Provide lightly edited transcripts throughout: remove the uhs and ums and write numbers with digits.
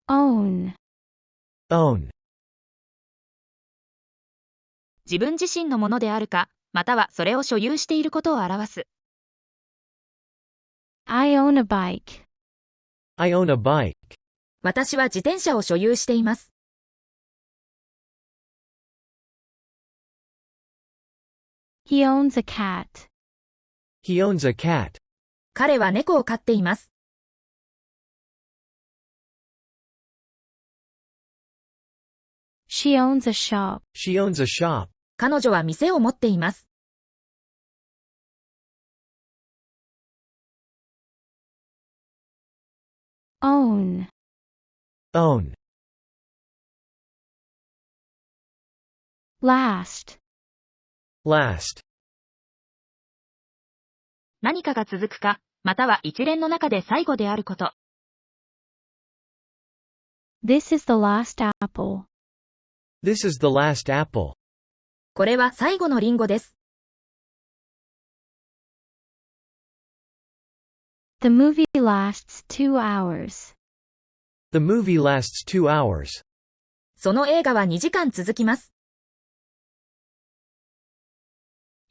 own, own, 自分自身のものであるか、またはそれを所有していることを表す。I own a bike, I own a bike. 私は自転車を所有しています。he owns a cat, He owns a cat. 彼は猫を飼っています。she owns a shop, She owns a shop. 彼女は店を持っています。own, Own, last, last. 何かが続くか、または一連の中で最後であること。this is the last apple, This is the last apple. これは最後のリンゴです。the movie lasts 2 hours, The movie lasts 2 hours. その映画は2時間続きます。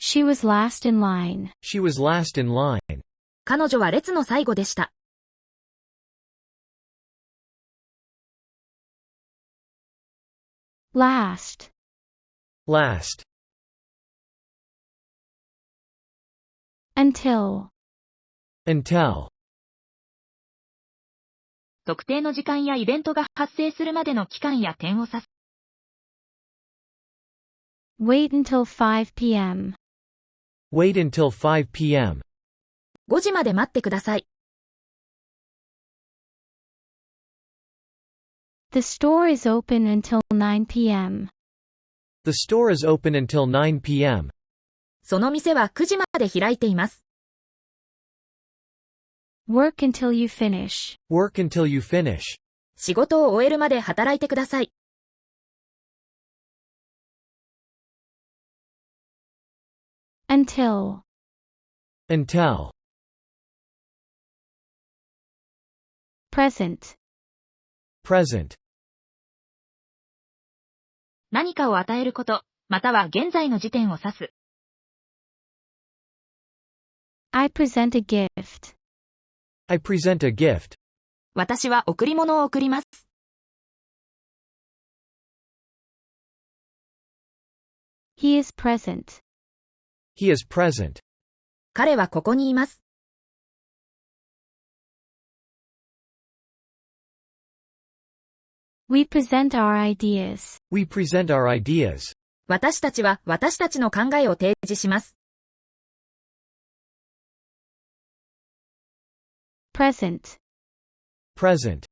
she was last in line, She was last in line. 彼女は列の最後でした。last, Last, until, until. 特定の時間やイベントが発生するまでの期間や点を指す。wait until 5 p.m., Wait until 5 p.m. 5時まで待ってください。the store is open until 9 p.m., The store is open until 9 p.m. その店は9時まで開いています。work until you finish, Work until you finish. 仕事を終えるまで働いてください。until, Until. present, Present. 何かを与えること、または現在の時点を指す。I present a gift, I present a gift. 私は贈り物を贈ります。he is present, He is present. 彼はここにいます。we present our ideas, We present our ideas. 私たちは私たちの考えを提示します。present, Present.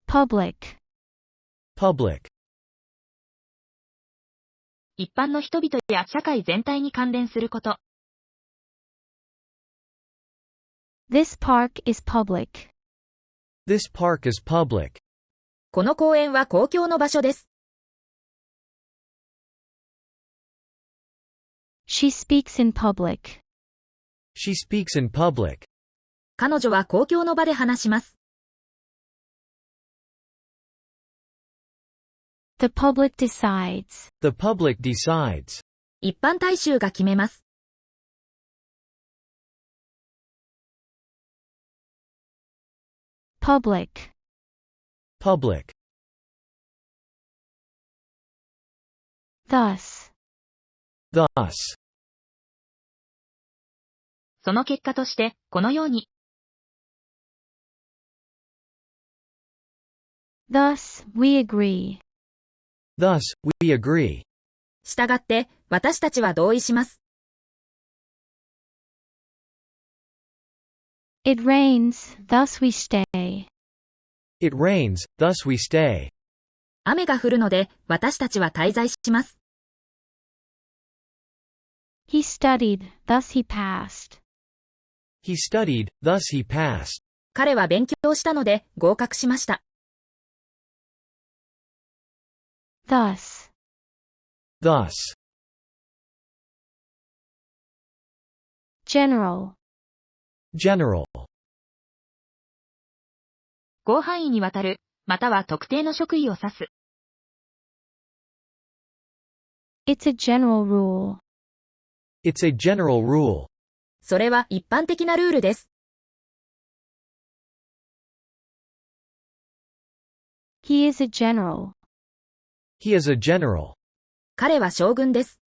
public, Public. 一般の人々や社会全体に関連すること。this park is public, This park is public. この公園は公共の場所です。she speaks in public, She speaks in public. 彼女は公共の場で話します。the public decides, The public decides. 一般大衆が決めます。public, Public. thus, Thus. その結果として、このように、thus we agree, Thus, we agree. したがって、私たちは同意します。it rains, thus we stay, It rains, thus we stay. 雨が降るので、私たちは滞在します。he studied, thus he passed, He studied, thus he passed. 彼は勉強したので、合格しました。thus, Thus. general, General. 広範囲にわたる、または特定の職位を指す。It's a general rule. It's a general rule. それは一般的なルールです。He is a general. He is a general. 彼は将軍です。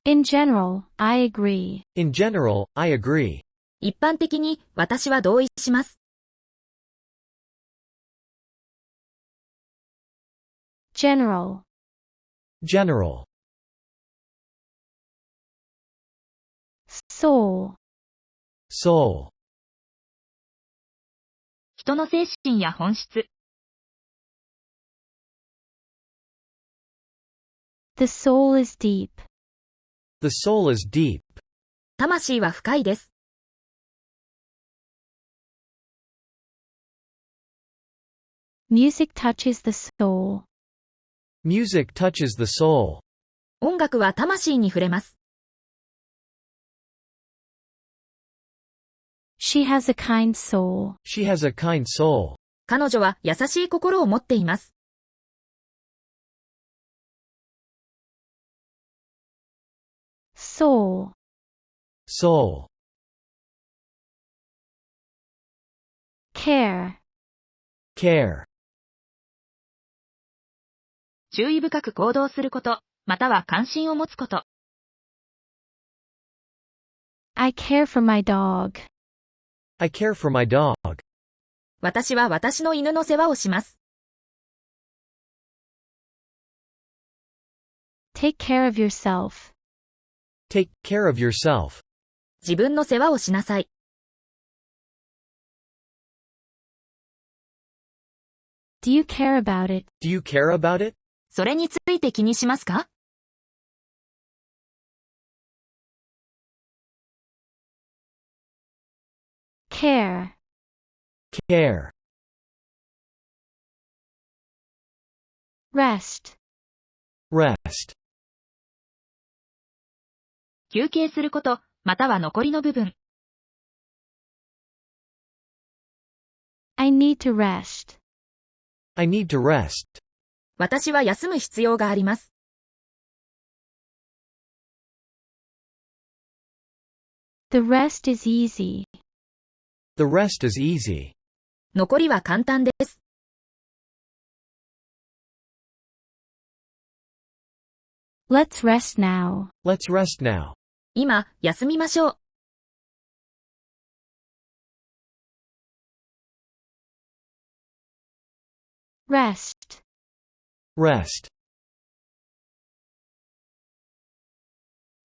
In general, I agree. In general, I agree. 一般的に私は同意します。General. General. Soul. Soul. 人の精神や本質。The soul is deep. The soul is deep. 魂は深いです。Music touches the soul. Music touches the soul. 音楽は魂に触れます。She has a kind soul. She has a kind soul. 彼女は優しい心を持っています。Soul. Soul. Care. Care. 注意深く行動すること、または関心を持つこと。I care for my dog. I care for my dog. 私は私の犬の世話をします。Take care of yourself. Take care of yourself. 自分の世話をしなさい。Do you care about it? Do you care about it? それについて気にしますか？ Care. Care. Rest. Rest. 休憩すること、または残りの部分。I need to rest. I need to rest. 私は休む必要があります。The rest is easy. The rest is easy. 残りは簡単です。Let's rest now. Let's rest now. 今、休みましょう。Rest. Rest.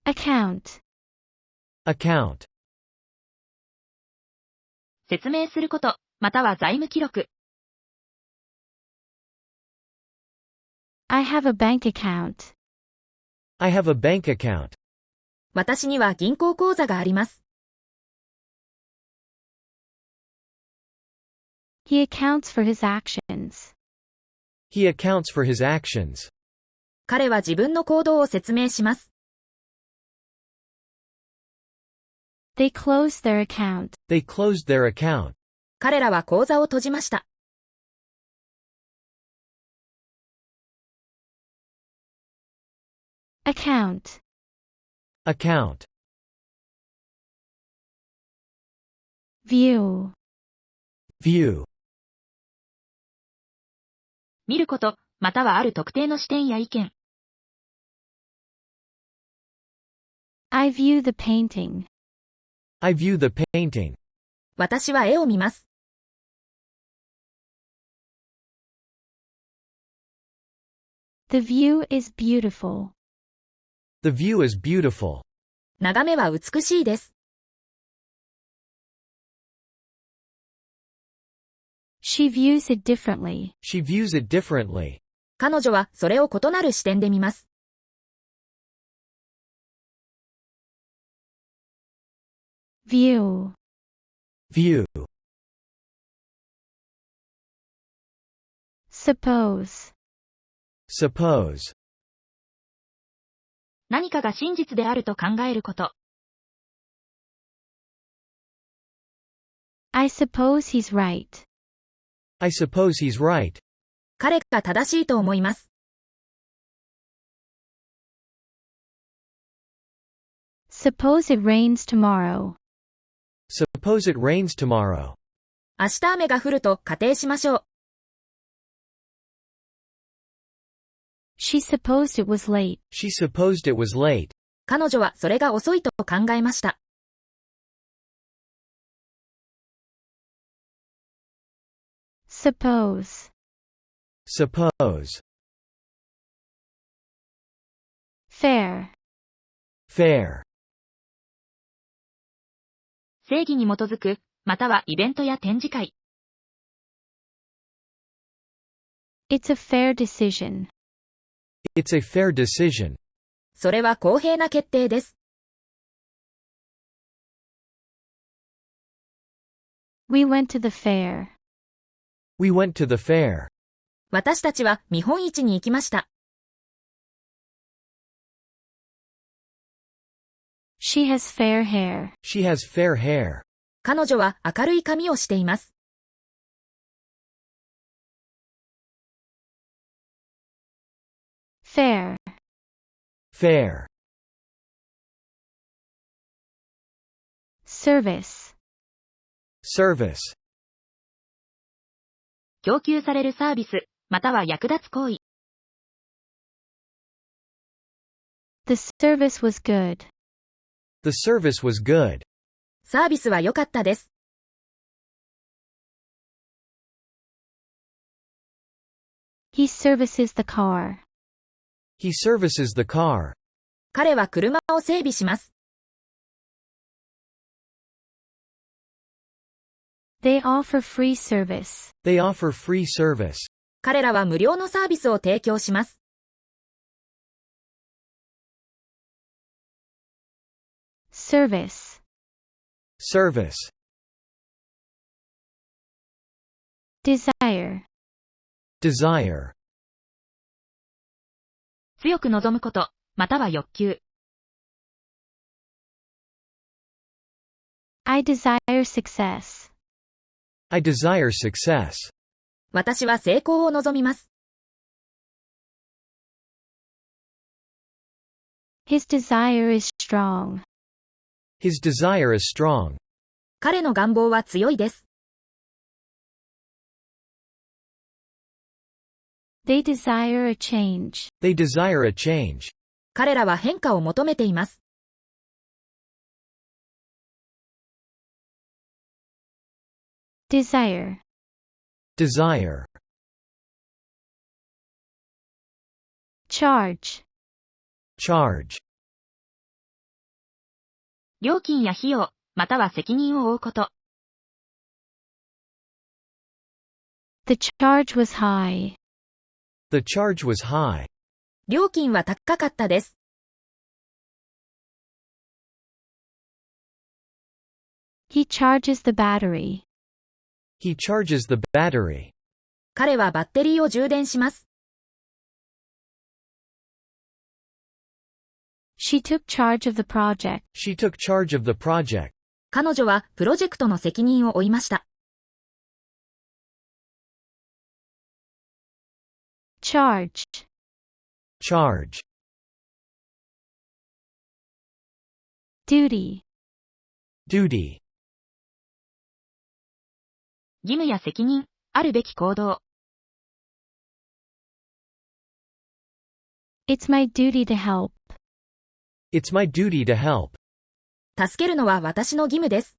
Account. Account. 説明すること、または財務記録。I have a bank account. I have a bank account. 私には銀行口座があります。He accounts for his actions. He accounts for his actions. 彼は自分の行動を説明します。They closed their account. They closed their account. 彼らは口座を閉じました。Account. Account. View. View. 見ること、またはある特定の視点や意見。I view the painting. I view the painting. 私は絵を見ます。The view is beautiful. The view is beautiful. 眺めは美しいです。She views it differently. She views it differently. 彼女はそれを異なる視点で見ます。View. View. Suppose. Suppose. 何かが真実であると考えること。I suppose he's right. I suppose he's right. 彼が正しいと思います。Suppose it rains tomorrow. Suppose it rains tomorrow. 明日雨が降ると仮定しましょう。She supposed it was late. She supposed it was late. 彼女はそれが遅いと考えました。Suppose. Suppose. Fair. Fair. 正義に基づく、またはイベントや展示会。It's a fair decision. It's a fair decision. それは公平な決定です。We went to the fair. We went to the fair. 私たちは見本市に行きました。She has fair hair. She has fair hair. 彼女は明るい髪をしています。Fair. Fair. Service. Service. 供給されるサービス、または役立つ行為。The service was good. The service was good. サービスは良かったです。He services the car. He services the car. 彼は車を整備します。They offer free service. They offer free service. 彼らは無料のサービスを提供します。Service. Service. Desire. Desire. 強く望むこと、または欲求。I desire success. I desire success. 私は成功を望みます。His desire is strong. His desire is strong. 彼の願望は強いです。They desire a change. They desire a change. 彼らは変化を求めています。Desire. Desire. Charge. Charge. 料金や費用、または責任を負うこと。The charge was high. The charge was high. 料金は高かったです。He charges the battery. He charges the battery. 彼はバッテリーを充電します。She took charge of the project. She took charge of the project. 彼女はプロジェクトの責任を負いました。Charge. Charge. Duty. Duty. 義務や責任、あるべき行動。It's my duty to help. It's my duty to help. 助けるのは私の義務です。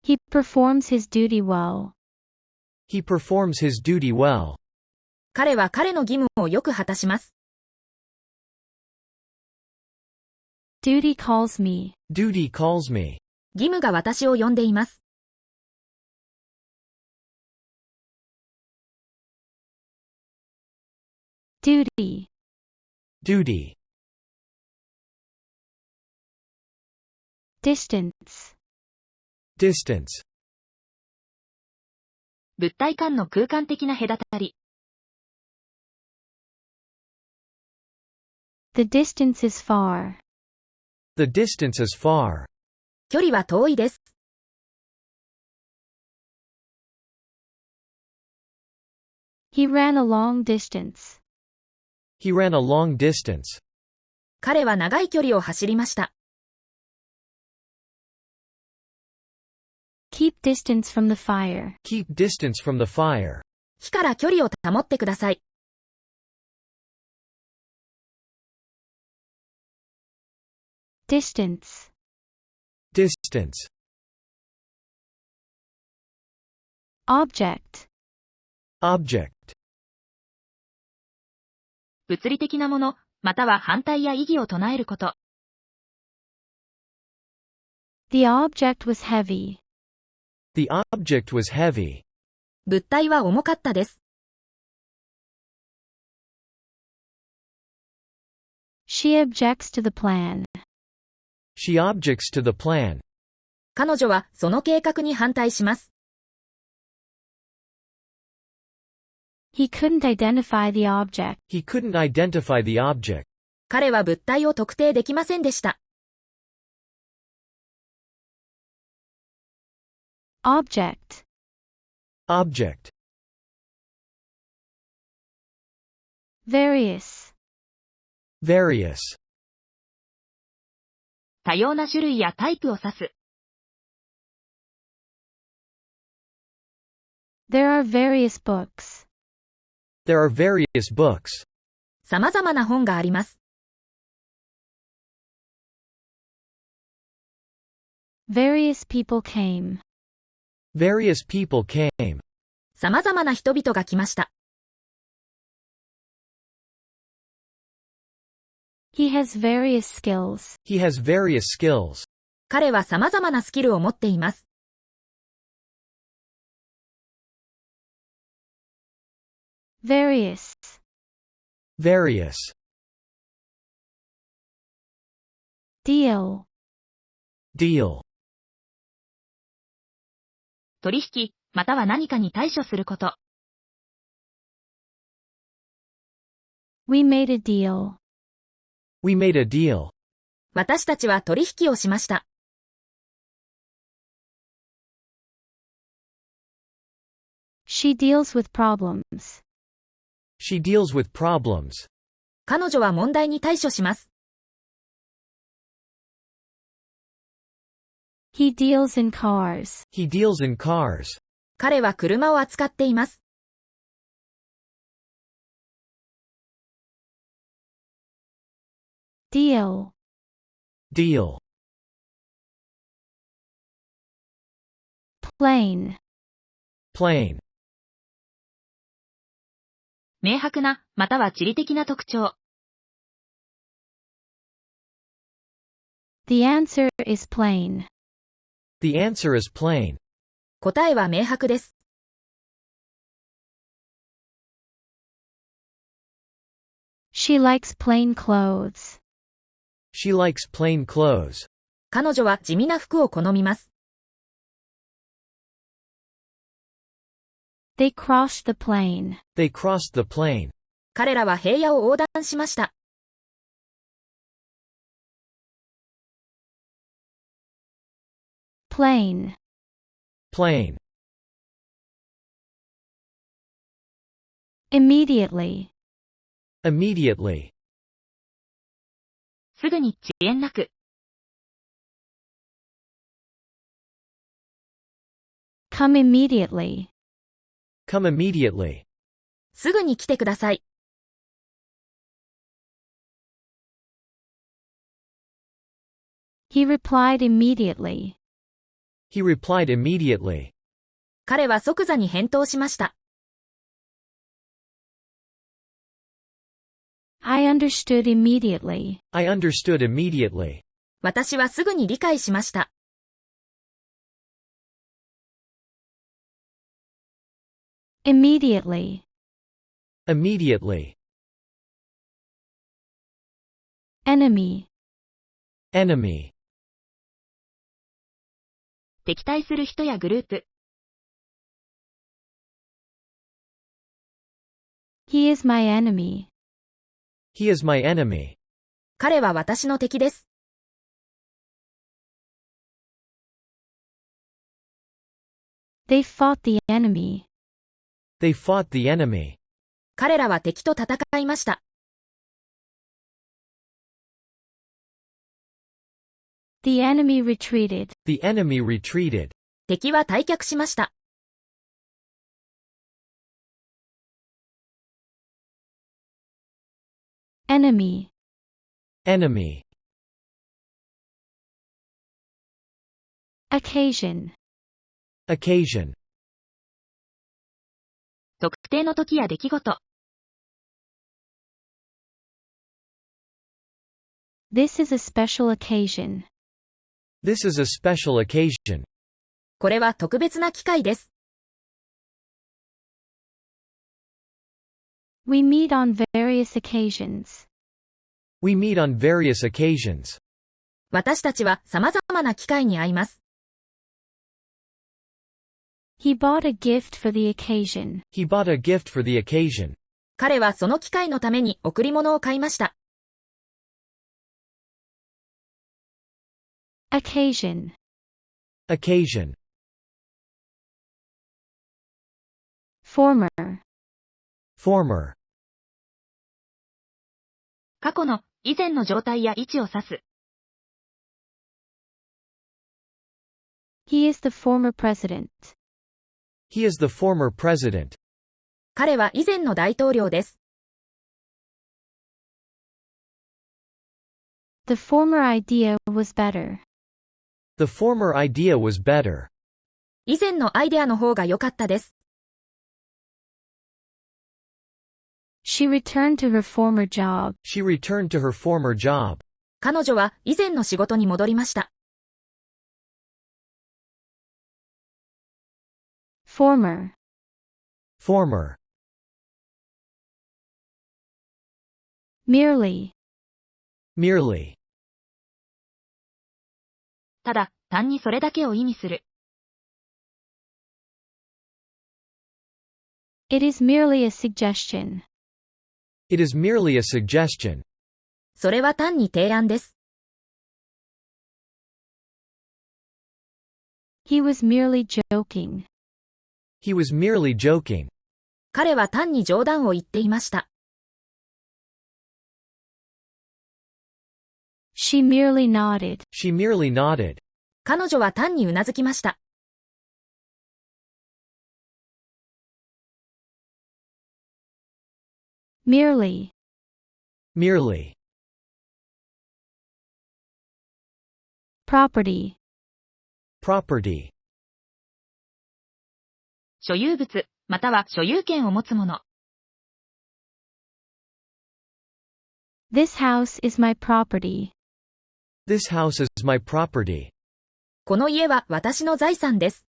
He performs his duty well. He performs his duty well. 彼は彼の義務をよく果たします。Duty calls me. Duty calls me. 義務が私を呼んでいます。Duty. Duty. Distance. Distance. 物体間の空間的な隔たり。The distance is far. The distance is far. 距離は遠いです。He ran a long distance. He ran a long distance. 彼は長い距離を走りました。Keep distance from the fire. Keep distance from the fire. 火から距離を保ってください。Distance. Distance. Object. Object. 物理的なもの、または反対や異議を唱えること。The object was heavy. The object was heavy. 物体は重かったです。She objects to the plan. She objects to the plan. 彼女はその計画に反対します。He couldn't identify the object. He couldn't identify the object. 彼は物体を特定できませんでした。Object. Object. Various. Various. 多様な種類やタイプを指す。There are various books. There are various books. 様々な本があります。Various people came. Various people came. 様々な人々が来ました。He has various skills. He has various skills. 彼は様々なスキルを持っています。Various. Various. Deal. Deal. 取引、または何かに対処すること。We made a deal. We made a deal. 私たちは取引をしました。She deals with problems. She deals with problems. 彼女は問題に対処します。He deals in cars. He deals in cars. 彼は車を扱っています。Deal. Deal. Plain. Plain. 明白な、または地理的な特徴。The answer is plain. The answer is plain. 答えは明白です。She likes plain clothes. She likes plain clothes. 彼女は地味な服を好みます。They crossed the plain. They crossed the plain. 彼らは平野を横断しました。Plain. Plain. Immediately. Immediately. すぐに遅延なく。Come immediately. Come immediately. すぐに来てください。He replied immediately. He replied immediately. 彼は即座に返答しました。I understood immediately. I understood immediately. 私はすぐに理解しました。Immediately. Immediately. Enemy. Enemy. 敵対する人やグループ。He is my enemy. He is my enemy. 彼は私の敵です。They fought the enemy. They fought the enemy. 彼らは敵と戦いました。The enemy retreated. The enemy retreated. 敵は退却しました。Enemy. Enemy. Occasion. Occasion. 特定の時や出来事。This is a special occasion. This is a special occasion. これは特別な機会です。We meet on various occasions. We meet on various occasions. 私たちは様々な機会に会います。He bought a gift for the occasion. He bought a gift for the occasion. 彼はその機会のために贈り物を買いました。Occasion. Occasion. Former. Former. 過去の、以前の状態や位置を指す。He is the former president. He is the former president. 彼は以前の大統領です。The former idea was better. The former idea was better. 以前のアイデアの方が良かったです。She returned to her former job. She returned to her former job. 彼女は以前の仕事に戻りました。Former. Former. Merely. Merely. ただ、単にそれだけを意味する。It is merely a suggestion. It is merely a suggestion. それは単に提案です。He was merely joking. He was merely joking. 彼は単に冗談を言っていました。She merely nodded. She merely nodded. 彼女は単にうなずきました。Merely. Merely. Property. Property. 所有物、または所有権を持つもの。This house is my property. This house is my property. この家は私の財産です。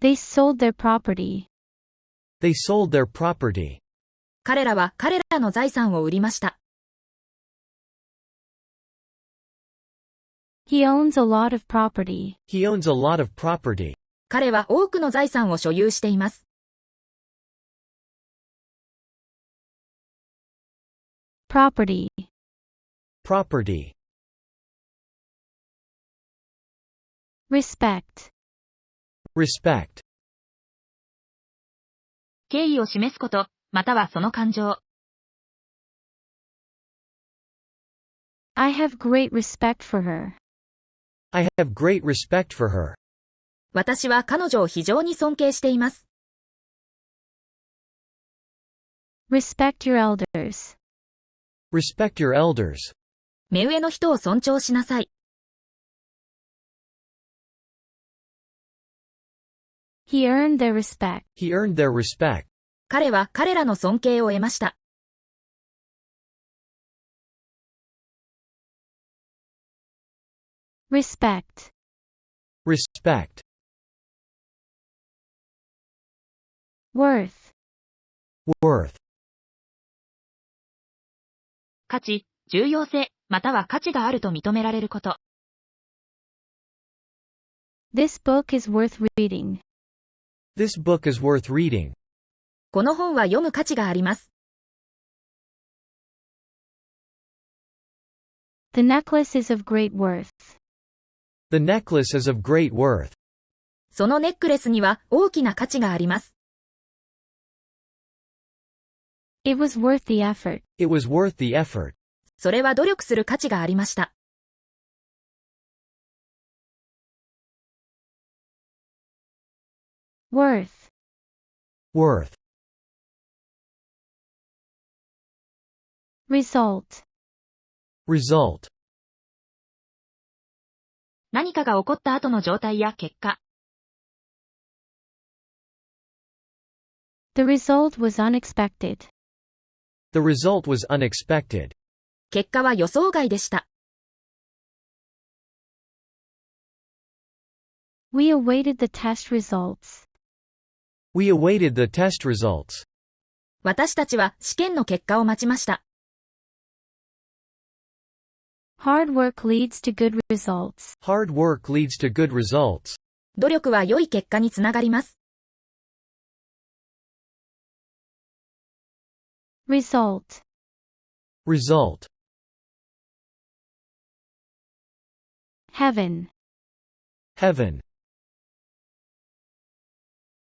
They sold their property. They sold their property. 彼らは彼らの財産を売りました。He owns a lot of property. He owns a lot of property. 彼は多くの財産を所有しています。Property. Property. Respect. Respect. 敬意を示すこと、またはその感情。I have great respect for her. I have great respect for her. 私は彼女を非常に尊敬しています。Respect your elders. Respect your elders. 目上の人を尊重しなさい。He earned their respect. He earned their respect. 彼は彼らの尊敬を得ました。Respect. Respect. Worth. Worth. 価値、重要性、または価値があると認められること。This book is worth reading. This book is worth reading. この本は読む価値があります。The necklace is of great worth. The necklace is of great worth. そのネックレスには大きな価値があります。It was worth the effort. It was worth the effort. それは努力する価値がありました。Worth. Worth. Result. Result. 何かが起こった後の状態や結果。The result was unexpected. The result was unexpected. 結果は予想外でした。We awaited the test results. We awaited the test results. 私たちは試験の結果を待ちました。Hard work leads to good results. Hard work leads to good results. 努力は良い結果につながります。Result. Result. Heaven. Heaven.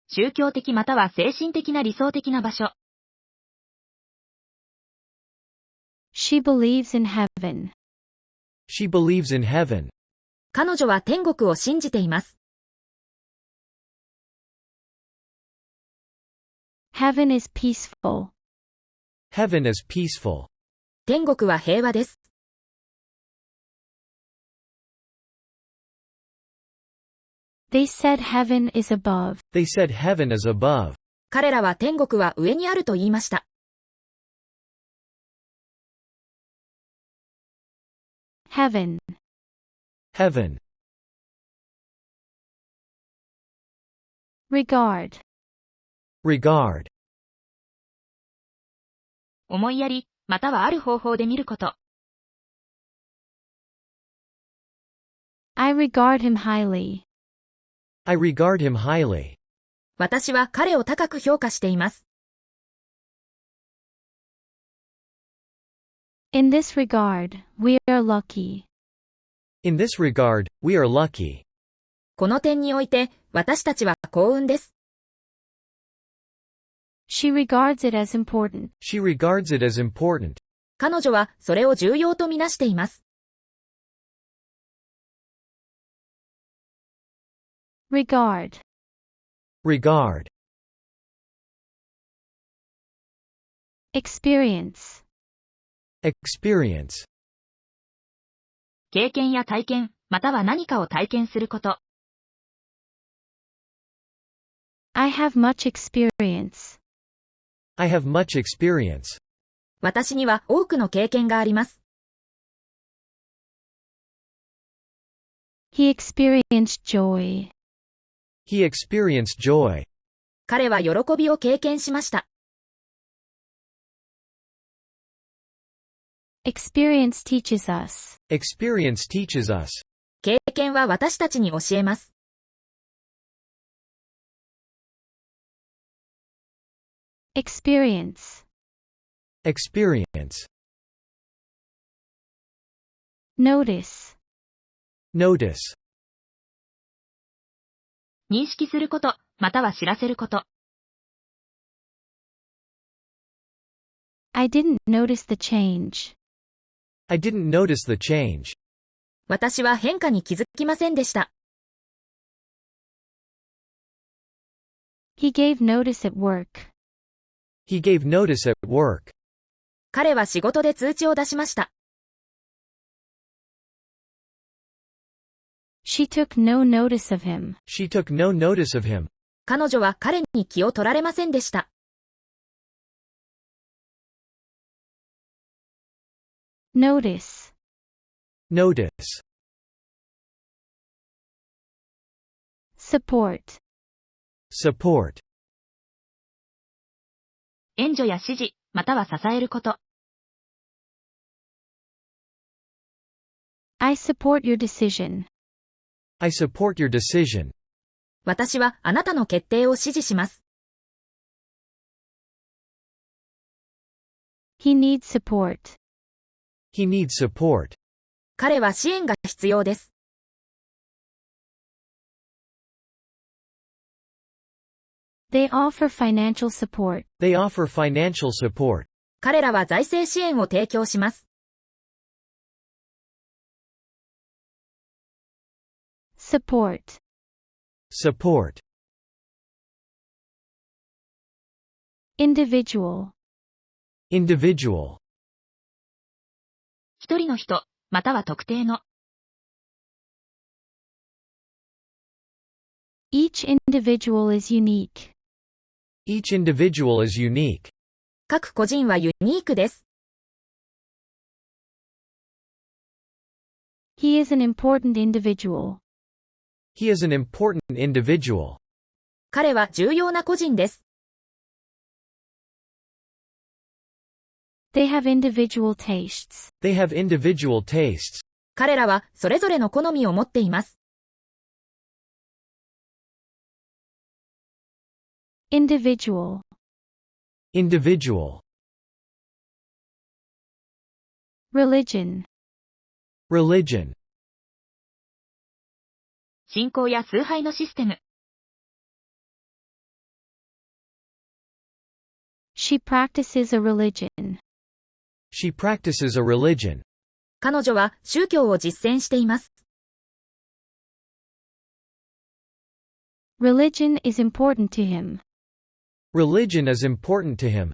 宗教的または精神的な理想的な場所。She believes in heaven. She believes in heaven. 彼女は天国を信じています。Heaven is peaceful. Heaven is peaceful. 天国は平和です。They said heaven is above. They said heaven is above. 彼らは天国は上にあると言いました。Heaven. Heaven. Regard. Regard. 思いやり、またはある方法で見ること。I regard him highly. I regard him highly. 私は彼を高く評価しています。In this regard, we are lucky. In this regard, we are lucky. この点において、私たちは幸運です。She regards it as important. She regards it as important. 彼女はそれを重要とみなしています。Regard. Regard. Experience. Experience. 経験や体験、または何かを体験すること。I have much experience. I have much experience. 私には多くの経験があります。He experienced joy. He experienced joy. 彼は喜びを経験しました。Experience teaches us. Experience teaches us. 経験は私たちに教えます。Experience. Experience. Notice. Notice. 認識すること、または知らせること。I didn't notice the change. I didn't notice the change. 私は変化に気づきませんでした。He gave notice at work. He gave notice at work. 彼は仕事で通知を出しました。She took no notice of him. She took no notice of him. 彼女は彼に気を取られませんでした。Notice. Notice. Support. Support. 援助や支持、または支えること。I support your decision. I support your decision. 私はあなたの決定を支持します。He needs support. He needs support. 彼は支援が必要です。They offer financial support. They offer financial support. 彼らは財政支援を提供します。Support. Support. Individual. Individual. 一人の人、または特定の。Each individual is unique. Each individual is unique. 各個人はユニークです。He is an important individual. He is an important individual. 彼は重要な個人です。They have individual tastes. They have individual tastes. 彼らはそれぞれの好みを持っています。Individual. Individual. Religion. Religion. 信仰や崇拝のシステム。She practices a religion. She practices a religion. 彼女は宗教を実践しています。Religion is important to him. Religion is important to him.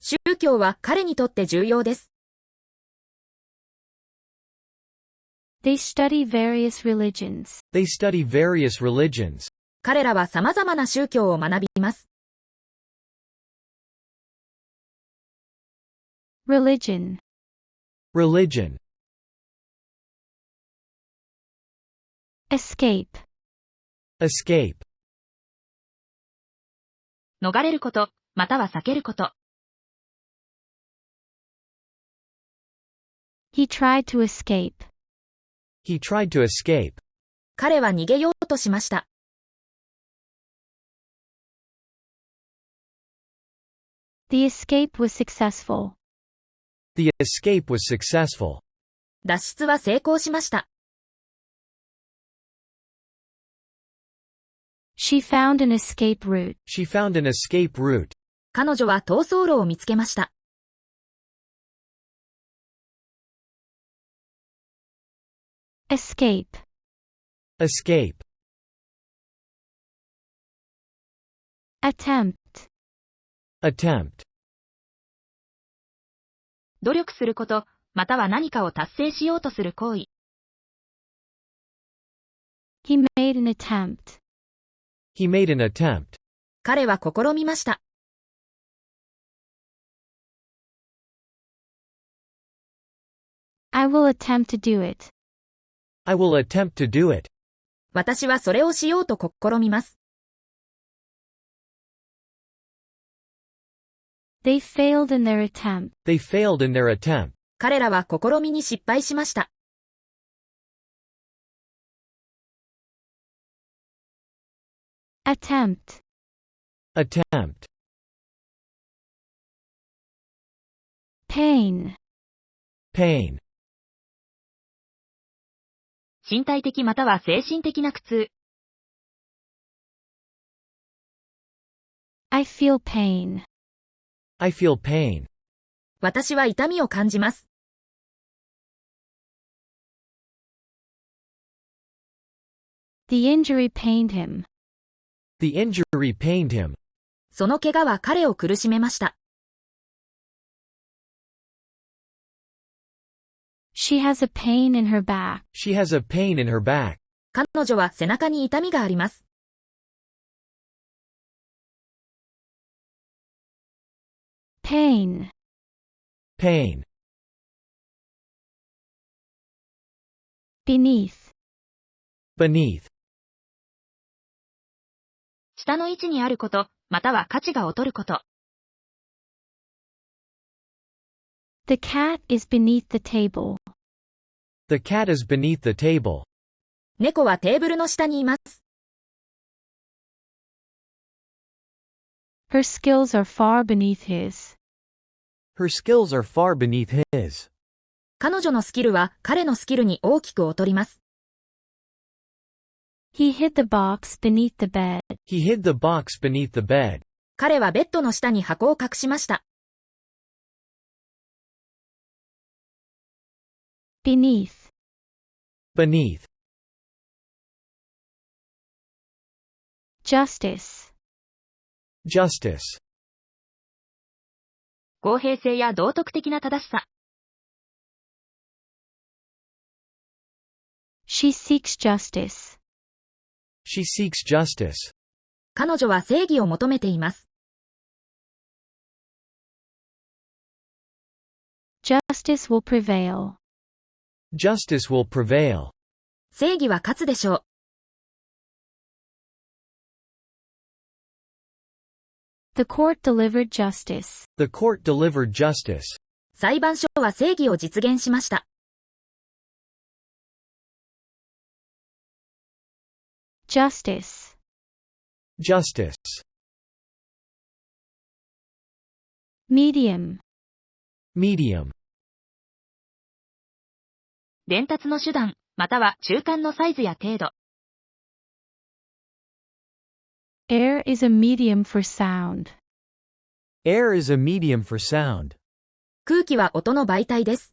宗教は彼にとって重要です。They study various religions. They study various religions. 彼らは様々な宗教を学びます。Religion. Religion. Escape. Escape. 逃れること、または避けること。He tried to escape. He tried to escape. 彼は逃げようとしました。The escape was successful. The escape was successful. 脱出は成功しました。She found an escape route. She found an escape route. 彼女は逃走路を見つけました。Escape. Escape. Attempt. Attempt. 努力すること、または何かを達成しようとする行為。He made an attempt. He made an attempt. 彼は試みました。I will attempt to do it. I will attempt to do it. 私はそれをしようと試みます。They failed in their attempt. They failed in their attempt. 彼らは試みに失敗しました。Attempt. Attempt. Pain. Pain. 身体的または精神的な苦痛。I feel pain. I feel pain. 私は痛みを感じます。The injury pained him. The injury pained him. その怪我は彼を苦しめました。She has a pain in her back. She has a pain in her back. 彼女は背中に痛みがあります。Pain. Pain. Beneath. Beneath. 下の位置にあること、または価値が劣ること。The cat is beneath the table. The cat is beneath the table. 猫はテーブルの下にいます。Her skills are far beneath his. Her skills are far beneath his. 彼女のスキルは彼のスキルに大きく劣ります。He hid the box beneath the bed. He hid the box beneath the bed. 彼はベッドの下に箱を隠しました。Beneath. Beneath. Justice. Justice. 公平性や道徳的な正しさ。She seeks justice. She seeks justice. 彼女は正義を求めています。Justice will prevail. Justice will prevail. 正義は勝つでしょう。The court delivered justice. The court delivered justice. 裁判所は正義を実現しました。Justice. Justice. Medium. Medium. 伝達の手段、または中間のサイズや程度。Air is a medium for sound. Air is a medium for sound. 空気は音の媒体です。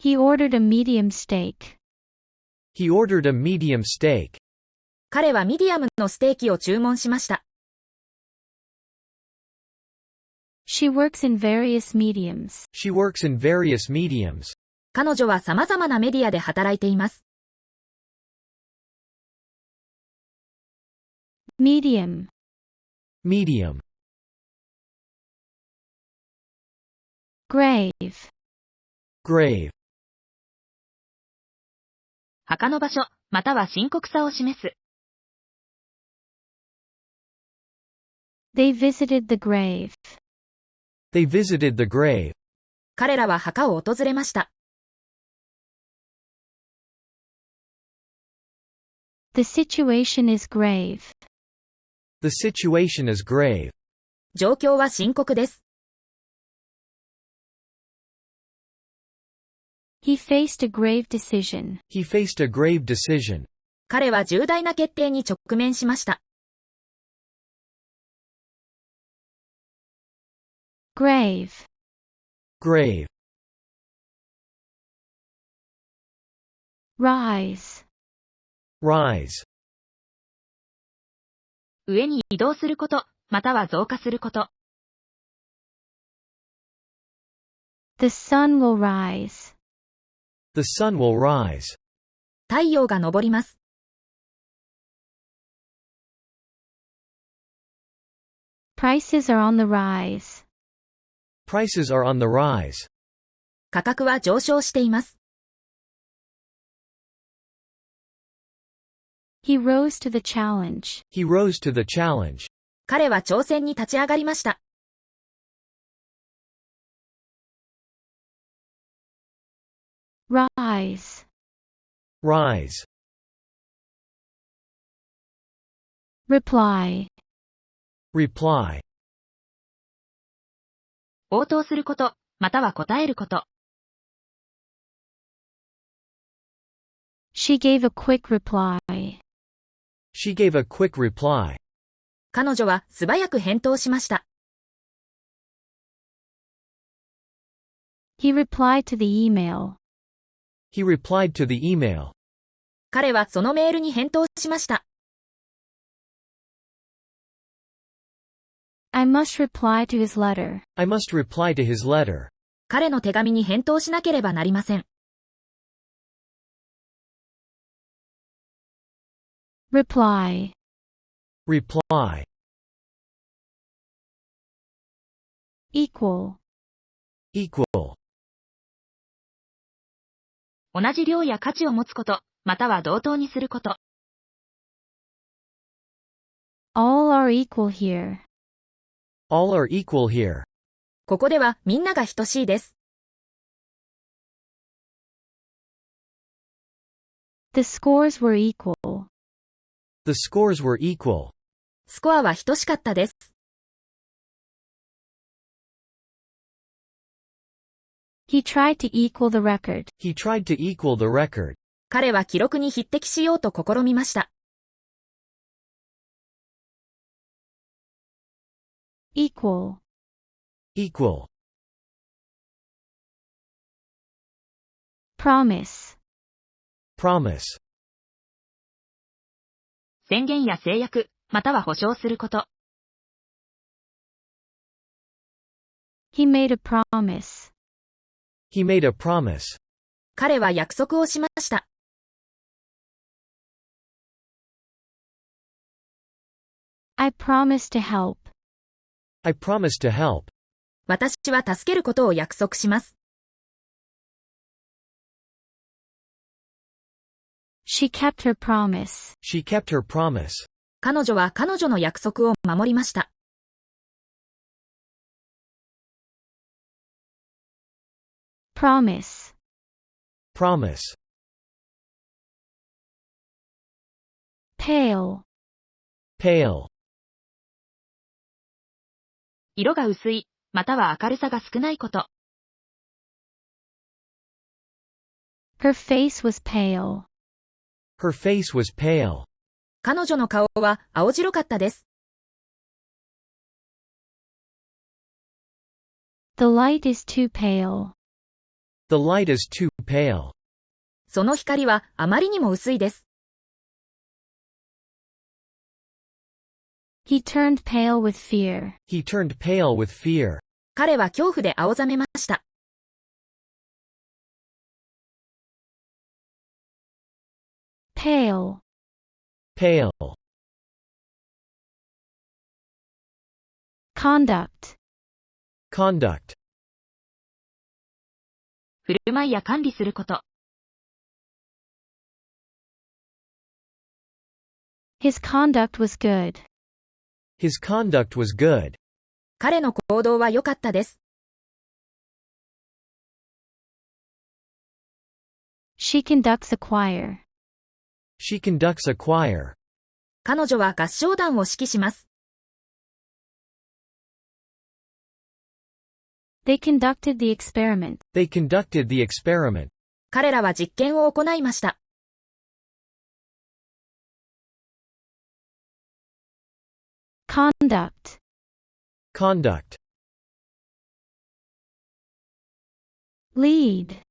He ordered a medium steak. He ordered a medium steak. 彼はミディアムのステーキを注文しました。She works in various mediums. She works in various mediums. 彼女は様々なメディアで働いています。Medium. Medium. Grave. Grave. 墓の場所、または深刻さを示す。They visited the grave. They visited the grave. 彼らは墓を訪れました。The situation is grave. The situation is grave. 状況は深刻です。He faced a grave decision. He faced a grave decision. 彼は重大な決定に直面しました。Grave. Grave. Rise. Rise. 上に移動すること、または増加すること。The sun will rise. The sun will rise. 太陽が昇ります。Prices are on the rise. Prices are on the rise. 価格は上昇しています。He rose to the challenge. He rose to the challenge. 彼は挑戦に立ち上がりました。Rise. Rise. Reply. Reply. 応答すること、または答えること。She gave a quick reply. She gave a quick reply. 彼女は素早く返答しました。He replied to the email. He replied to the email. 彼はそのメールに返答しました。I must reply to his letter. I must reply to his letter. 彼の手紙に返答しなければなりません。Reply. Reply. Equal. Equal. 同じ量や価値を持つこと、または同等にすること。All are equal here. All are equal here. ここではみんなが等しいです。The scores were equal. The scores were equal. スコアは等しかったです。He tried to equal the record. He tried to equal the record. 彼は記録に匹敵しようと試みました。equal, equal, promise, promise, 宣言や制約、または保証すること。he made a promise, he made a promise, 彼は約束をしました。I promise to help, I promise to help, 私は助けることを約束します。she kept her promise, she kept her promise, 彼女は彼女の約束を守りました。promise, promise, pale, pale, 色が薄い、または明るさが少ないこと。her face was pale, her face was pale, 彼女の顔は青白かったです。the light is too pale, the light is too pale, その光はあまりにも薄いです。he turned pale with fear, he turned pale with fear, 彼は恐怖で青ざめました。pale, pale, conduct, conduct, 振る舞いや管理すること。his conduct was good, his conduct was good, 彼の行動は良かったです。she conducts a choir, she conducts a choir, 彼女は合唱団を指揮します。they conducted the experiment, they conducted the experiment, 彼らは実験を行いました。conduct, conduct, lead,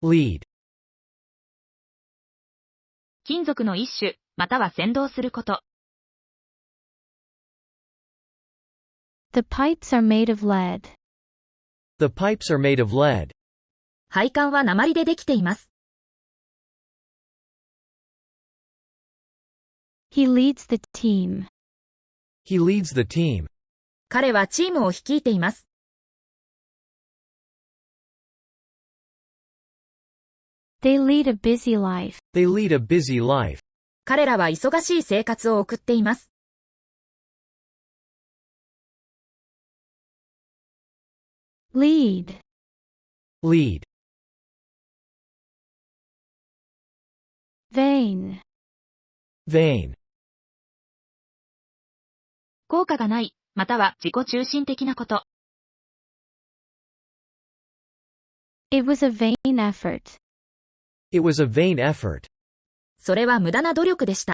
lead, 金属の一種、または先導すること。the pipes are made of lead, the pipes are made of lead, 配管は鉛でできています。he leads the team, he leads the team, 彼はチームを率いています。they lead a busy life, they lead a busy life, 彼らは忙しい生活を送っています。lead, lead, vain, vain, 効果がない、または自己中心的なこと。it was a vain effort, it was a vain effort, それは無駄な努力でした。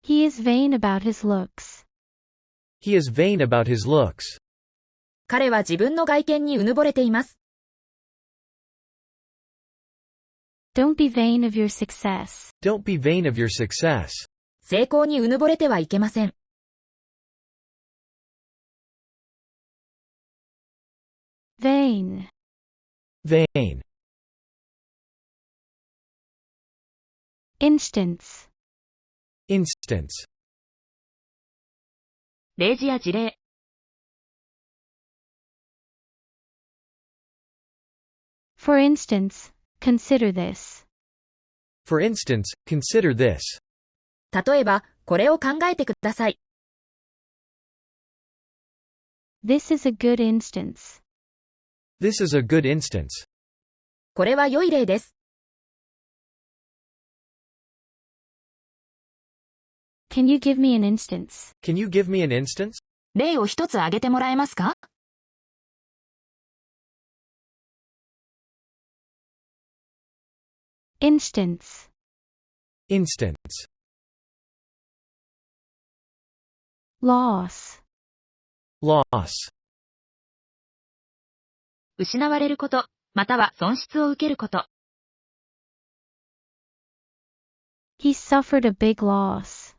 he is vain about his looks, he is vain about his looks, 彼は自分の外見にうぬぼれています。don't be vain of your success, don't be vain of your success, 成功にうぬぼれてはいけません。vain, vain, instance, instance, 例示や事例。for instance, consider this, for instance, consider this, 例えば、これを考えてください。this is a good instance, this is a good instance, これは良い例です。can you give me an instance? can you give me an instance? 例を一つ挙げてもらえますか？ Instance. Instance. Loss. Loss. 失われること、または損失を受けること。He suffered a big loss.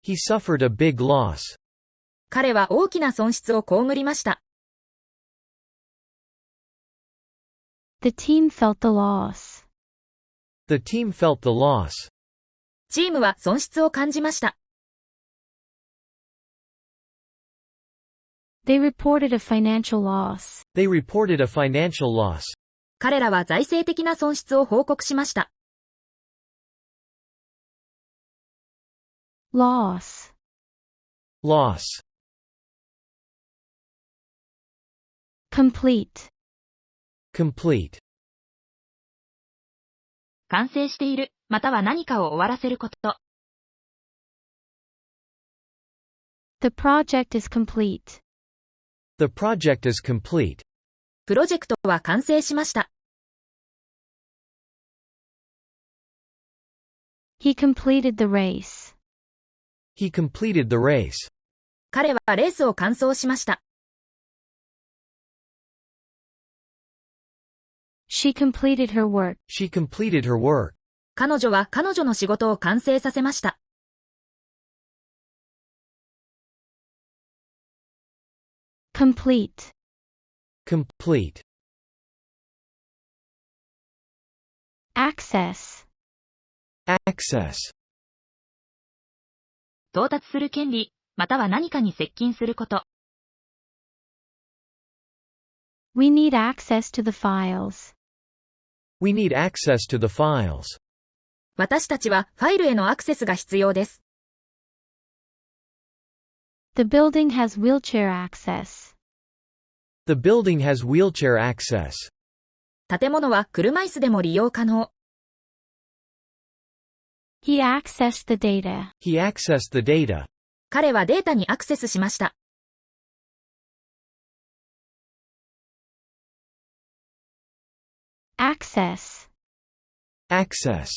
He suffered a big loss. 彼は大きな損失を被りました。The team felt the loss. The team felt the loss. チームは損失を感じました。They reported a financial loss. They reported a financial loss. 彼らは財政的な損失を報告しました。Loss. Loss. Complete. Complete. 完成している、または何かを終わらせること。The project is complete. The project is complete. プロジェクトは完成しました。He completed the race. He completed the race. 彼はレースを完走しました。She completed her work. She completed her work. 彼女は彼女の仕事を完成させました。Complete. Complete. Access. Access. 到達する権利、または何かに接近すること。We need access to the files. We need access to the files. 私たちはファイルへのアクセスが必要です。The building has wheelchair access. The building has wheelchair access. 建物は車椅子でも利用可能。He accessed the data. He accessed the data. 彼はデータにアクセスしました。Access. Access.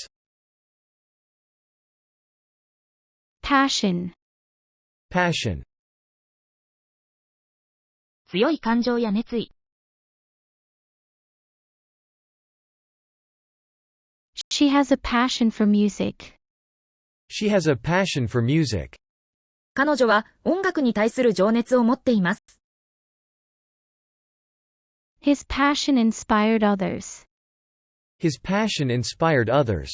Passion. Passion. 強い感情や熱意。She has a passion for music. She has a passion for music. 彼女は音楽に対する情熱を持っています。His passion inspired others. His passion inspired others.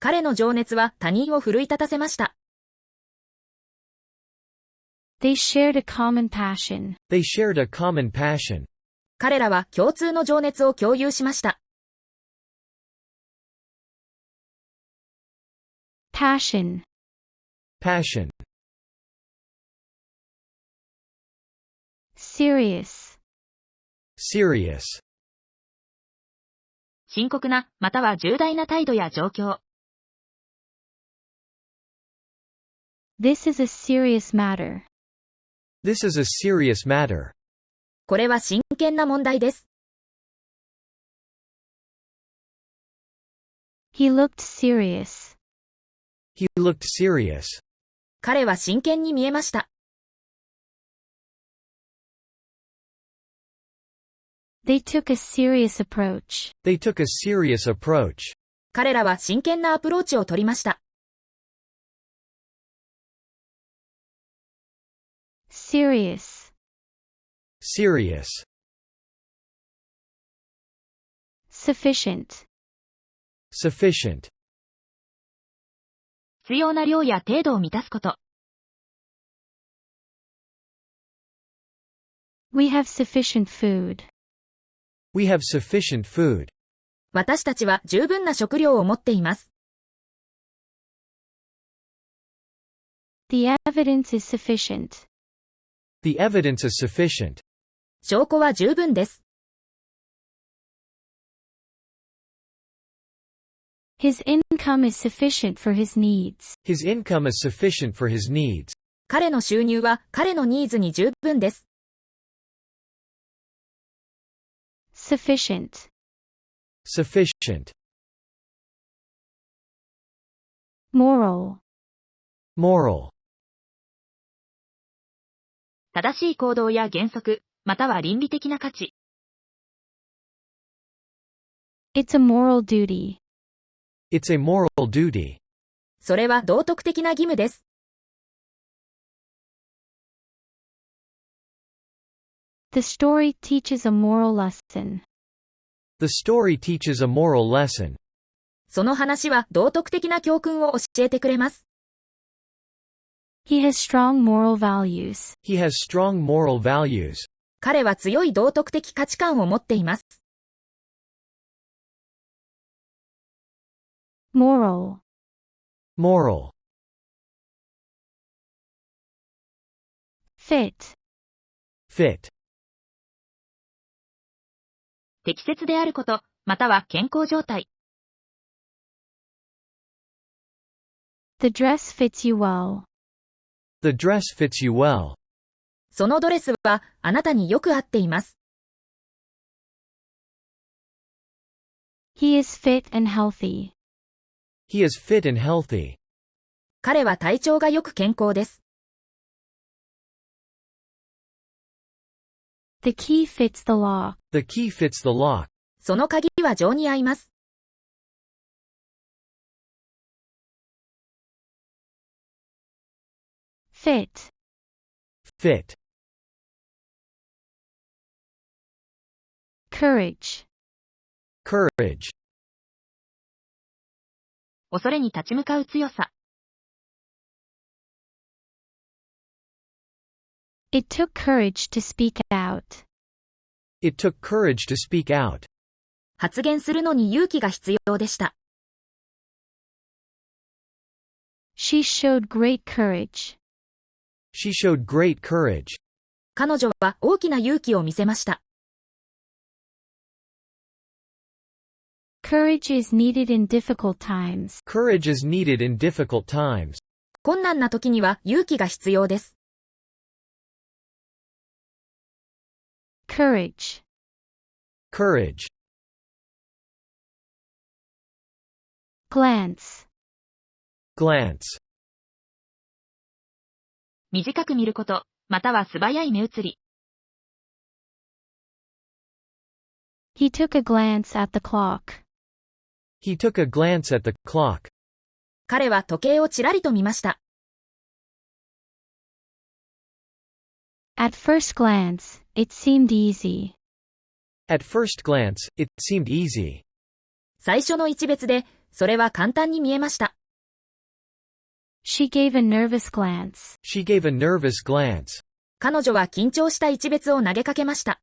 彼の情熱は他人を奮い立たせました。They shared a common passion. They shared a common passion. 彼らは共通の情熱を共有しました。Passion. Passion. Serious. Serious. 深刻な、または重大な態度や状況。This is a serious matter. This is a serious matter. これは真剣な問題です。He looked serious. He looked serious. 彼は真剣に見えました。They took a serious approach. They took a serious approach. 彼らは真剣なアプローチを取りました。Serious. Serious. Sufficient. Sufficient. 必要な量や程度を満たすこと。We have sufficient food. We have sufficient food. 私たちは十分な食料を持っています。The evidence is sufficient. The evidence is sufficient. 証拠は十分です。His income is sufficient for his needs. His income is sufficient for his needs. 彼の収入は彼のニーズに十分です。Sufficient. Sufficient. moral, moral, 正しい行動や原則、または倫理的な価値。it's a moral duty. it's a moral duty. それは道徳的な義務です。The story teaches a moral lesson. The story teaches a moral lesson. その話は道徳的な教訓を教えてくれます。He has strong moral values. He has strong moral values. 彼は強い道徳的価値観を持っています。Moral, Moral, fit, fit, 適切であること、または健康状態。the dress fits you well. the dress fits you well. そのドレスはあなたによく合っています。He is fit and healthy. He is fit and healthy. 彼は体調がよく健康です。The key fits the lock. The key fits the lock. その鍵は錠に合います。Fit, Fit, courage, courage, 恐れに立ち向かう強さ。It took courage to speak out. it took courage to speak out. 発言するのに勇気が必要でした。She showed great courage. She showed great courage. 彼女は大きな勇気を見せました。Courage is needed in difficult times. Courage is needed in difficult times. 困難な時には勇気が必要です。Courage, Courage, glance, glance, 短く見ること、または素早い目移り。He took a glance at the clock. he took a glance at the clock. 彼は時計をちらりと見ました。At first glance, it seemed easy. At first glance, it seemed easy. 最初の一別で、それは簡単に見えました。She gave a nervous glance. She gave a nervous glance. 彼女は緊張した一別を投げかけました。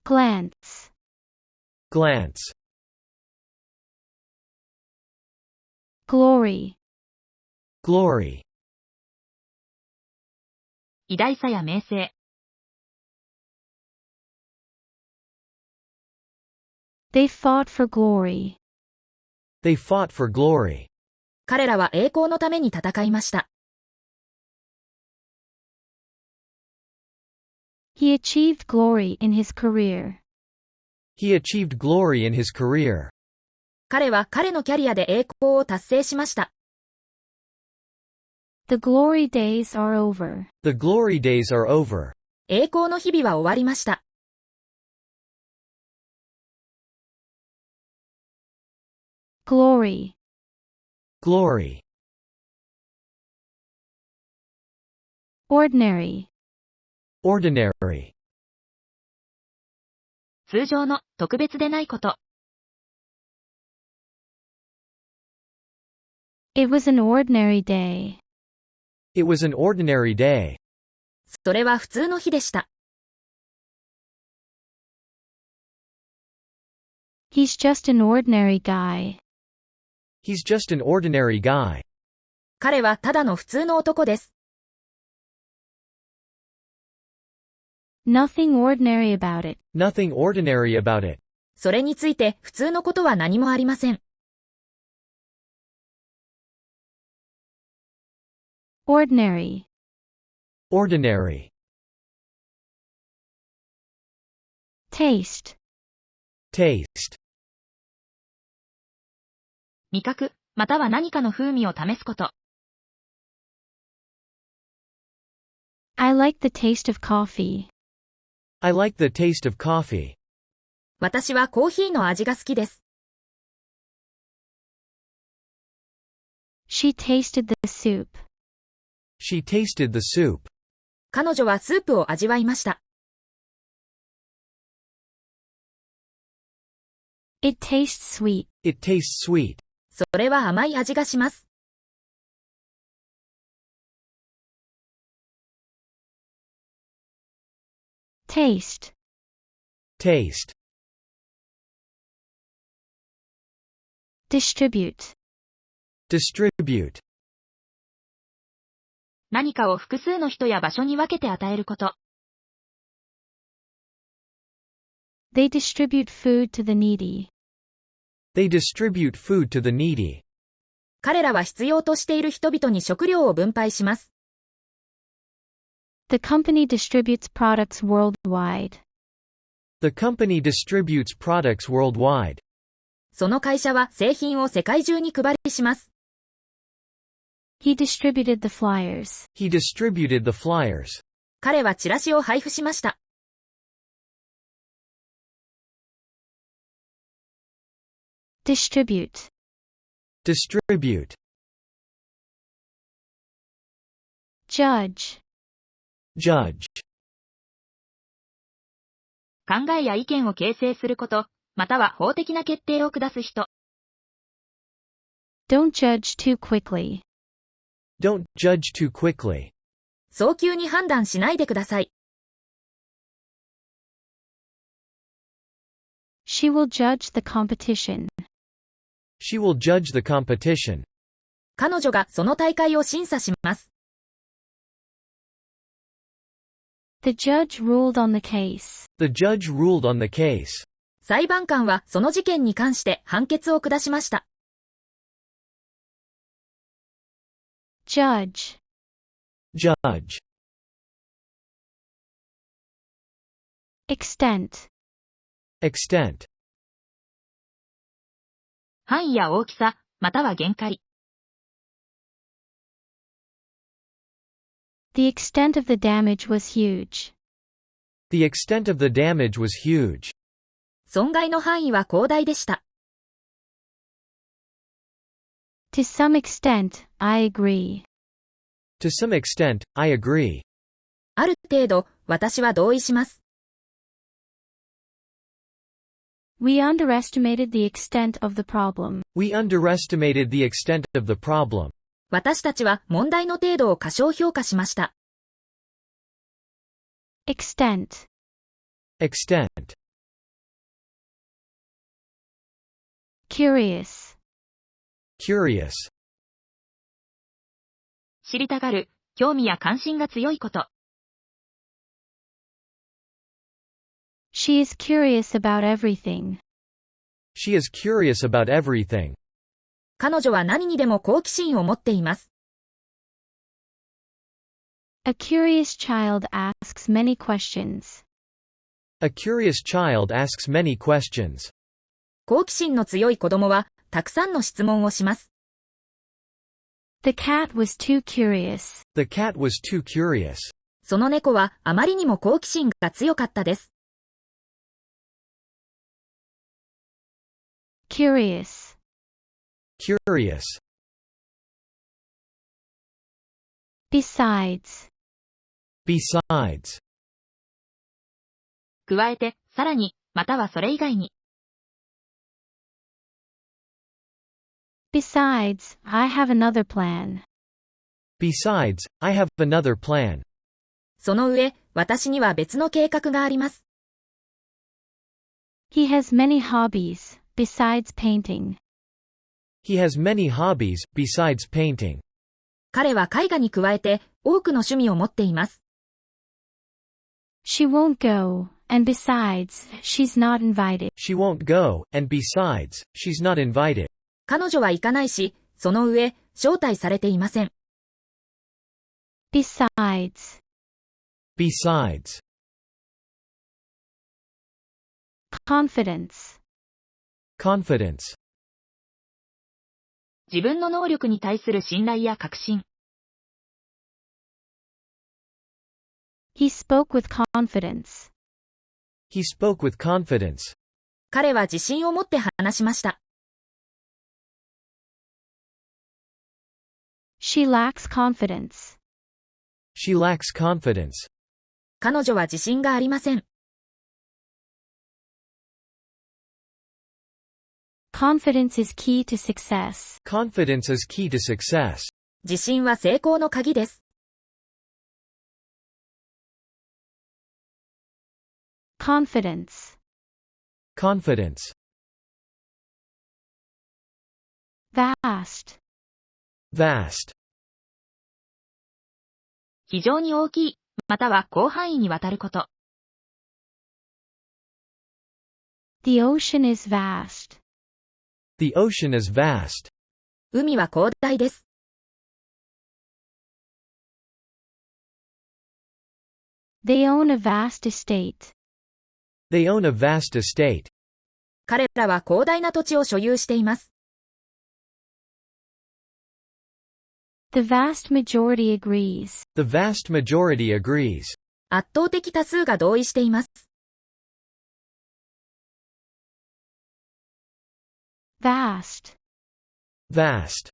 Glance, Glance, glory, glory, 偉大さや名声。They fought for glory. they fought for glory. 彼らは栄光のために戦いました。He achieved glory in his career. He achieved glory in his career. 彼は彼のキャリアで栄光を達成しました。The glory days are over. The glory days are over. 栄光の日々は終わりました。Glory, Glory, ordinary, ordinary, 通常の、特別でないこと。It was an ordinary day. it was an ordinary day. それは普通の日でした。He's just an ordinary guy. He's just an ordinary guy. 彼はただの普通の男です。Nothing ordinary about it. Nothing ordinary about it. それについて普通のことは何もありません。Ordinary, Ordinary, taste, taste, 味覚、または何かの風味を試すこと。I like the taste of coffee. I like the taste of coffee. 私はコーヒーの味が好きです。She tasted the soup. She tasted the soup. 彼女はスープを味わいました。It tastes sweet. It tastes sweet. それは甘い味がします。Taste. Taste. Distribute. Distribute. 何かを複数の人や場所に分けて与えること。They distribute food to the needy. They distribute food to the needy. 彼らは必要としている人々に食料を分配します。The company distributes products worldwide. The company distributes products worldwide. その会社は製品を世界中に配りします。He distributed the flyers. He distributed the flyers. 彼はチラシを配布しました。Distribute. Distribute. Judge. Judge. 考えや意見を形成すること、または法的な決定を下す人。Don't judge too quickly. Don't judge too quickly. 早急に判断しないでください。She will judge the competition. She will judge the competition. 彼女がその大会を審査します。The judge ruled on the case. The judge ruled on the case. 裁判官はその事件に関して判決を下しました。Judge. Judge. Extent. Extent. 範囲や大きさ、または限界。The extent of the damage was huge. The extent of the damage was huge. 損害の範囲は広大でした。To some extent, I agree. To some extent, I agree. ある程度、私は同意します。We underestimated the extent of the problem. We underestimated the extent of the problem. 私たちは問題の程度を過小評価しました。Extent. Extent. Curious. Curious. 知りたがる、興味や関心が強いこと。She is curious about everything. She is curious about everything. 彼女は何にでも好奇心を持っています。A curious child asks many questions. A curious child asks many questions. 好奇心の強い子供は、たくさんの質問をします。The cat was too curious. The cat was too curious. その猫はあまりにも好奇心が強かったです。Curious. Curious. Besides. Besides. 加えて、さらに、またはそれ以外に。Besides, I have another plan. Besides, I have another plan. その上、私には別の計画があります。He has many hobbies, besides painting. He has many hobbies, besides painting. 彼は絵画に加えて、多くの趣味を持っています。She won't go, and besides, she's not invited. She won't go, and besides, she's not invited. 彼女は行かないし、その上、招待されていません。Besides. Besides. Confidence. Confidence. 自分の能力に対する信頼や確信。He spoke with confidence. He spoke with confidence. 彼は自信を持って話しました。She lacks confidence. She lacks confidence. 彼女は自信がありません。Confidence is key to success. Confidence is key to success. 自信は成功の鍵です。Confidence. Confidence. Vast. Vast. 非常に大きい、または広範囲にわたること。The ocean is vast. The ocean is vast. 海は広大です。They own a vast estate. They own a vast estate. 彼らは広大な土地を所有しています。The vast majority agrees. The vast majority agrees. 圧倒的多数が同意しています。Vast. Vast.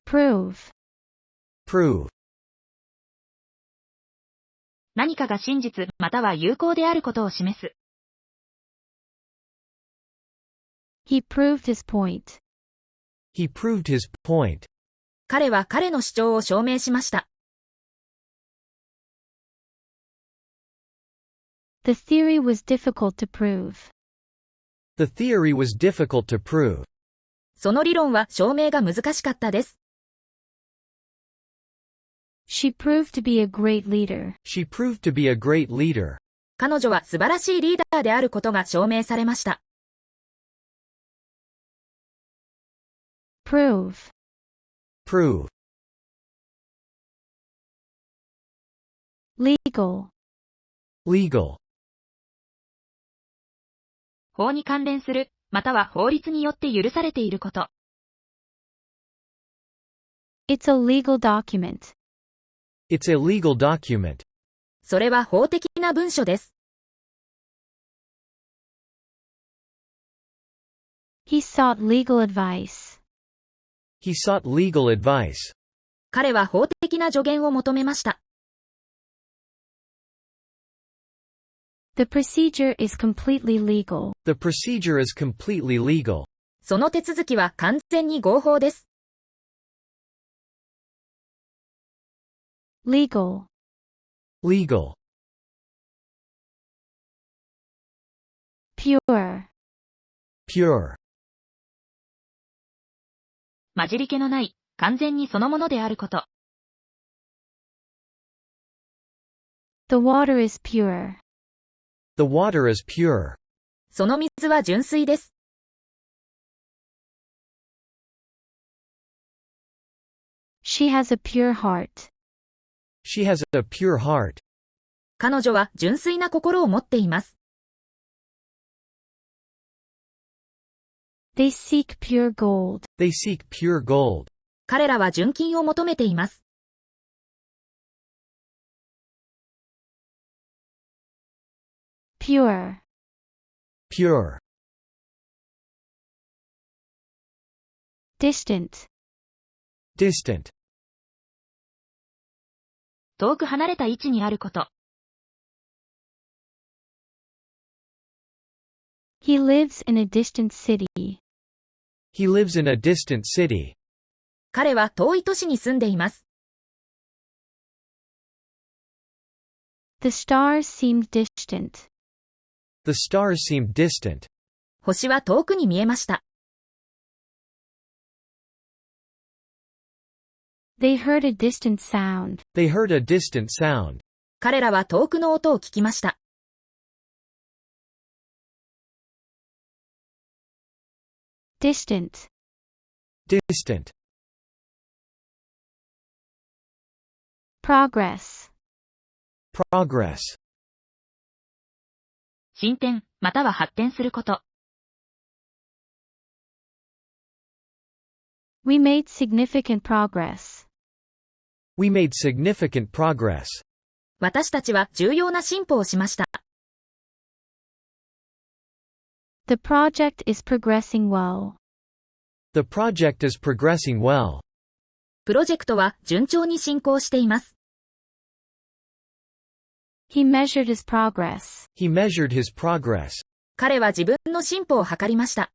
Prove. Prove. 何かが真実または有効であることを示す。He proved his point. He proved his point. 彼は彼の主張を証明しました。The theory was difficult to prove. The theory was difficult to prove. その理論は証明が難しかったです。She proved to be a great leader. She proved to be a great leader. 彼女は素晴らしいリーダーであることが証明されました。Prove. Prove. Legal. Legal. 法に関連する、または法律によって許されていること。It's a legal document. It's a legal document. それは法的な文書です。He sought legal advice. He sought legal advice. 彼は法的な助言を求めました。The procedure is completely legal. The procedure is completely legal. その手続きは完全に合法です。Legal. Legal. Pure. Pure. 混じり気のない、完全にそのものであること。The water is pure. The water is pure. その水は純粋です。She has a pure heart. She has a pure heart. 彼女は純粋な心を持っています。They seek pure gold. They seek pure gold. 彼らは純金を求めています。Pure. Pure. Distant. Distant. 遠く離れた位置にあること。He lives in a distant city. He lives in a distant city. 彼は遠い都市に住んでいます。The stars seemed distant. The stars seemed distant. 星は遠くに見えました。They heard a distant sound. They heard a distant sound. 彼らは遠くの音を聞きました。Distant. Distant. Progress. Progress. 進展、または発展すること。We made significant progress. We made significant progress. 私たちは重要な進歩をしました。The project is progressing well. The project is progressing well. プロジェクトは順調に進行しています。He measured his progress. He measured his progress. 彼は自分の進歩を測りました。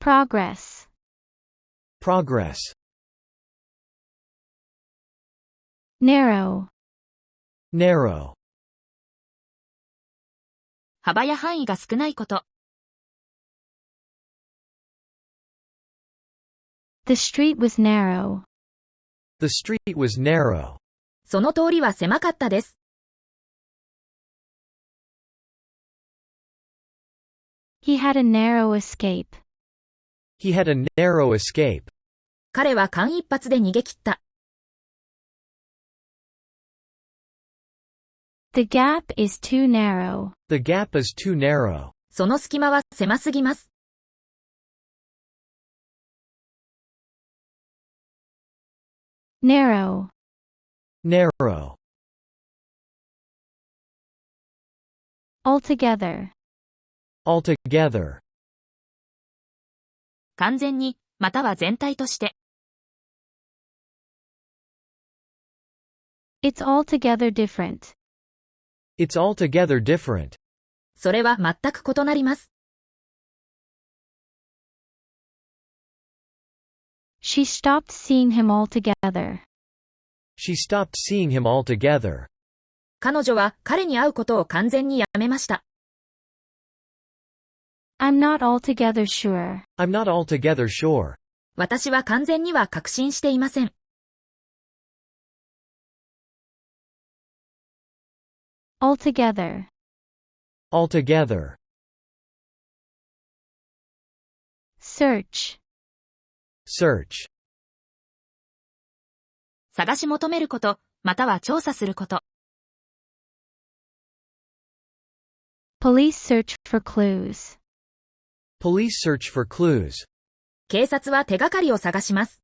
Progress. Progress. Narrow. Narrow. 幅や範囲が少ないこと。The street was narrow. The street was narrow. その通りは狭かったです。He had a narrow escape. He had a narrow escape. 彼は間一髪で逃げ切った。The gap is too narrow. The gap is too narrow. その隙間は狭すぎます。Narrow. Narrow. Altogether. Altogether. 完全に、または全体として。It's altogether different. It's altogether different. それは全く異なります。She stopped seeing him altogether. She stopped seeing him altogether. 彼女は彼に会うことを完全にやめました。I'm not altogether sure. I'm not altogether sure. 私は完全には確信していません。Altogether. Altogether. Search. Search. 探し求めること、または調査すること。Police search for clues. Police search for clues. 警察は手がかりを探します。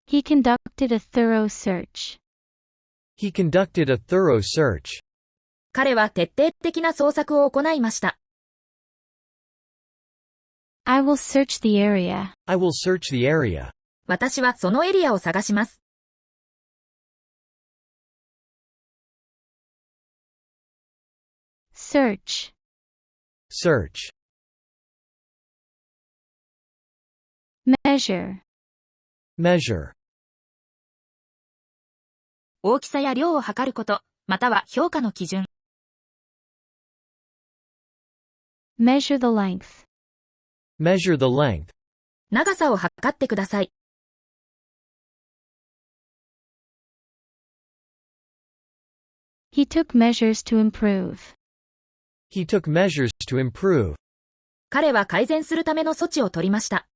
He conducted a thorough search. He conducted a thorough search. 彼は徹底的な捜索を行いました。I will search the area. I will search the area. 私はそのエリアを探します。Search. Search. Measure. Measure. 大きさや量を測ること、または評価の基準。Measure the length. Measure the length. 長さを測ってください。He took measures to improve. He took measures to improve. 彼は改善するための措置を取りました。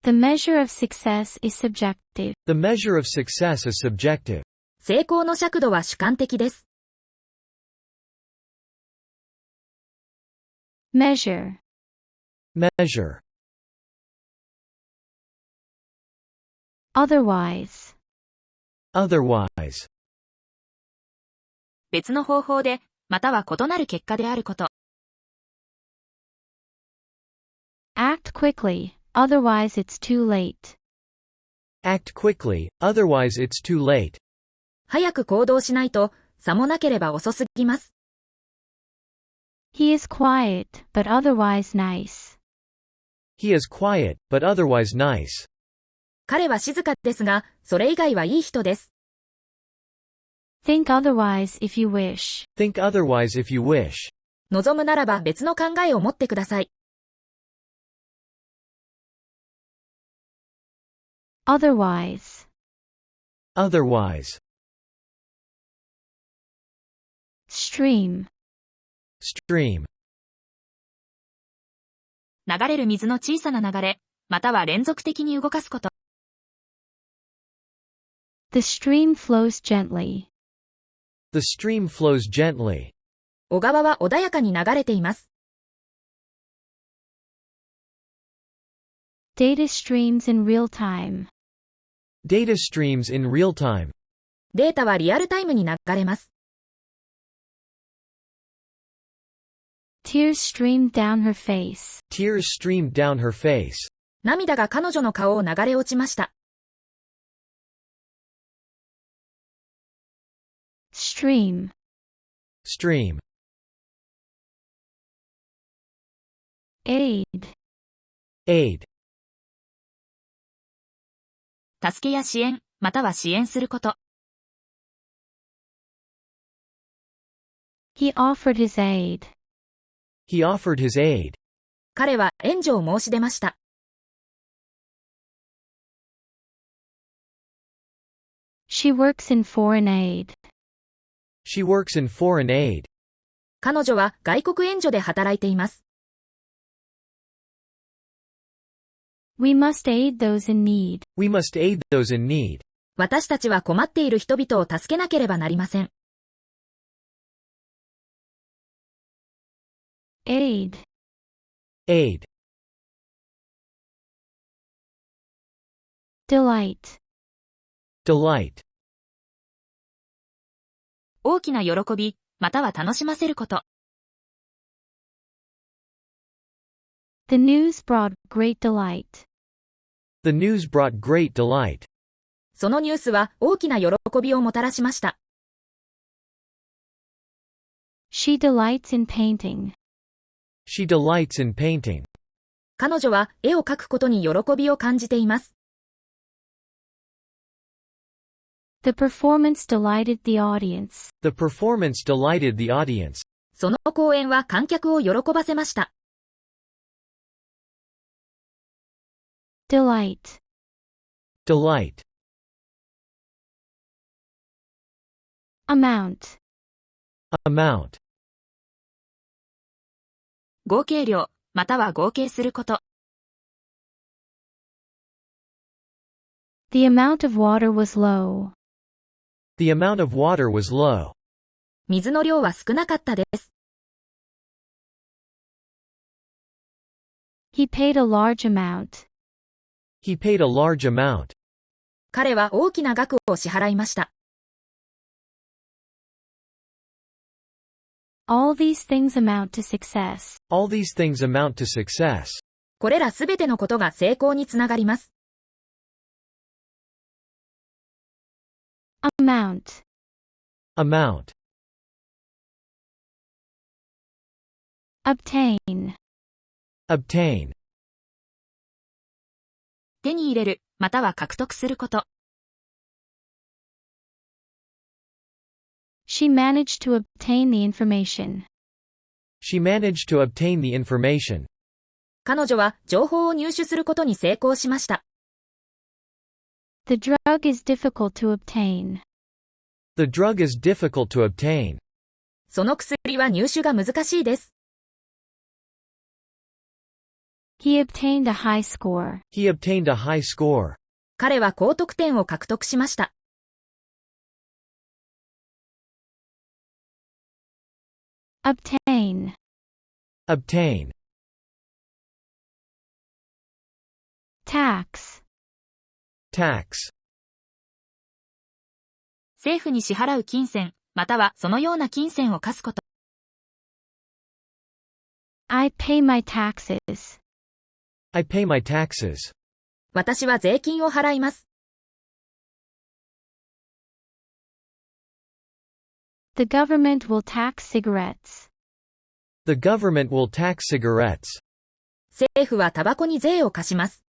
The measure of success is subjective. The measure of success is subjective. 成功の尺度は主観的です。Measure. Measure. Otherwise. Otherwise. 別の方法で、または異なる結果であること。Act quickly, otherwise it's too late. Act quickly, otherwise it's too late. 早く行動しないと、さもなければ遅すぎます。He is quiet, but otherwise nice. He is quiet, but otherwise nice. 彼は静かですが、それ以外はいい人です。Think otherwise if you wish. Think otherwise if you wish. 望むならば別の考えを持ってください。Otherwise. Otherwise. Stream. Stream. 流れる水の小さな流れ、または連続的に動かすこと。The stream flows gently. The stream flows gently. 小川は穏やかに流れています。Data streams in real time. Data streams in real time. データはリアルタイムに流れます。Tears streamed down her face. Tears streamed down her face. 涙が彼女の顔を流れ落ちました。Stream. Stream. Aid. Aid. 助けや支援、または支援すること。He offered his aid. He offered his aid. 彼は援助を申し出ました。She works in foreign aid. She works in foreign aid. 彼女は外国援助で働いています。We must aid those in need. We must aid those in need. 私たちは困っている人々を助けなければなりません。Aid. Aid. Delight. Delight. 大きな喜び、または楽しませること。The news brought great delight. The news brought great delight. そのニュースは大きな喜びをもたらしました。She delights in painting. She delights in painting. 彼女は絵を描くことに喜びを感じています。The performance delighted the audience. The performance delighted the audience. その公演は観客を喜ばせました。Delight. Delight. Amount. Amount. 合計量、または合計すること。The amount of water was low. The amount of water was low. 水の量は少なかったです。He paid a large amount. He paid a large amount. 彼は大きな額を支払いました。All these things amount to success. All these things amount to success. これらすべてのことが成功につながります。Amount. Amount. Obtain. Obtain. 手に入れる、または獲得すること。She managed to obtain the information. She managed to obtain the information. 彼女は情報を入手することに成功しました。The drug is difficult to obtain. The drug is difficult to obtain. その薬は入手が難しいです。He obtained a high score. He obtained a high score. 彼は高得点を獲得しました。Obtain. Obtain. Tax. Tax. 政府に支払う金銭、またはそのような金銭を課すこと。I pay my taxes. I pay my taxes. 私は税金を払います。The government will tax cigarettes. The government will tax cigarettes. 政府はタバコに税を課します。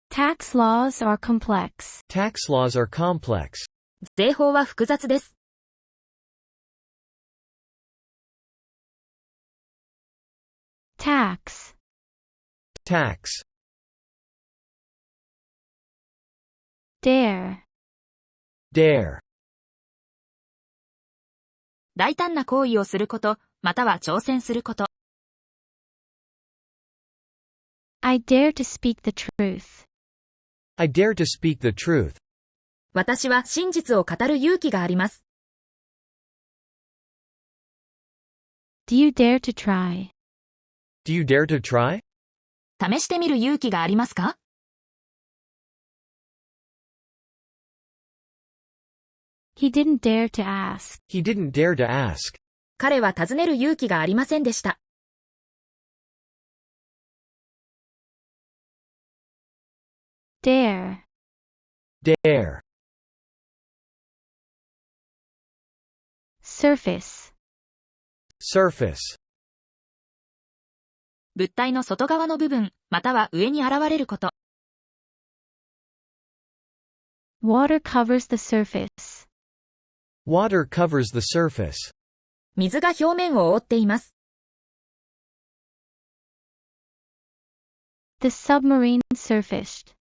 Tax laws are complex. Tax laws are complex. 税法は複雑です。Tax. Tax. Dare. Dare. 大胆な行為をすること、または挑戦すること。I dare to speak the truth. I dare to speak the truth. 私は真実を語る勇気があります。Do you dare to try? Do you dare to try? 試してみる勇気がありますか？ He didn't dare to ask. He didn't dare to ask. 彼は尋ねる勇気がありませんでした。Dare. Dare. Surface. Surface. 物体の外側の部分、または上に現れること。Water covers the surface. Water covers the surface. 水が表面を覆っています。The submarine surfaced.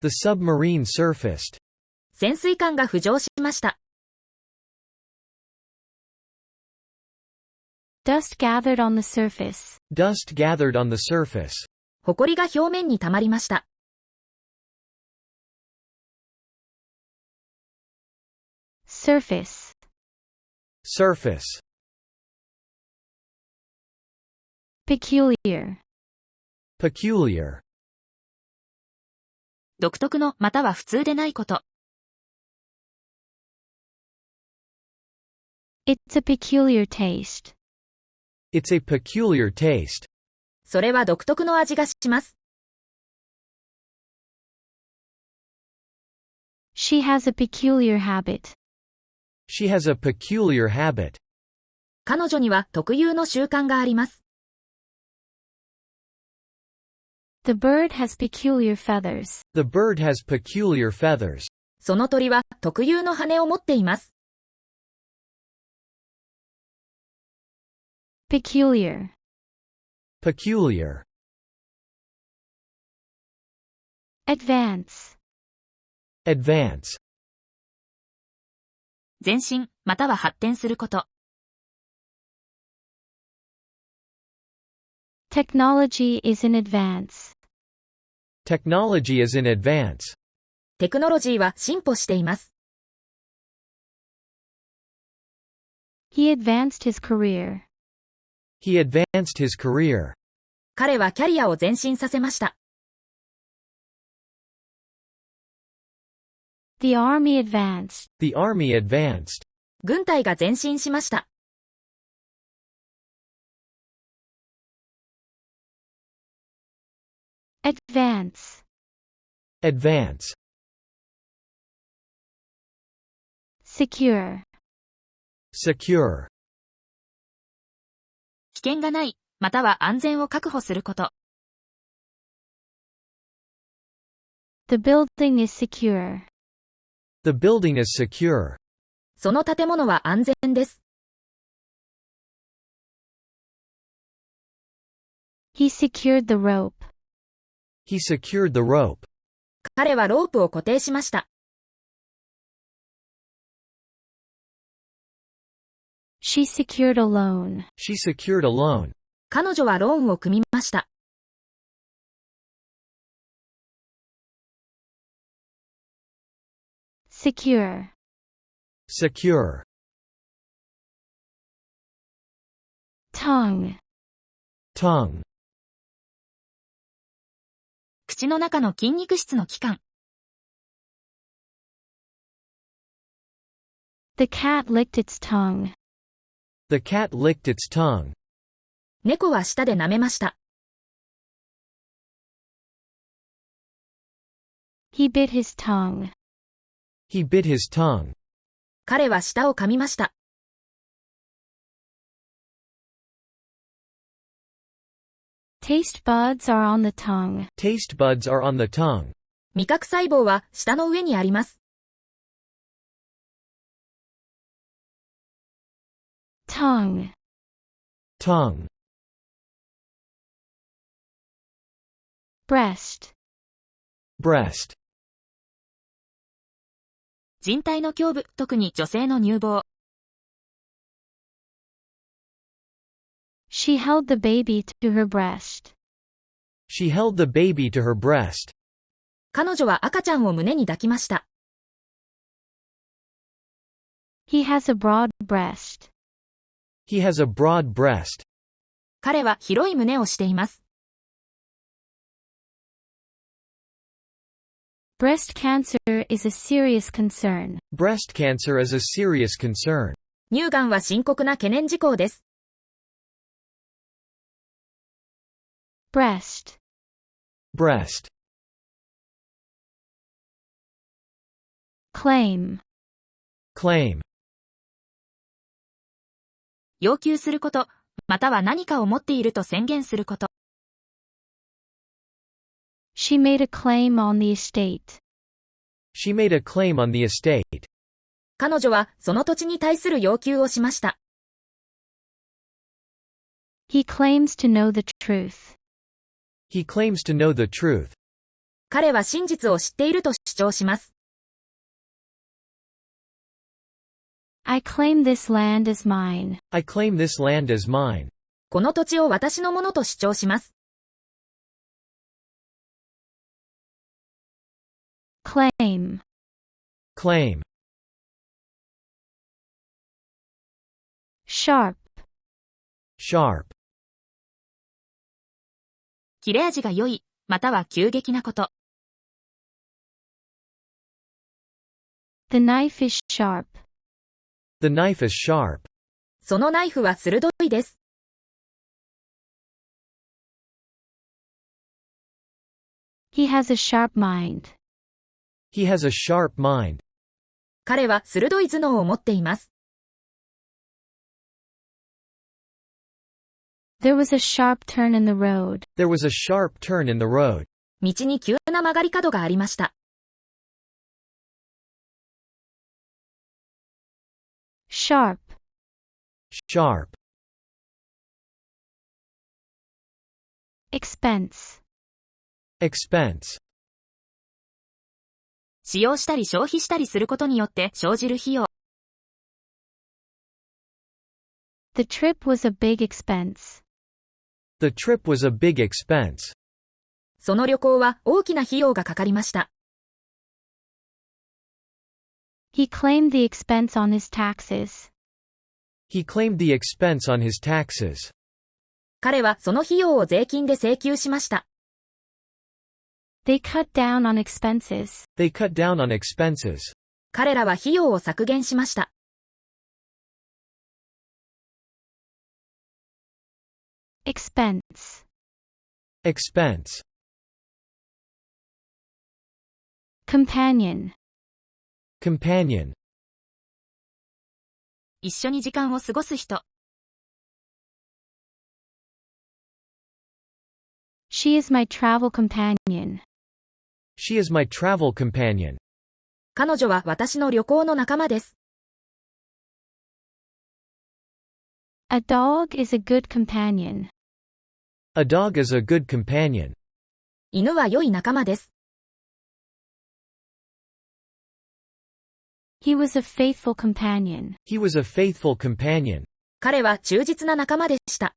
The submarine surfaced. 潜水艦が浮上しました。Dust gathered on the surface. Dust gathered on the surface. 埃が表面に溜まりました。Surface. Surface. Peculiar. Peculiar. 独特のまたは普通でないこと。It's a peculiar taste. It's a peculiar taste. それは独特の味がします。She has a peculiar habit. She has a peculiar habit. 彼女には特有の習慣があります。The bird has peculiar feathers. The bird has peculiar feathers. その鳥は特有の羽を持っています。Peculiar. Peculiar. Advance. Advance. 前進、または発展すること。Technology is in advance. Technology is in advance. テクノロジーは進歩しています。He advanced his career. He advanced his career. 彼はキャリアを前進させました。The army advanced. The army advanced. 軍隊が前進しました。Advance. Advance. Secure. Secure. 危険がない、または安全を確保すること。The building is secure. The building is secure. その建物は安全です。He secured the rope. He secured the rope. 彼はロープを固定しました。She secured a loan. She secured a loan. 彼女はローンを組みました。Secure. Secure. Tongue. Tongue. 口の中の筋肉質の器官。The cat licked its tongue. The cat licked its tongue. 猫は舌で舐めました。He bit his tongue. He bit his tongue. 彼は舌を噛みました。Taste buds are on the tongue. Taste buds are on the tongue. 味覚細胞は舌の上にあります。Tongue. Tongue. Breast. Breast. 人体の胸部、特に女性の乳房。She held the baby to her breast. She held the baby to her breast. 彼女は赤ちゃんを胸に抱きました。He has a broad breast. He has a broad breast. 彼は広い胸をしています。Breast cancer is a serious concern. Breast cancer is a serious concern. 乳がんは深刻な懸念事項です。Breast. Breast. Claim. Claim. 要求すること、または何かを持っていると宣言すること。She made a claim on the estate. She made a claim on the estate. 彼女はその土地に対する要求をしました。He claims to know the truth. He claims to know the truth. 彼は真実を知っていると主張します。I claim this land as mine. I claim this land as mine. この土地を私のものと主張します。Claim. Claim. Sharp. Sharp. 切れ味が良い、または急激なこと。The knife is sharp. The knife is sharp. そのナイフは鋭いです。He has a sharp mind. He has a sharp mind. 彼は鋭い頭脳を持っています。There was a sharp turn in the road. There was a sharp turn in the road. 道に急な曲がり角がありました。Sharp. Sharp. Expense. Expense. 使用したり消費したりすることによって生じる費用。The trip was a big expense. The trip was a big expense. その旅行は大きな費用がかかりました。He claimed the expense on his taxes. He claimed the expense on his taxes. 彼はその費用を税金で請求しました。They cut down on expenses. They cut down on expenses. 彼らは費用を削減しました。Expense. Expense. Companion. Companion. 一緒に時間を過ごす人。She is my travel companion. She is my travel companion. 彼女は私の旅行の仲間です。A dog is a good companion. A dog is a good companion. 犬は良い仲間です。He was a faithful companion. He was a faithful companion. 彼は忠実な仲間でした。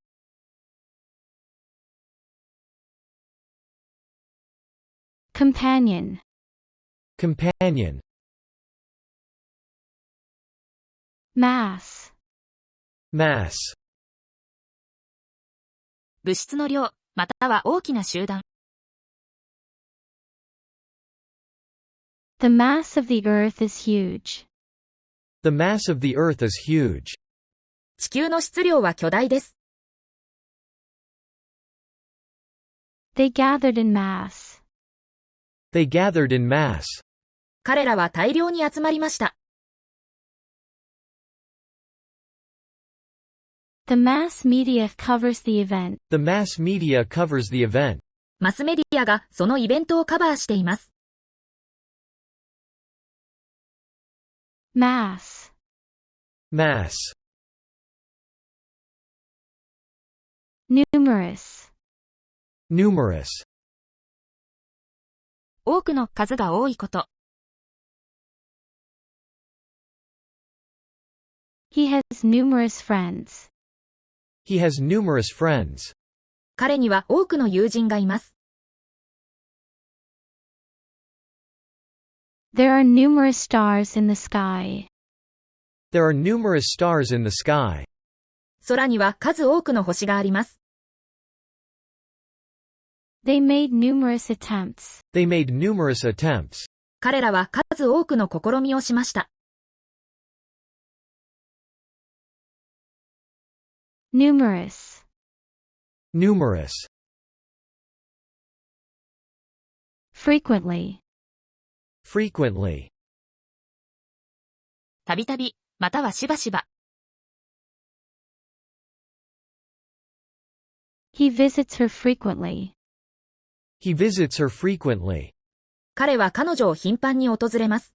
Companion. Companion. Mass. Mass. 物質の量、または大きな集団。The mass of the earth is huge. The mass of the earth is huge. 地球の質量は巨大です。They gathered in mass. They gathered in mass. 彼らは大量に集まりました。The mass media covers the event. The mass media covers the event. マスメディアがそのイベントをカバーしています。Mass. Mass. Numerous. Numerous. 多くの数が多いこと。He has numerous friends. He has numerous friends. 彼には多くの友人がいます。There are numerous stars in the sky. There are numerous stars in the sky. 空には数多くの星があります。They made numerous attempts. They made numerous attempts. 彼らは数多くの試みをしました。Numerous. Numerous. Frequently. Frequently. たびたび、またはしばしば。He visits her frequently. He visits her frequently. 彼は彼女を頻繁に訪れます。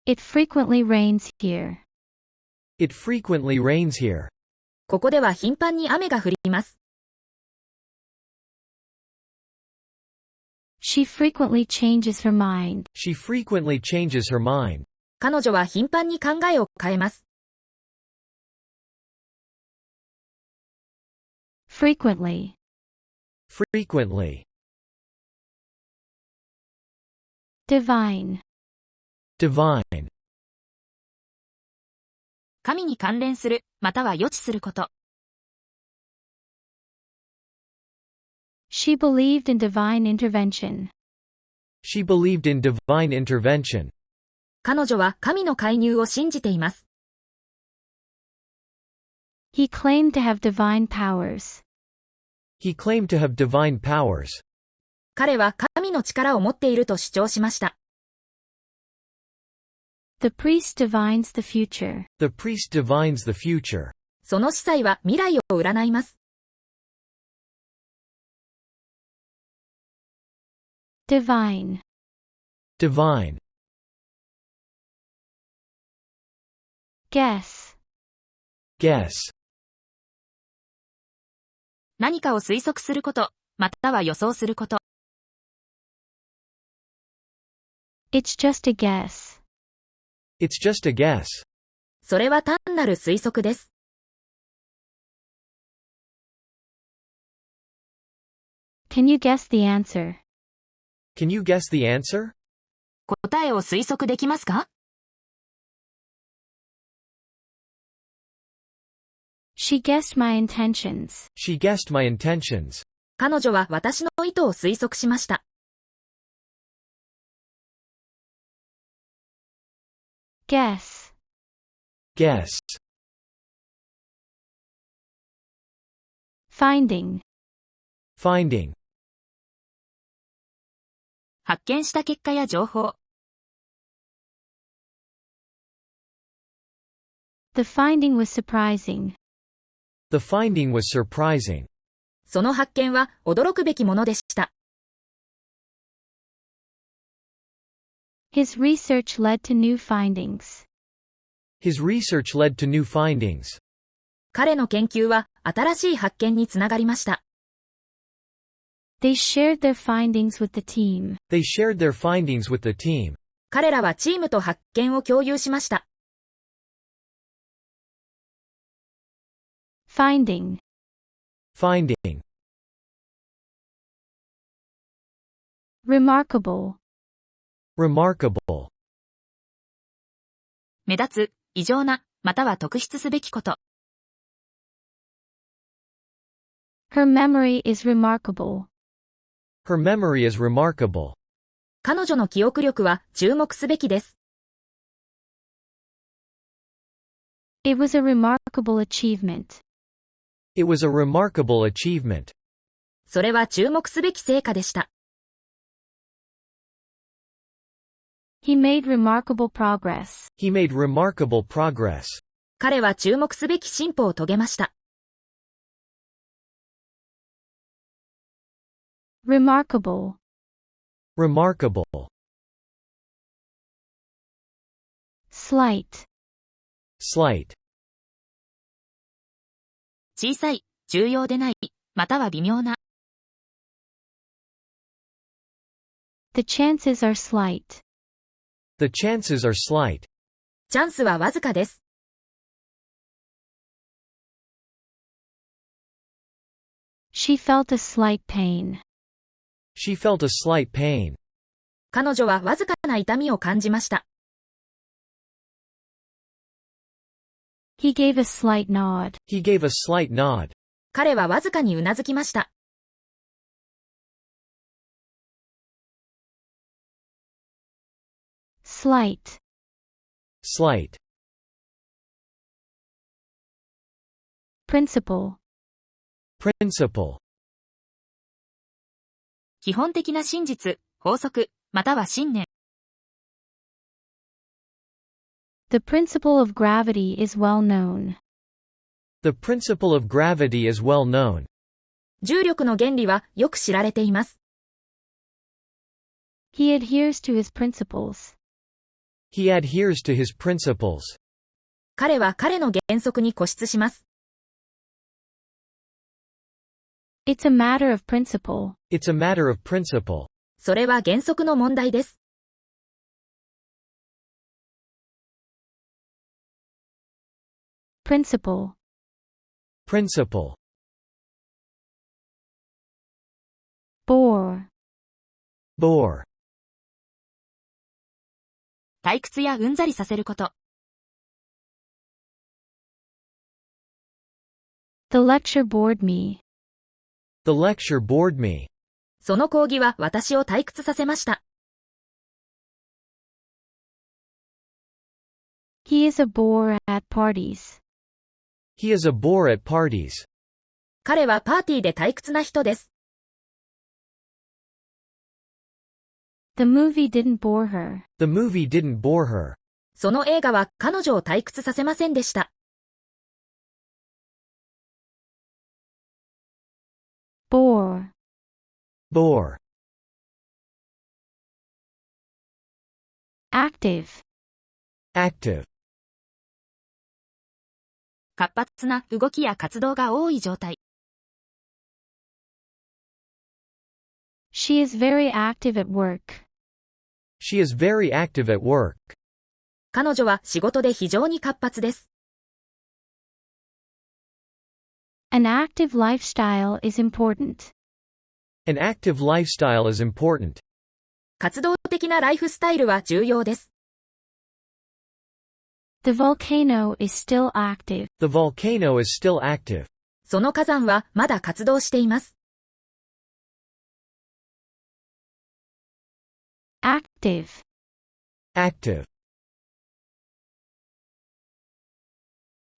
It frequently rains here. It frequently rains here. ここでは頻繁に雨が降ります。She frequently changes her mind. She frequently changes her mind. 彼女は頻繁に考えを変えます。Frequently. Frequently. Divine. Divine. 神に関連する、または予知すること。She believed in divine intervention. She believed in divine intervention. 彼女は神の介入を信じています。He claimed to have divine powers. He claimed to have divine powers. 彼は神の力を持っていると主張しました。The priest divines the future. The priest divines the future. その司祭は未来を占います。Divine. Divine. Guess. Guess. 何かを推測すること、または予想すること。It's just a guess. It's just a guess. それは単なる推測です。Can you guess the answer? Can you guess the answer? 答えを推測できますか？ She guessed my intentions. She guessed my intentions. 彼女は私の意図を推測しました。Guess. Guess. Finding. Finding. 発見した結果や情報。The finding was surprising. The finding was surprising. その発見は驚くべきものでした。His research led to new findings. His research led to new findings. 彼の研究は新しい発見につながりました。They shared their findings with the team. They shared their findings with the team. 彼らはチームと発見を共有しました。Finding. Finding. Remarkable. Remarkable. 目立つ、異常な、または特筆すべきこと。Her memory is remarkable. Her memory is remarkable. 彼女の記憶力は注目すべきです。It was a remarkable achievement. It was a remarkable achievement. それは注目すべき成果でした。He made remarkable progress. He made remarkable progress. 彼は注目すべき進歩を遂げました。Remarkable. Remarkable. Slight. Slight. 小さい、重要でない、または微妙な。The chances are slight. The chances are slight. チャンスはわずかです。She felt a slight pain. She felt a slight pain. 彼女はわずかな痛みを感じました。He gave a slight nod. He gave a slight nod. 彼はわずかにうなずきました。Slight. Slight. Principle. Principle. 基本的な真実、法則、または信念。The principle of gravity is well known. The principle of gravity is well known. 重力の原理はよく知られています。He adheres to his principles. He adheres to his principles. 彼は彼の原則に固執します。It's a matter of principle. It's a matter of principle. それは原則の問題です。Principle. Principle. Bore. Bore. 退屈やうんざりさせること。The lecture bored me. The lecture bored me. その講義は私を退屈させました。He is a bore at parties. He is a bore at parties. 彼はパーティーで退屈な人です。The movie didn't bore her. The movie didn't bore her. その映画は彼女を退屈させませんでした。Bore. Bore. Active. Active. 活発な動きや活動が多い状態。She is very active at work. She is very active at work. 彼女は仕事で非常に活発です。An active lifestyle is important. An active lifestyle is important. 活動的なライフスタイルは重要です。The volcano is still active. The volcano is still active. その火山はまだ活動しています。Active. Active.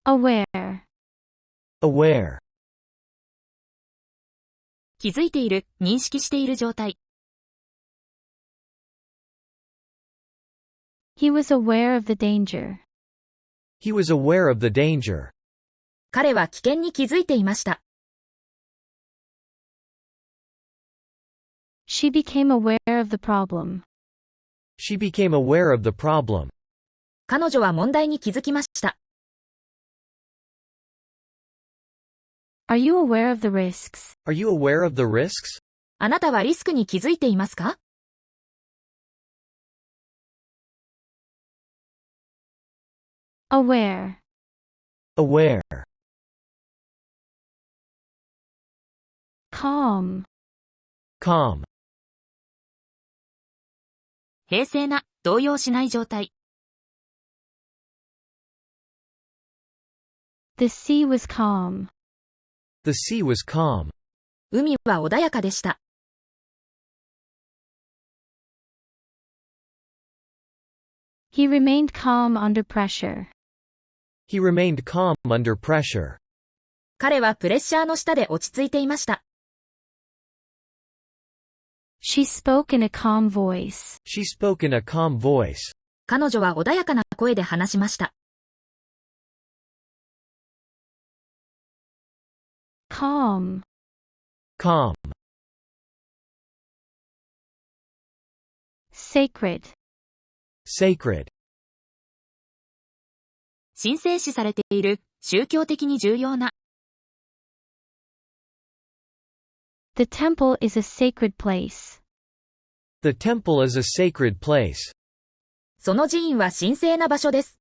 Aware. Aware. 気づいている、認識している状態。He was aware of the danger. He was aware of the danger. 彼は危険に気づいていました。She became aware of the problem. She became aware of the problem. 彼女は問題に気づきました。Are you aware of the risks? Are you aware of the risks? あなたはリスクに気づいていますか？ Aware. Aware. Calm. Calm. 平静な、動揺しない状態。The sea was calm. The sea was calm. 海は穏やかでした。He remained calm under pressure. He remained calm under pressure. 彼はプレッシャーの下で落ち着いていました。She spoke in a calm voice. She spoke in a calm voice. 彼女は穏やかな声で話しました。Calm. Calm. Sacred. Sacred. 神聖視されている、宗教的に重要な。The temple is a sacred place. The temple is a sacred place. その寺院は神聖な場所です。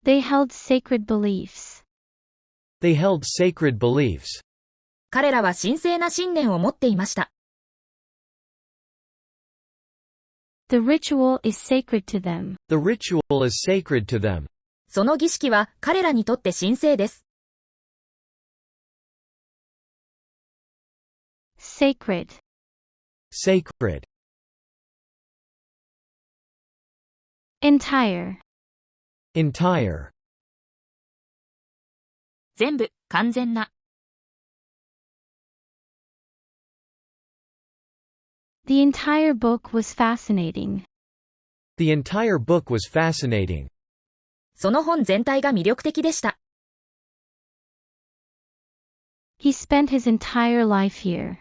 They held sacred beliefs. They held sacred beliefs. 彼らは神聖な信念を持っていました。The ritual is sacred to them. The ritual is sacred to them. その儀式は彼らにとって神聖です。Sacred. Sacred. Entire. Entire. 全部、完全な。The entire book was fascinating. The entire book was fascinating. その本全体が魅力的でした。He spent his entire life here.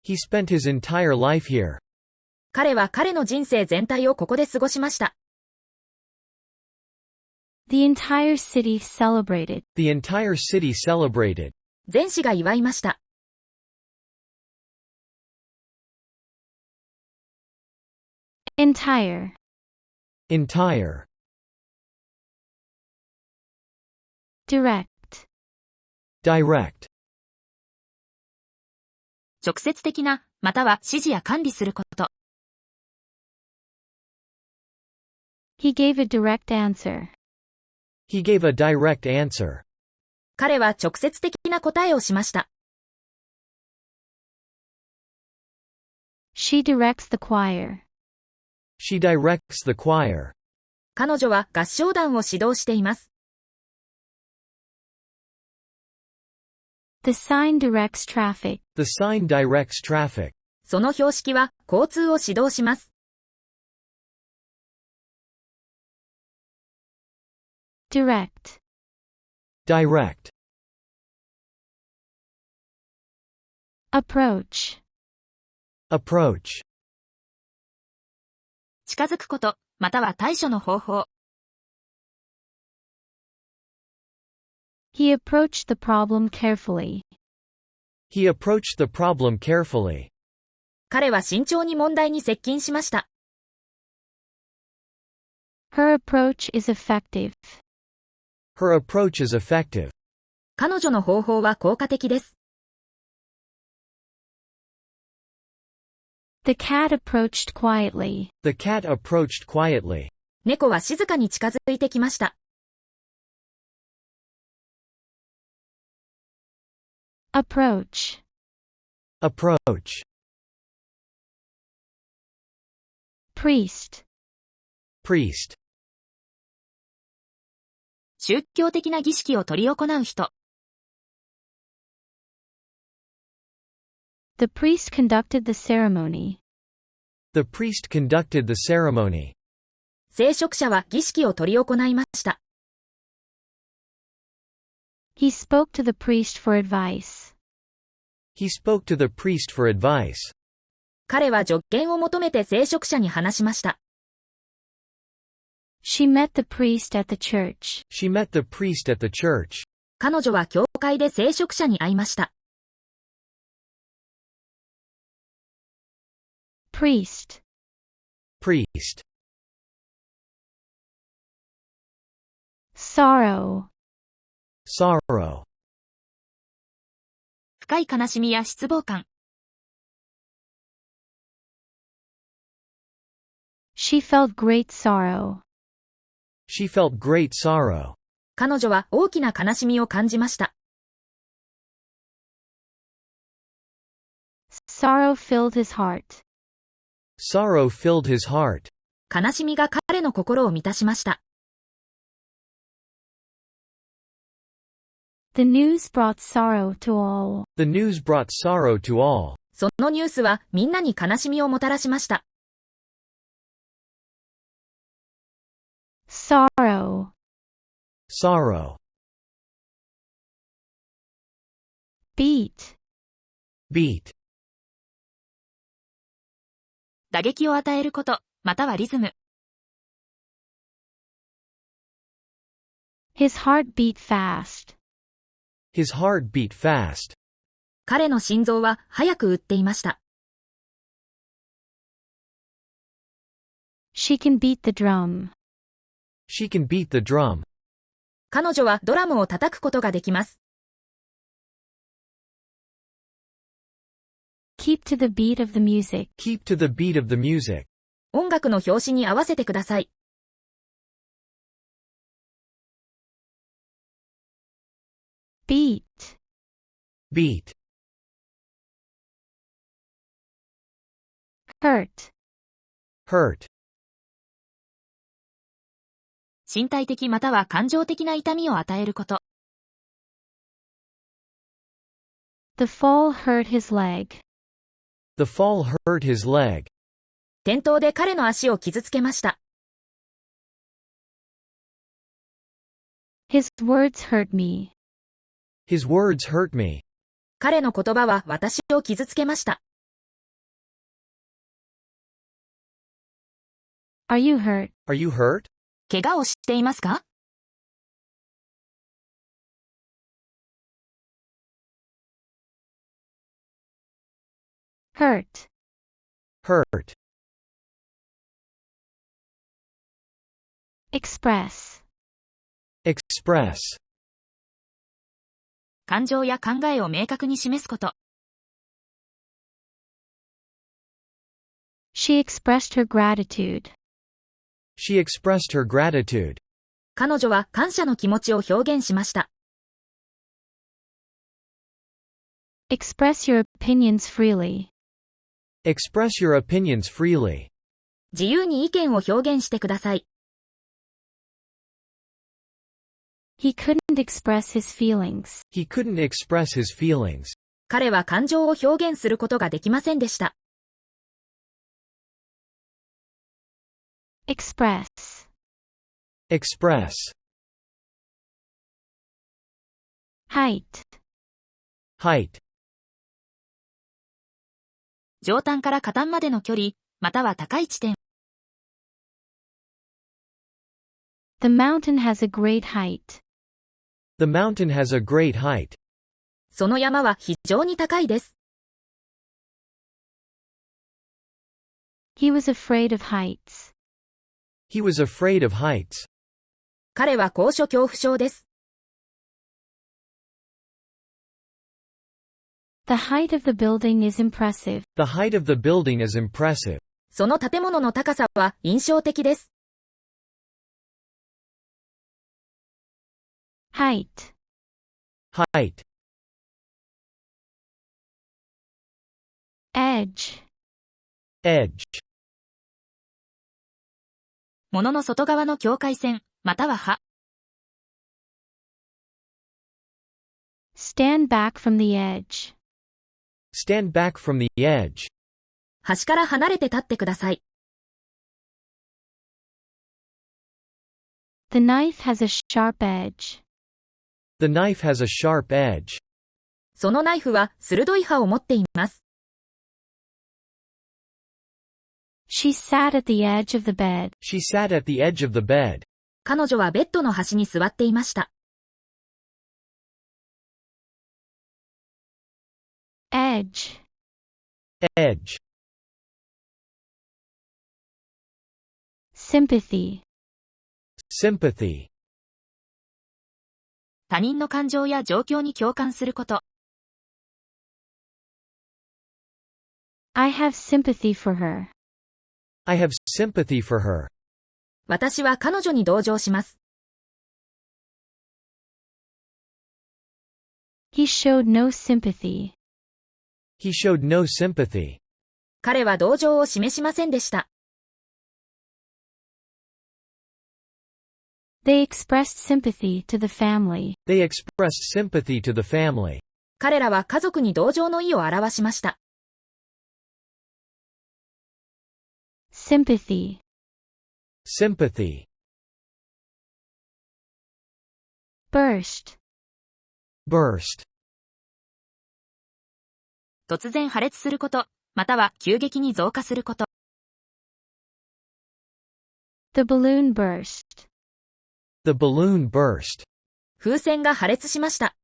He spent his entire life here. 彼は彼の人生全体をここで過ごしました。The entire city celebrated. The entire city celebrated. 全市が祝いました。Entire. Entire. Direct. Direct. 直接的な、または指示や管理すること。He gave a direct answer. He gave a direct answer. 彼は直接的な答えをしました。She directs the choir. She directs the choir. 彼女は合唱団を指導しています。The sign directs traffic. The sign directs traffic. その標識は交通を指導します。Direct. Direct. Approach. Approach. 近づくこと、または対処の方法。He approached the problem carefully. He approached the problem carefully. 彼は慎重に問題に接近しました。Her approach is effective. Her approach is effective. 彼女の方法は効果的です。The cat approached quietly. The cat approached quietly. 猫は静かに近づいてきました。Approach. Approach. Priest. Priest. 宗教的な儀式を執り行う人。The priest conducted the ceremony. The priest conducted the ceremony. 聖職者は儀式を執り行いました。He spoke to the priest for advice. He spoke to the priest for advice. 彼は助言を求めて聖職者に話しました。She met the priest at the church. She met the priest at the church. 彼女は教会で聖職者に会いました。Priest. Priest. Sorrow. Sorrow. 深い悲しみや失望感。She felt great sorrow. She felt great sorrow. 彼女は大きな悲しみを感じました。Sorrow filled his heart. Sorrow filled his heart. 悲しみが彼の心を満たしました。The news brought sorrow to all. The news brought sorrow to all. そのニュースはみんなに悲しみをもたらしました。Sorrow. Sorrow. Beat. Beat. 打撃を与えること、またはリズム。His heart beat fast. His heart beat fast. 彼の心臓は早く打っていました。She can beat the drum. She can beat the drum. 彼女はドラムを叩くことができます。Keep to the beat of the music. Keep to the beat of the music. 音楽の表紙に合わせてください。beat, beat, hurt, hurt, 身体的または感情的な痛みを与えること。the fall hurt his leg, the fall hurt his leg, 転倒で彼の足を傷つけました。his words hurt me, his words hurt me, 彼の言葉は私を傷つけました。are you hurt, are you hurt? 怪我をしていますか？ hurt, hurt, express, express, 感情や考えを明確に示すこと。she expressed her gratitude, she expressed her gratitude, 彼女は感謝の気持ちを表現しました。express your opinions freely, express your opinions freely, 自由に意見を表現してください。he couldn't express his feelings, he couldn't express his feelings, 彼は感情を表現することができませんでした。express, express, height, height, 上端から下端までの距離、または高い地点。the mountain has a great height, the mountain has a great height, その山は非常に高いです。he was afraid of heights, he was afraid of heights, 彼は高所恐怖症です。the height of the building is impressive, the height of the building is impressive, その建物の高さは印象的です。height, height, edge, edge, 物の外側の境界線、または刃。stand back from the edge, stand back from the edge, 端から離れて立ってください。the knife has a sharp edge, the knife has a sharp edge, そのナイフは鋭い刃を持っています。she sat at the edge of the bed, she sat at the edge of the bed, 彼女はベッドの端に座っていました。edge, edge, sympathy, sympathy, 他人の感情や状況に共感すること。I have sympathy for her, I have sympathy for her, 私は彼女に同情します。he showed no sympathy, he showed no sympathy, 彼は同情を示しませんでした。they expressed sympathy to the family, they expressed sympathy to the family, 彼らは家族に同情の意を表しました。sympathy, sympathy, burst, burst, 突然破裂すること、または急激に増加すること。the balloon burst, the balloon burst, 風船が破裂しました。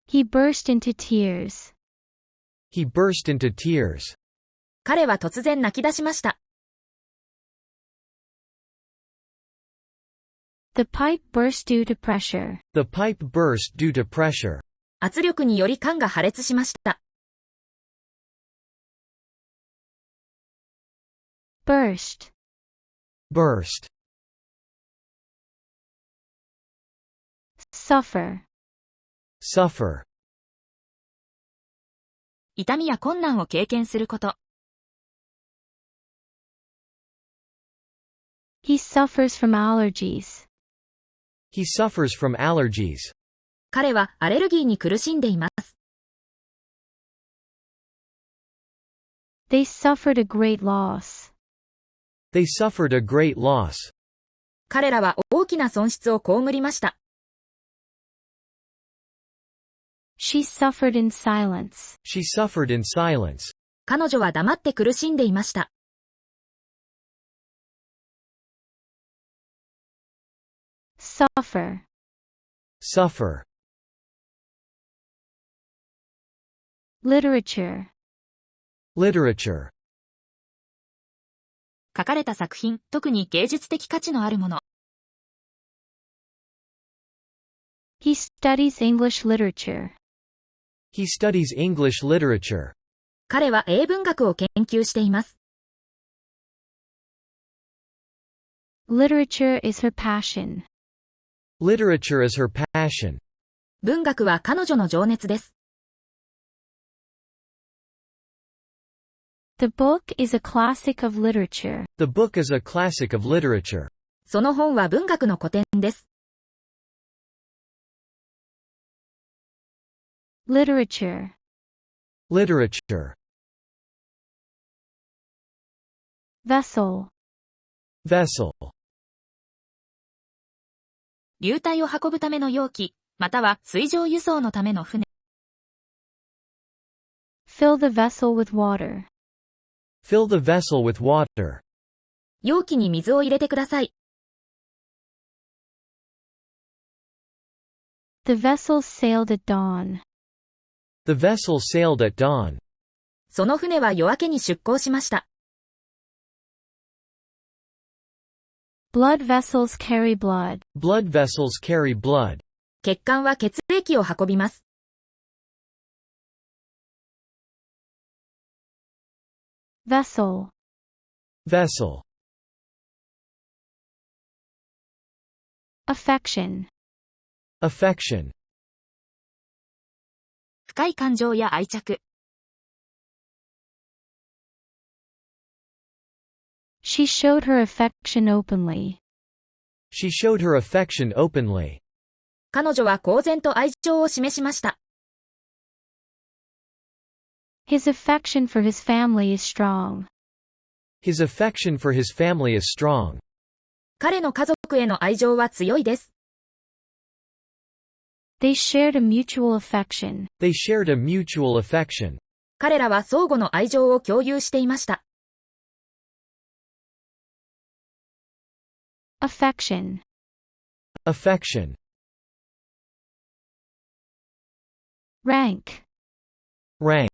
he burst into tears, he burst into tears, 彼は突然泣き出しました。the pipe burst due to pressure, the pipe burst due to pressure, 圧力により管が破裂しました。burst, burst, suffer, suffer, 痛みや困難を経験すること。he suffers from allergies, he suffers from allergies, 彼はアレルギーに苦しんでいます。they suffered a great loss, they suffered a great loss, 彼らは大きな損失を被りました。she suffered in silence, she suffered in silence, 彼女は黙って苦しんでいました。suffer, suffer, literature, literature, 書かれた作品、特に芸術的価値のあるもの。he studies English literature, he studies English literature, 彼は英文学を研究しています。literature is her passion, literature is her passion, 文学は彼女の情熱です。the book is a classic of literature, the book is a classic of literature, その本は文学の古典です。literature, literature, vessel, vessel, 流体を運ぶための容器、または水上輸送のための船。fill the vessel with water, fill the vessel with water, 容器に水を入れてください。the vessel sailed at dawn, the vessel sailed at dawn, その船は夜明けに出港しました。blood vessels carry blood, blood vessels carry blood, 血管は血液を運びます。vessel, vessel, affection, affection, 深い感情や愛着。she showed her affection openly, she showed her affection openly, 彼女は公然と愛情を示しました。his affection for his family is strong, his affection for his family is strong, 彼の家族への愛情は強いです。they shared a mutual affection, they shared a mutual affection, 彼らは相互の愛情を共有していました。affection, affection, rank, rank,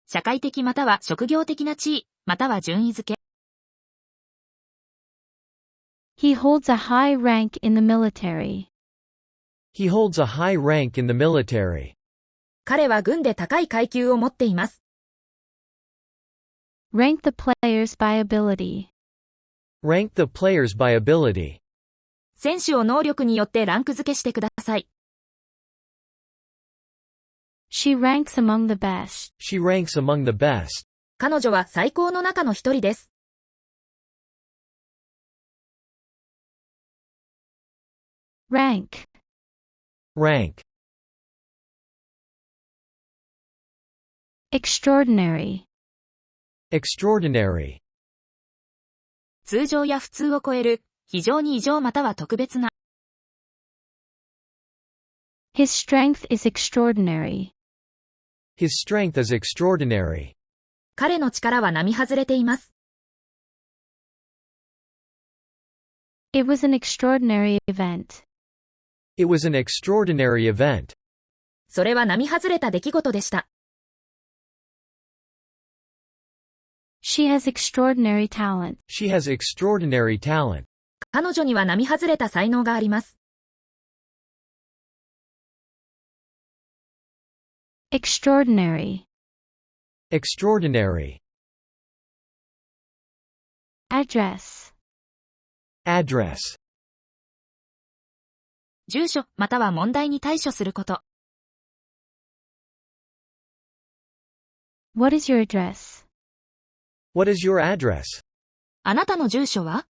社会的または職業的な地位、または順位付け。he holds a high rank in the military, he holds a high rank in the military, 彼は軍で高い階級を持っています。rank the players by ability, rank the players by ability, 選手を能力によってランク付けしてください。she ranks among the best, she ranks among the best, 彼女は最高の中の一人です。rank, rank, extraordinary, extraordinary, 通常や普通を超える、非常に異常または特別な。his strength is extraordinary, his strength is extraordinary, 彼の力は並外れています。it was an extraordinary event, it was an extraordinary event, それは並外れた出来事でした。she has extraordinary talent, she has extraordinary talent, 彼女には並外れた才能があります。extraordinary, extraordinary, Address. Address. 住所または問題に対処すること。What is your address? What is your address? あなたの住所は？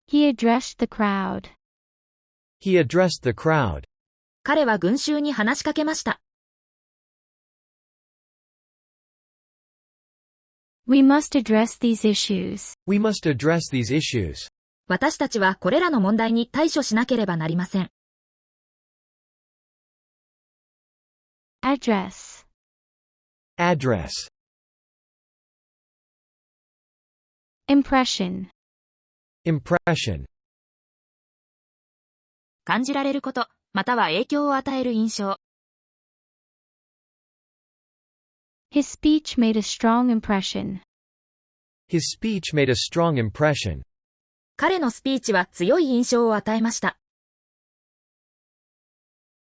He addressed the crowd. He addressed the crowd. 彼は群衆に話しかけました。We must address these issues. We must address these issues. 私たちはこれらの問題に対処しなければなりません。Address. Address. Impression. Impression. 感じられること、または影響を与える印象。His speech made a strong impression. His speech made a strong impression. 彼のスピーチは強い印象を与えました。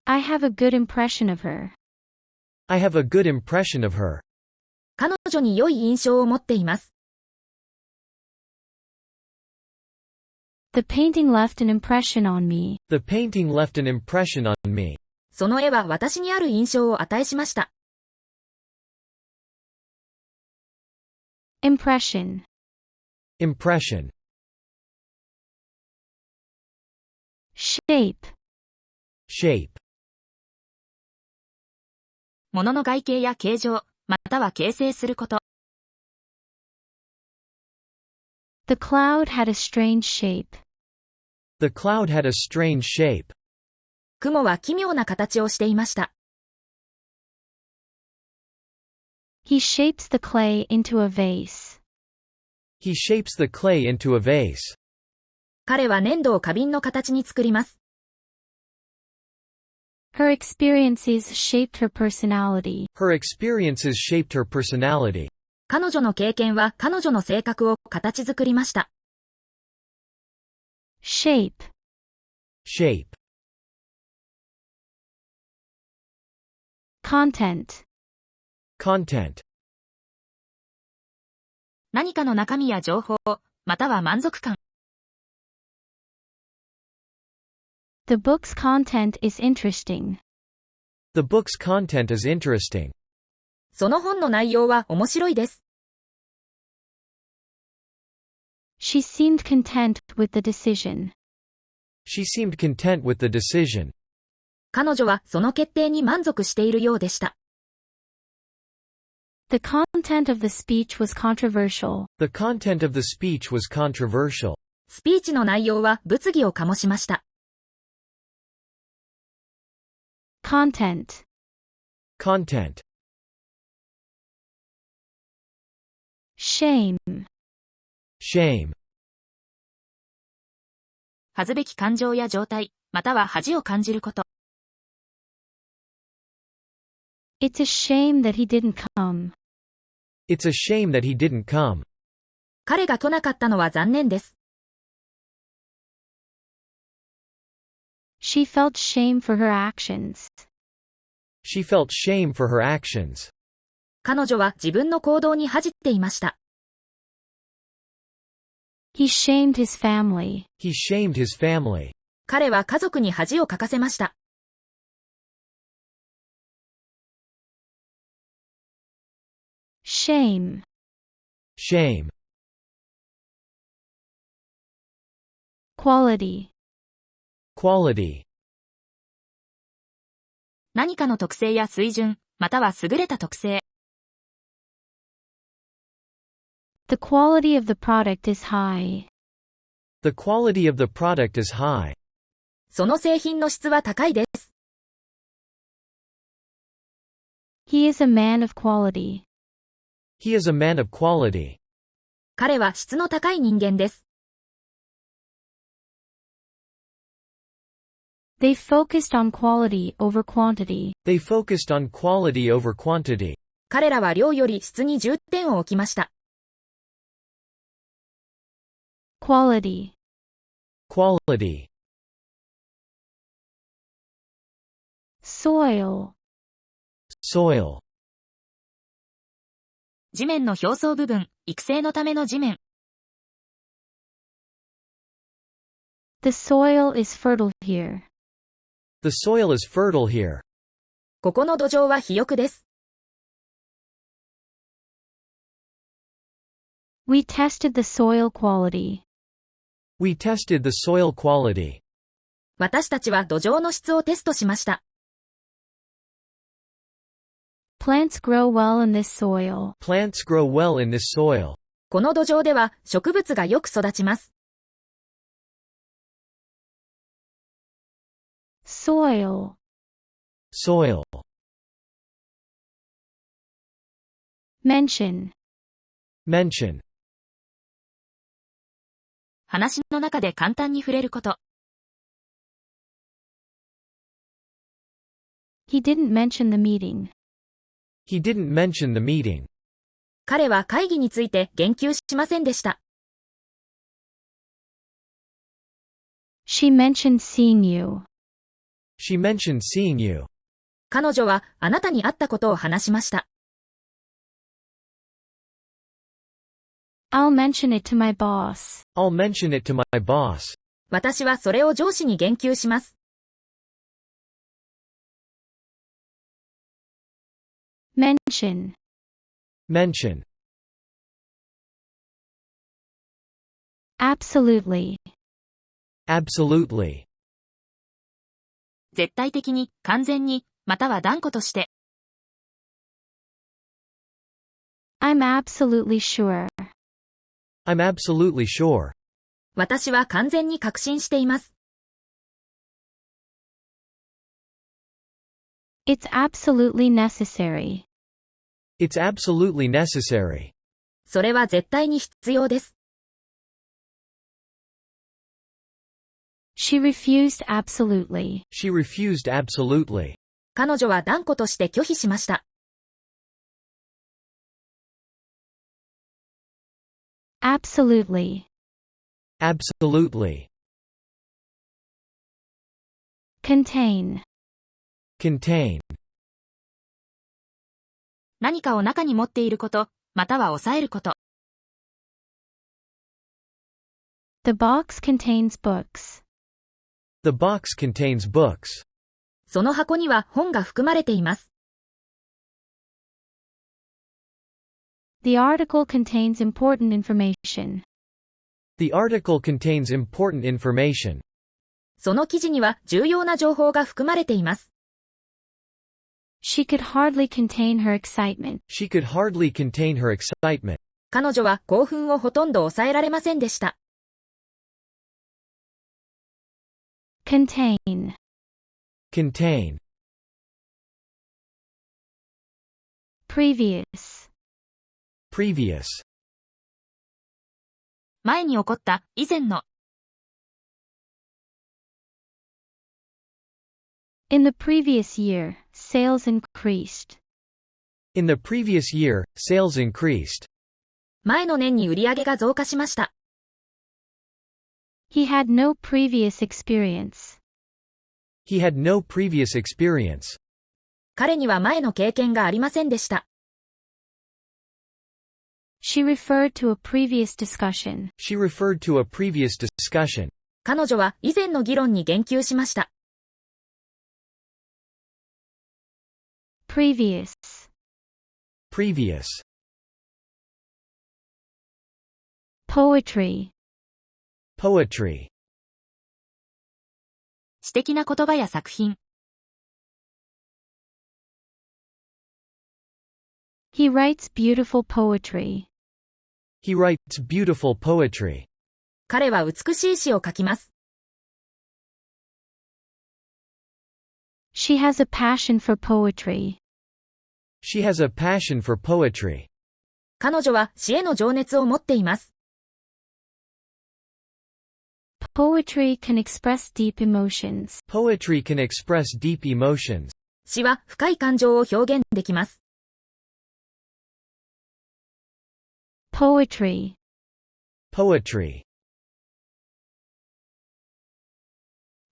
I have a good impression of her. I have a good impression of her. 彼女に良い印象を持っています。The painting left an impression on me. The painting left an impression on me. その絵は私にある印象を与えしました。Impression. Impression. Shape. Shape. 物の外形や形状、または形成すること。The cloud had a strange shape. The cloud had a strange shape. 雲は奇妙な形をしていました。He shapes the clay into a vase. He shapes the clay into a vase. 彼は粘土を花瓶の形に作ります。Her experiences shaped her personality. Her experiences shaped her personality. 彼女の経験は彼女の性格を形作りました。Shape. Shape. Content. Content. 何かの中身や情報、または満足感。The book's content is interesting. The book's content is interesting. その本の内容は面白いです。She seemed content with the decision. She seemed content with the decision. 彼女はその決定に満足しているようでした。The content of the speech was controversial. The content of the speech was controversial. スピーチの内容は物議を醸しました。Content. Content. Shame. Shame. 恥ずべき感情や状態、または恥を感じること。It's a shame that he didn't come. It's a shame that he didn't come. 彼が来なかったのは残念です。She felt shame for her actions. She felt shame for her actions. 彼女は自分の行動に恥じていました。He shamed his family. He shamed his family. 彼は家族に恥をかかせました。Shame. Shame. Quality. Quality. 何かの特性や水準、または優れた特性。The quality of the product is high. The quality of the product is high. その製品の質は高いです。He is a man of quality. He is a man of quality. 彼は質の高い人間です。They focused on quality over quantity. They focused on quality over quantity. 彼らは量より質に重点を置きました。Quality. Quality. Soil. Soil. 地面の表層部分、育成のための地面。The soil is fertile here. The soil is fertile here. ここの土壌は肥沃です。We tested the soil quality. We tested the soil quality. 私たちは土壌の質をテストしました。Plants grow well in this soil. Plants grow well in this soil. この土壌では植物がよく育ちます。Soil. Soil. Mention. Mention. 話の中で簡単に触れること。He didn't mention the meeting. He didn't mention the meeting. 彼は会議について言及しませんでした。She mentioned seeing you. She mentioned seeing you. 彼女はあなたに会ったことを話しました。I'll mention it to my boss. I'll mention it to my boss. 私はそれを上司に言及します。Mention. Mention. Absolutely. Absolutely. 絶対的に、完全に、または断固として。I'm absolutely sure. I'm absolutely sure. 私は完全に確信しています。It's absolutely necessary. It's absolutely necessary. それは絶対に必要です。She refused absolutely. She refused absolutely. 彼女は断固として拒否しました。Absolutely. Absolutely. Contain. Contain. 何かを中に持っていること、または抑えること。The box contains books. The box contains books. その箱には本が含まれています。The article contains important information. The article contains important information. その記事には重要な情報が含まれています。She could hardly contain her excitement. She could hardly contain her excitement. 彼女は興奮をほとんど抑えられませんでした。Contain. Contain. Previous. Previous. 前に起こった、以前の。In the previous year, sales increased. In the previous year, sales increased. 前の年に売り上げが増加しました。He had no previous experience. He had no previous experience. 彼には前の経験がありませんでした。She referred to a previous discussion. She referred to a previous discussion. 彼女は以前の議論に言及しました。Previous. Previous. Poetry. Poetry. 詩的な言葉や作品。He writes beautiful poetry. He writes beautiful poetry. 彼は美しい詩を書きます。She has a passion for poetry. She has a passion for poetry. 彼女は詩への情熱を持っています。Poetry can express deep emotions. Poetry can express deep emotions. 詩は深い感情を表現できます。Poetry. Poetry.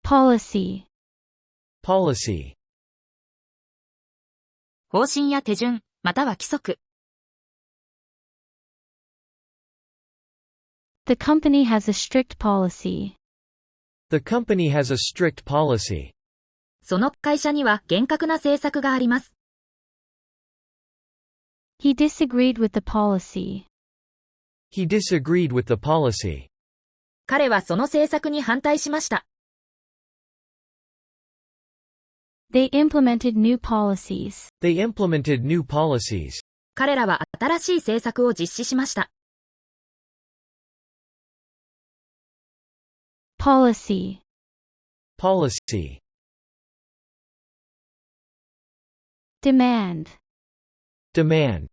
Policy. Policy. 方針や手順、または規則。The company has a strict policy. The company has a strict policy. その会社には厳格な政策があります。He disagreed with the policy. He disagreed with the policy. 彼はその政策に反対しました。They implemented new policies. They implemented new policies. 彼らは新しい政策を実施しました。Policy. Policy. Demand. Demand.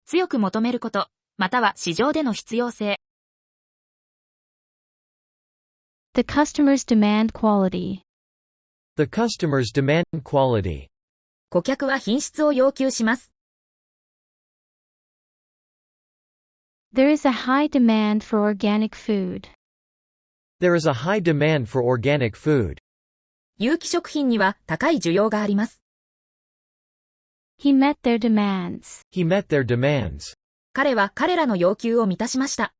強く求めること、または市場での必要性。The customers demand quality. The customers demand quality. 顧客は品質を要求します。There is a high demand for organic food. There is a high demand for organic food. 有機食品には高い需要があります。He met their demands. He met their demands. 彼は彼らの要求を満たしました。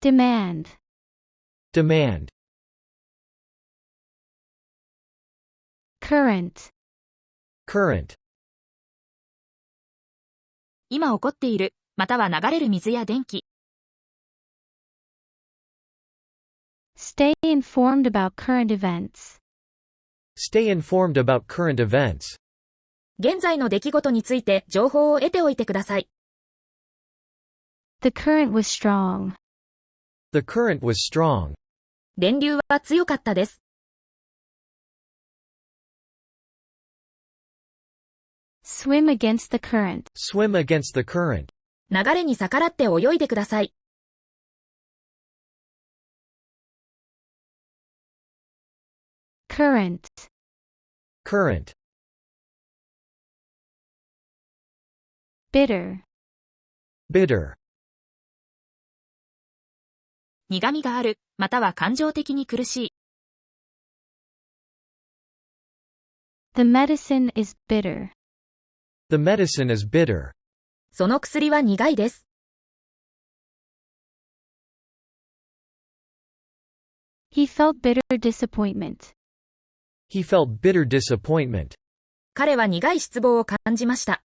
Demand. Demand. Current. Current. 今起こっている、または流れる水や電気。Stay informed about current events. Stay informed about current events. 現在の出来事について情報を得ておいてください。The current was strong. The current was strong. 電流は強かったです。Swim against the current. Swim against the current. 流れに逆らって泳いでください。Current. Current. Bitter. Bitter. 苦味がある、または感情的に苦しい。The medicine is bitter. The medicine is bitter. その薬は苦いです。He felt bitter disappointment. He felt bitter disappointment. 彼は苦い失望を感じました。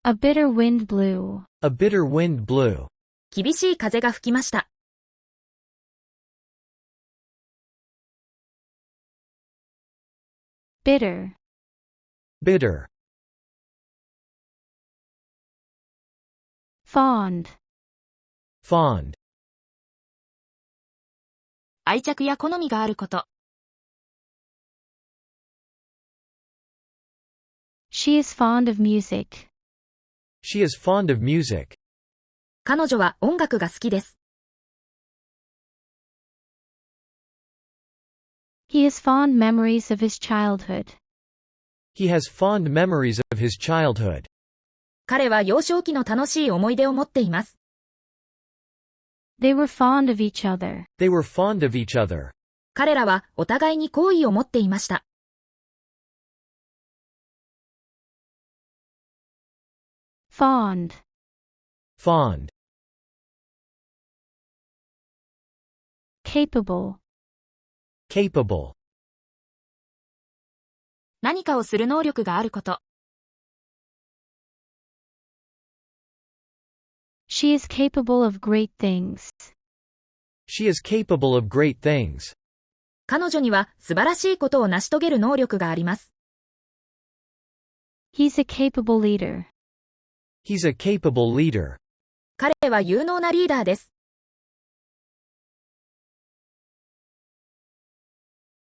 A bitter wind blew. A bitter wind blew. 厳しい風が吹きました。Bitter. Bitter. Fond. Fond. 愛着や好みがあること。She is fond of music. She is fond of music. 彼女は音楽が好きです。He has fond memories of his childhood. He has fond memories of his childhood. 彼は幼少期の楽しい思い出を持っています。They were fond of each other. They were fond of each other. 彼らはお互いに好意を持っていました。Fond. Fond. Capable. Capable. 何かをする能力があること。She is capable of great things. She is capable of great things. 彼女には素晴らしいことを成し遂げる能力があります。He's a capable leader. He's a capable leader. 彼は有能なリーダーです。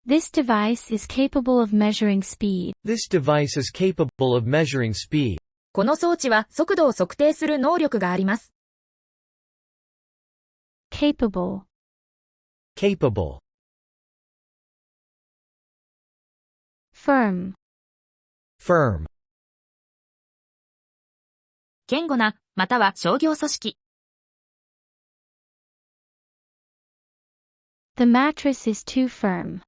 This device is capable of measuring speed. This device is capable of measuring speed. この装置は速度を測定する能力があります。Capable. Capable. Firm. Firm. 堅固な、または商業組織。The mattress is too firm.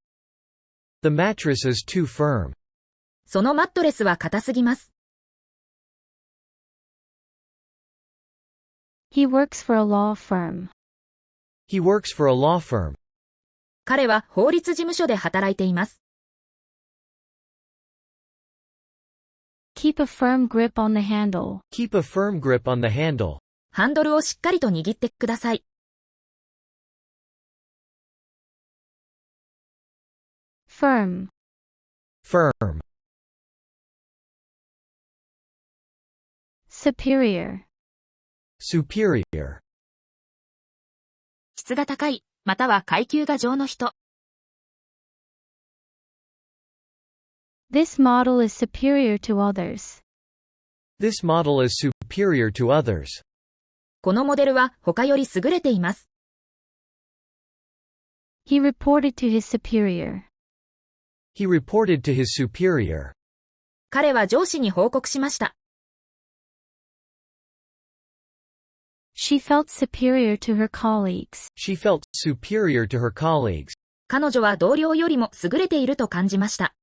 The mattress is too firm. そのマットレスは硬すぎます。He works for a law firm. He works for a law firm. 彼は法律事務所で働いています。Keep a firm grip on the handle. Keep a firm grip on the handle. ハンドルをしっかりと握ってください。Firm. Firm. Superior. Superior. 質が高い、または階級が上の人。This model is superior to others. This model is superior to others. このモデルは他より優れています。He reported to his superior. He reported to his superior. 彼は上司に報告しました。She felt superior to her colleagues. She felt superior to her colleagues. 彼女は同僚よりも優れていると感じました。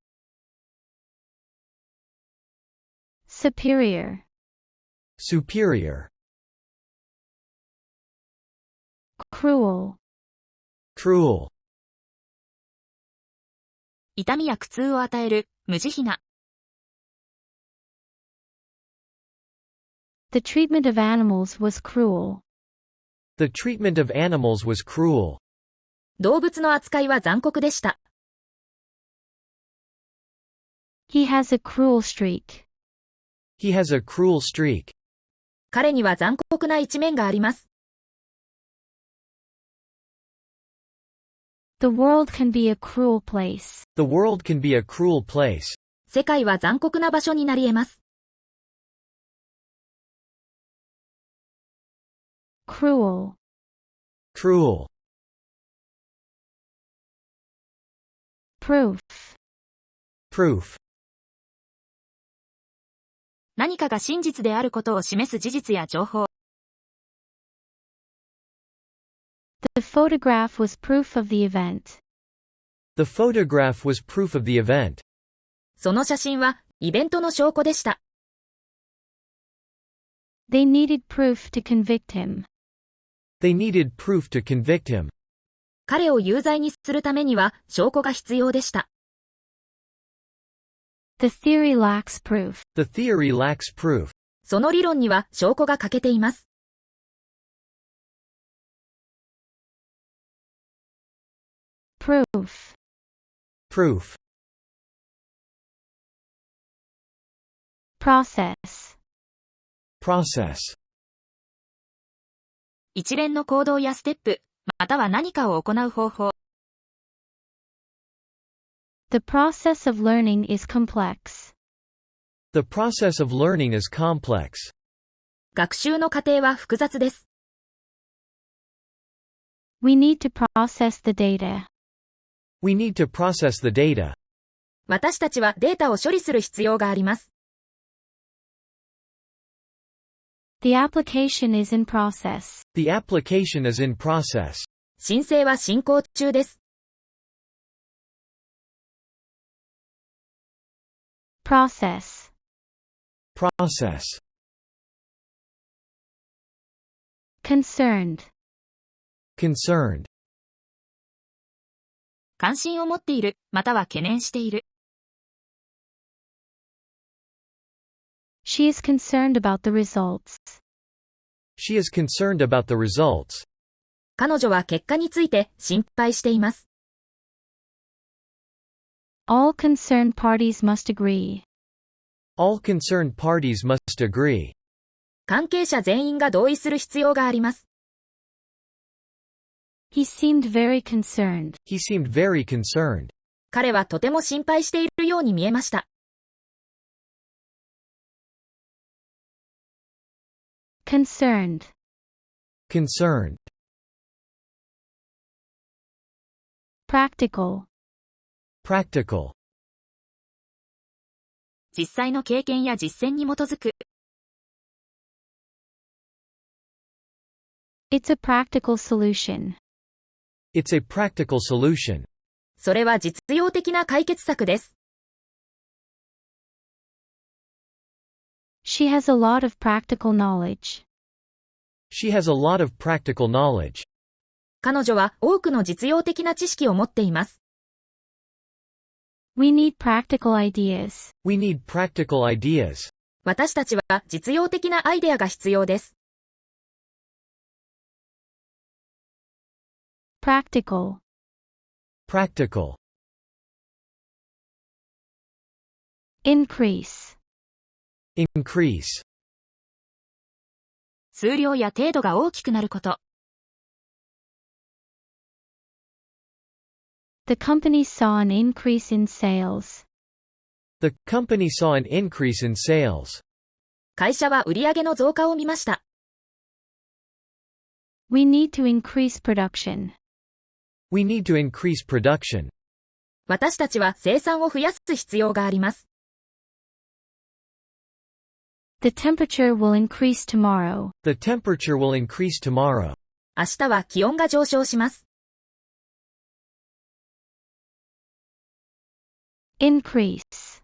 Superior. Superior. Cruel. Cruel. 痛みや苦痛を与える、無慈悲な。The treatment of animals was cruel. The treatment of animals was cruel. 動物の扱いは残酷でした。He has a cruel streak. He has a cruel streak. 彼には残酷な一面があります。The world can be a cruel place. The world can be a cruel place. 世界は残酷な場所になり得ます。Cruel. Cruel. Proof. Proof. 何かが真実であることを示す事実や情報。The photograph was proof of the event. The photograph was proof of the event. その写真はイベントの証拠でした。They needed proof to convict him. They needed proof to convict him. 彼を有罪にするためには証拠が必要でした。The theory lacks proof. The theory lacks proof. その理論には証拠が欠けています。Proof. Proof. Process. Process. 一連の行動やステップ、または何かを行う方法。The process of learning is complex. The process of learning is complex. 学習の過程は複雑です。We need to process the data. We need to process the data. 私たちはデータを処理する必要があります。The application is in process. The application is in process. 申請は進行中です。Process. Process. Concerned. Concerned. 関心を持っている、または懸念している。She is concerned about the results. She is concerned about the results. 彼女は結果について心配しています。All concerned parties must agree. All concerned parties must agree. 関係者全員が同意する必要があります。He seemed very concerned. He seemed very concerned. 彼はとても心配しているように見えました。Concerned. Concerned. Practical. Practical. 実際の経験や実践に基づく。It's a practical solution. It's a practical solution. それは実用的な解決策です。She has a lot of practical knowledge. She has a lot of practical knowledge. 彼女は多くの実用的な知識を持っています。We need practical ideas. We need practical ideas. 私たちは実用的なアイデアが必要です。Practical. Practical. Increase. Increase. 数量や程度が大きくなること。The company saw an increase in sales. The company saw an increase in sales. 会社は売上の増加を見ました。We need to increase production. We need to increase production. 私たちは生産を増やす必要があります。The temperature will increase tomorrow. The temperature will increase tomorrow. 明日は気温が上昇します。Increase.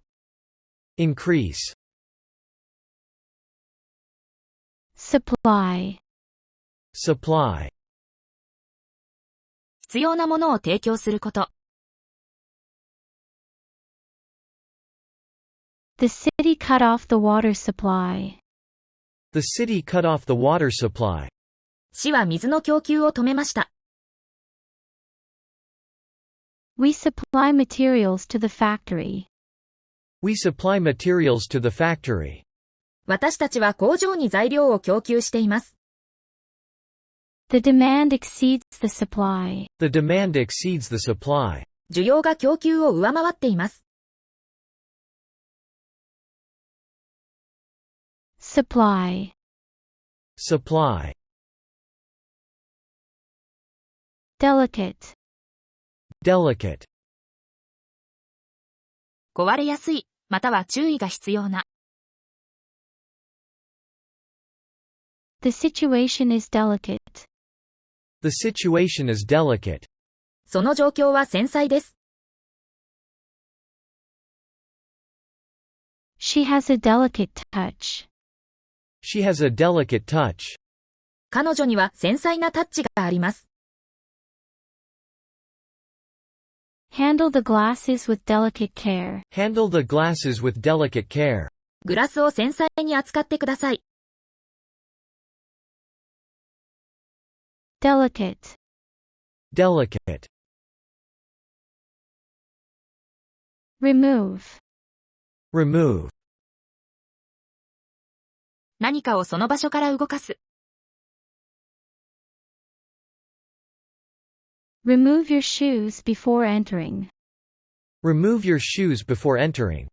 Increase. Supply. Supply. 必要なものを提供すること。The city cut off the water supply. The city cut off the water supply. 市は水の供給を止めました。We supply materials to the factory. We supply materials to the factory. 私たちは工場に材料を供給しています。The demand exceeds the supply. The demand exceeds the supply. 需要が供給を上回っています。Supply. Supply. Delicate. Delicate. 壊れやすい、または注意が必要な。The situation is delicate. The situation is delicate. その状況は繊細です。She has a delicate touch. She has a delicate touch. 彼女には繊細なタッチがあります。Handle the glasses with delicate care. Handle the glasses with delicate care. グラスを繊細に扱ってください。Delicate. Delicate. Remove. Remove. 何かをその場所から動かす。Remove your shoes before entering. Remove your shoes before entering.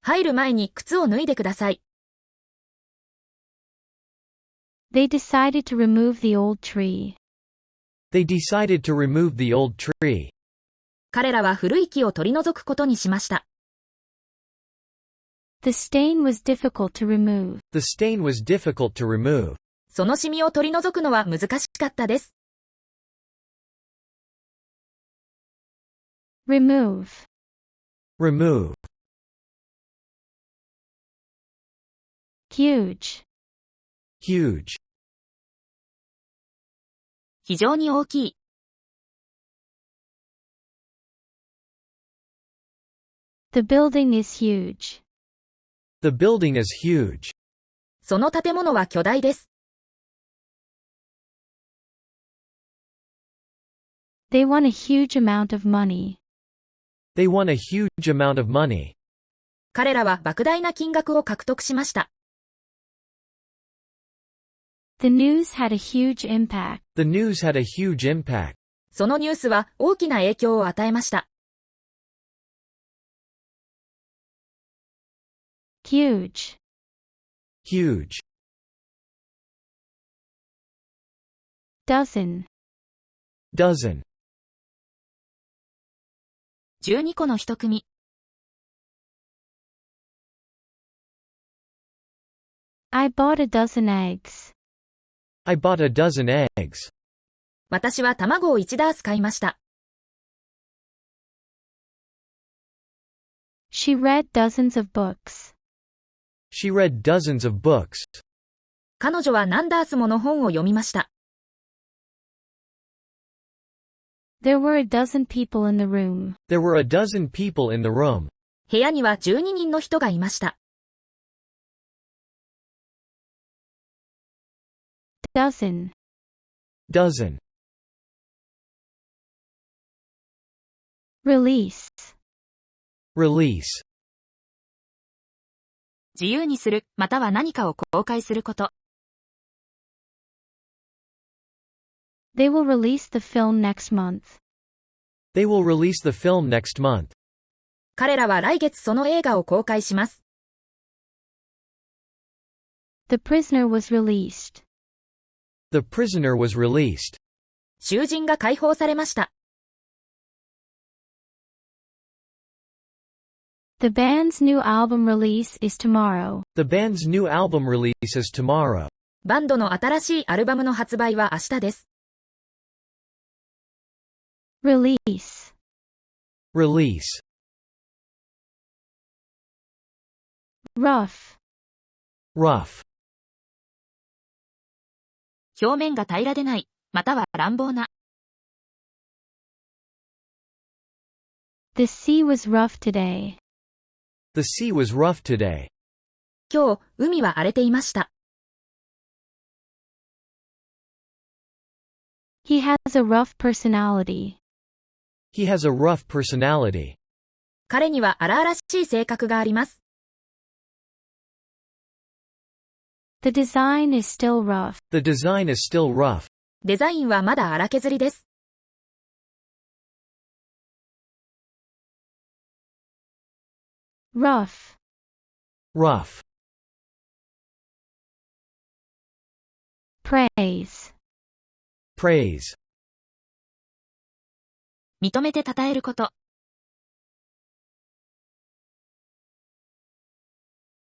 入る前に靴を脱いでください。They decided to remove the old tree. They decided to remove the old tree. 彼らは古い木を取り除くことにしました。The stain was difficult to remove. The stain was difficult to remove. そのシミを取り除くのは難しかったです。Remove. Remove. Huge. Huge. 非常に大きい。The building is huge. The building is huge. その建物は巨大です。They won a huge amount of money. They won a huge amount of money. 彼らは莫大な金額を獲得しました。The news had a huge impact. The news had a huge impact. そのニュースは大きな影響を与えました。Huge. Huge. Dozen. Dozen. 12個の一組。I bought a dozen eggs. I bought a dozen eggs. 私は卵を1ダース買いました。She read dozens of books. She read dozens of books. 彼女は何ダースもの本を読みました。There were a dozen people in the room. There were a dozen people in the room. 部屋には12人の人がいました。Dozen. Dozen. Release. Release. 自由にする、または何かを公開すること。They will release the film next month. They will release the film next month. 彼らは来月その映画を公開します。The prisoner was released. The prisoner was released. 囚人が解放されました。The band's new album release is tomorrow. The band's new album release is tomorrow. バンドの新しいアルバムの発売は明日です。Release. Release. Rough. Rough. 表面が平らでない、または乱暴な。The sea was rough today. The sea was rough today. 今日、海は荒れていました。He has a rough personality. He has a rough personality. 彼には荒々しい性格があります。The design is still rough. The design is still rough. デザインはまだ荒削りです。Rough. Rough. Praise. Praise. 認めて称えること。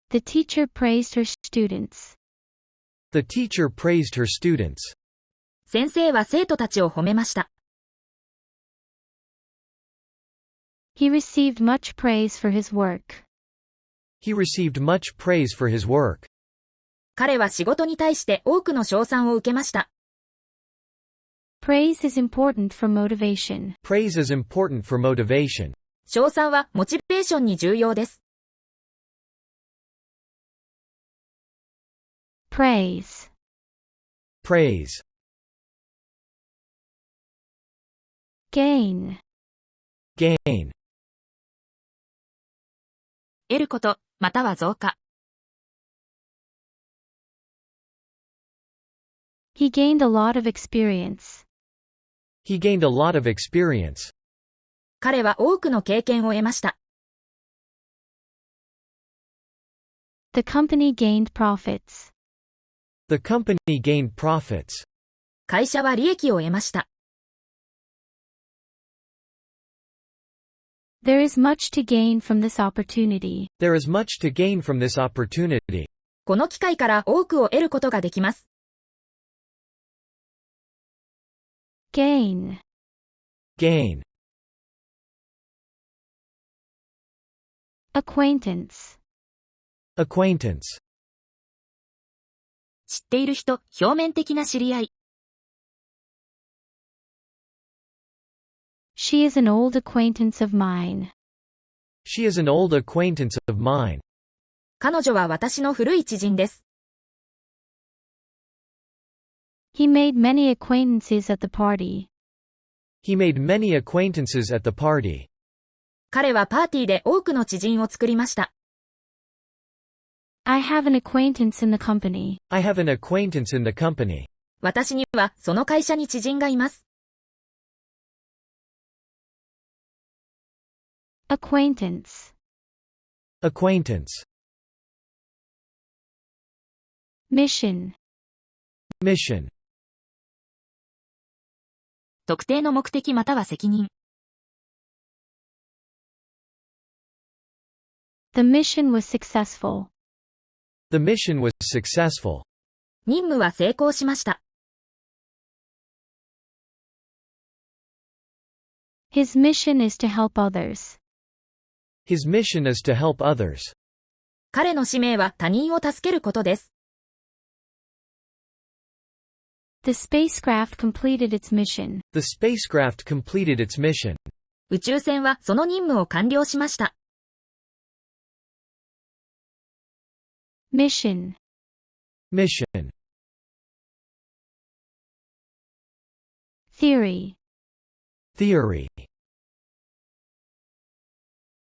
The teacher praised her students. The teacher praised her students. 先生は生徒たちを褒めました。He received much praise for his work. He received much praise for his work. 彼は仕事に対して多くの称賛を受けました。Praise is important for motivation. Praise is important for motivation. 称賛はモチベーションに重要です。Praise. Praise. Gain. Gain. 得ること、または増加。He gained a lot of experience. He gained a lot of experience. 彼は多くの経験を得ました。The company gained profits. The company gained profits. 会社は利益を得ました。There is much to gain from this opportunity. There is much to gain from this opportunity. この機会から多くを得ることができます。Gain. Gain. Acquaintance. Acquaintance. 知っている人、表面的な知り合い。She is an old acquaintance of mine. She is an old acquaintance of mine. 彼女は私の古い知人です。He made many acquaintances at the party. He made many acquaintances at the party. 彼はパーティーで多くの知人を作りました。I have an acquaintance in the company. I have an acquaintance in the company. 私にはその会社に知人がいます。Acquaintance. Acquaintance. Mission. Mission. 特定の目的または責任。The mission was successful. The mission was successful. 任務は成功しました。His mission is to help others. His mission is to help others. 彼の使命は他人を助けることです。The spacecraft completed its mission. The spacecraft completed its mission. 宇宙船はその任務を完了しました。Mission. Mission. Theory. Theory.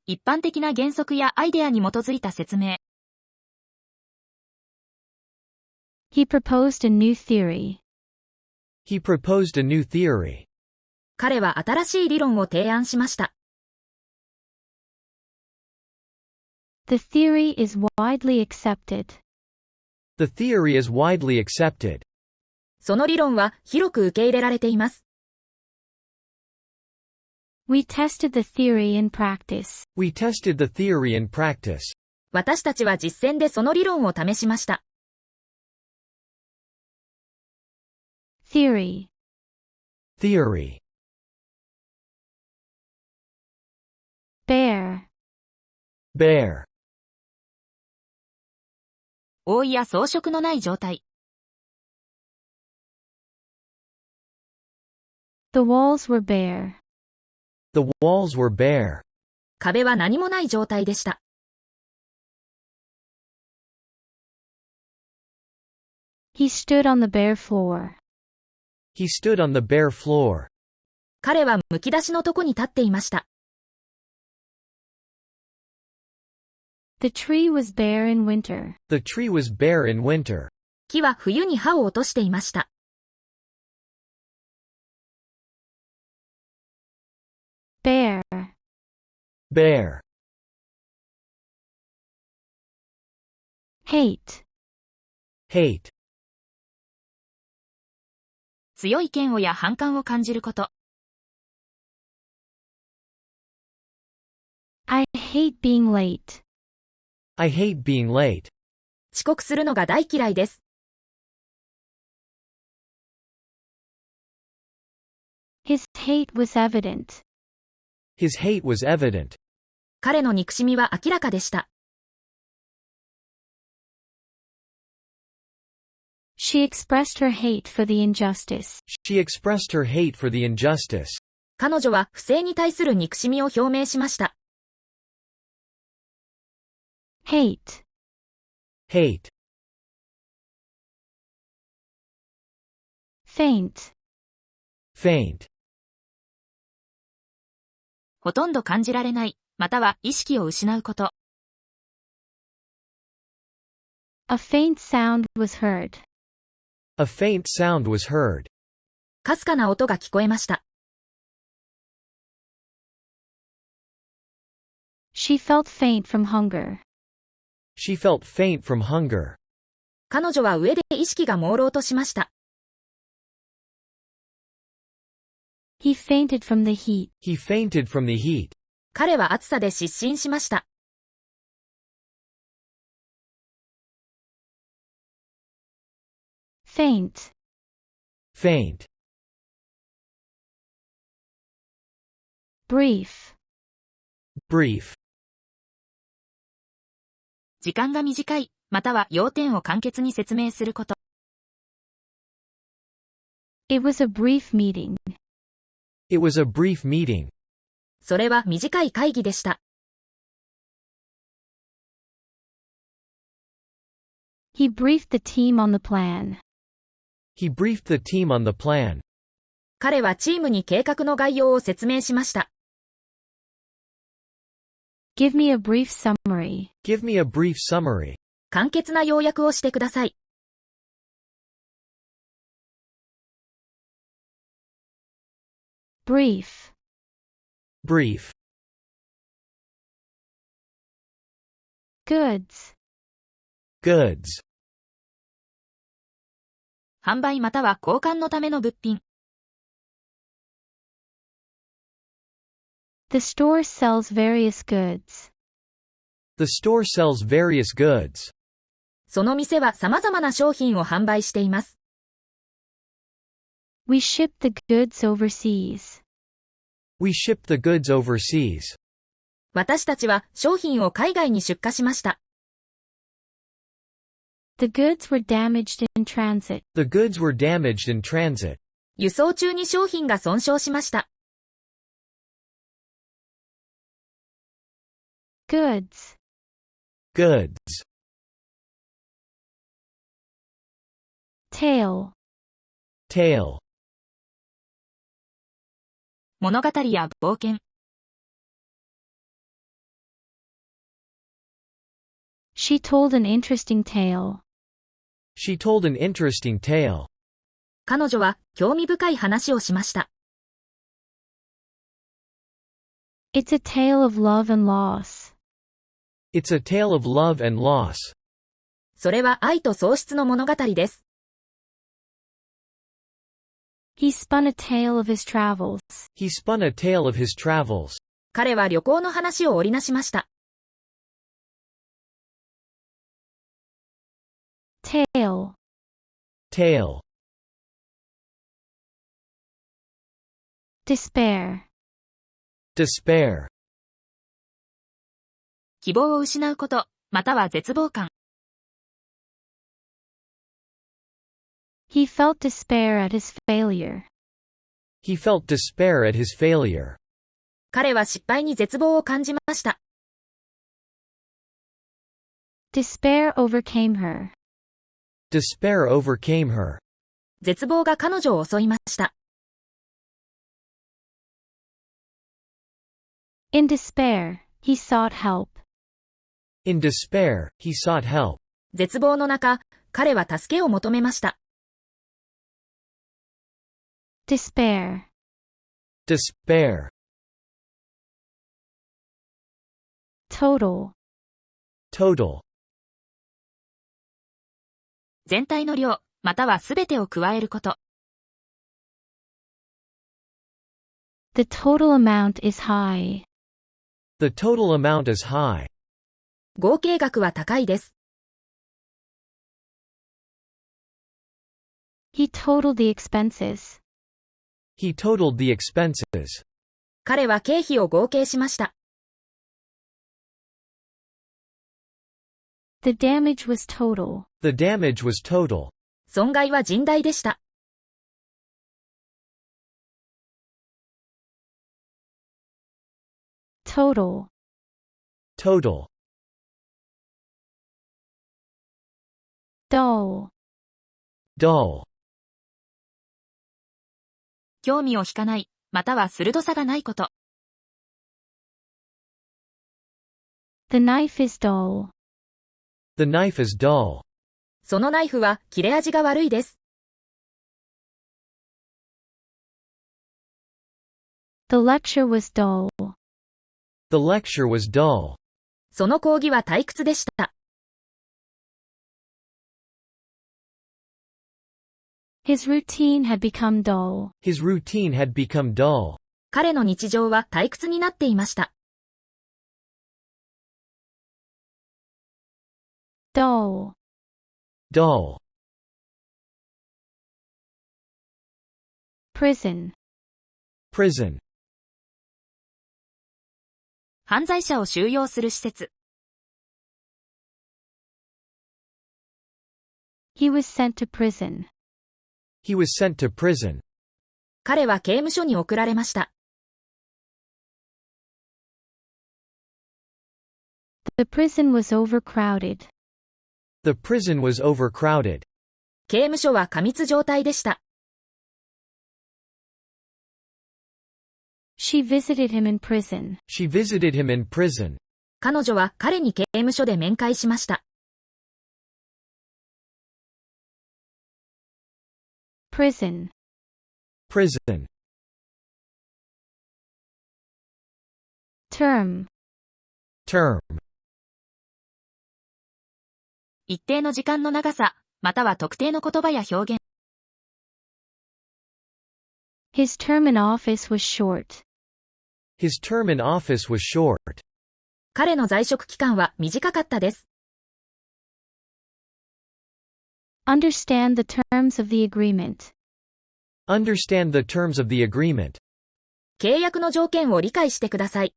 一般的な原則やアイデアに基づいた説明。He proposed a new theory. He proposed a new theory. 彼は新しい理論を提案しました。The theory is widely accepted. The theory is widely accepted. その理論は広く受け入れられています。We tested the theory in practice. We tested the theory in practice. 私たちは実践でその理論を試しました。Theory. Theory. Bare. Bare. 覆いや装飾のない状態。The walls were bare. The walls were bare. 壁は何もない状態でした。He stood on the bare floor. He stood on the bare floor. 彼はむき出しのとこに立っていました。The tree was bare in winter. The tree was bare in winter. 木は冬に葉を落としていました。Bare. Bare. Hate. Hate. 強い嫌悪や反感を感じること。I hate being late. I hate being late. 遅刻するのが大嫌いです。His hate was evident. His hate was evident. 彼の憎しみは明らかでした。She expressed her hate for the injustice. She expressed her hate for the injustice. 彼女は不正に対する憎しみを表明しました。Hate. Hate. Faint. Faint. ほとんど感じられない、または意識を失うこと。A faint sound was heard. A faint sound was heard. かすかな音が聞こえました。She felt faint from hunger. She felt faint from hunger. 彼女は上で意識が朦朧としました。He fainted from the heat. He fainted from the heat. 彼は暑さで失神しました。Faint. Faint. Brief. Brief. 時間が短い、または要点を簡潔に説明すること。It was a brief meeting. It was a brief meeting. それは短い会議でした。He briefed the team on the plan. He briefed the team on the plan. 彼はチームに計画の概要を説明しました。Give me a brief summary. Give me a brief summary. 簡潔な要約をしてください。Brief. Brief. Goods. Goods. 販売または交換のための物品。The store sells various goods. The store sells various goods. その店は様々な商品を販売しています。We ship the goods overseas. We ship the goods overseas. 私たちは商品を海外に出荷しました。The goods were damaged in transit. The goods were damaged in transit. 輸送中に商品が損傷しました。Goods. Goods. Tale. Tale. 物語や冒険。She told an interesting tale. She told an interesting tale. 彼女は興味深い話をしました。It's a tale of love and loss. It's a tale of love and loss. それは愛と喪失の物語です。He spun a tale of his travels. He spun a tale of his travels. 彼は旅行の話を織りなしました。Tale. Tale. Despair. Despair. 希望を失うこと、または絶望感。He felt despair at his failure. He felt despair at his failure. 彼は失敗に絶望を感じました。Despair overcame her. Despair overcame her. 絶望が彼女を襲いました。In despair, he sought help. In despair, he sought help. 絶望の中、彼は助けを求めました。Despair. Despair. Total. Total. 全体の量、またはすべてを加えること。The total amount is high. The total amount is high. 合計額は高いです。He totaled the expenses. He totaled the expenses. 彼は経費を合計しました。The damage was total. The damage was total. 損害は甚大でした。Total. Total. Dull. Dull. 興味を引かない、または鋭さがないこと。The knife is dull. The knife is dull. そのナイフは切れ味が悪いです。The lecture was dull. The lecture was dull. その講義は退屈でした。His routine had become dull. His routine had become dull. 彼の日常は退屈になっていました。Dull. Dull. Prison. Prison. 犯罪者を収容する施設。He was sent to prison. He was sent to prison. 彼は刑務所に送られました。The prison was overcrowded. The prison was overcrowded. 刑務所は過密状態でした。She visited him in prison. She visited him in prison. 彼女は彼に刑務所で面会しました。Prison. Prison. Term. Term. 一定の時間の長さ、または特定の言葉や表現。His term in office was short. His term in office was short. 彼の在職期間は短かったです。Understand the terms of the agreement. Understand the terms of the agreement. 契約の条件を理解してください。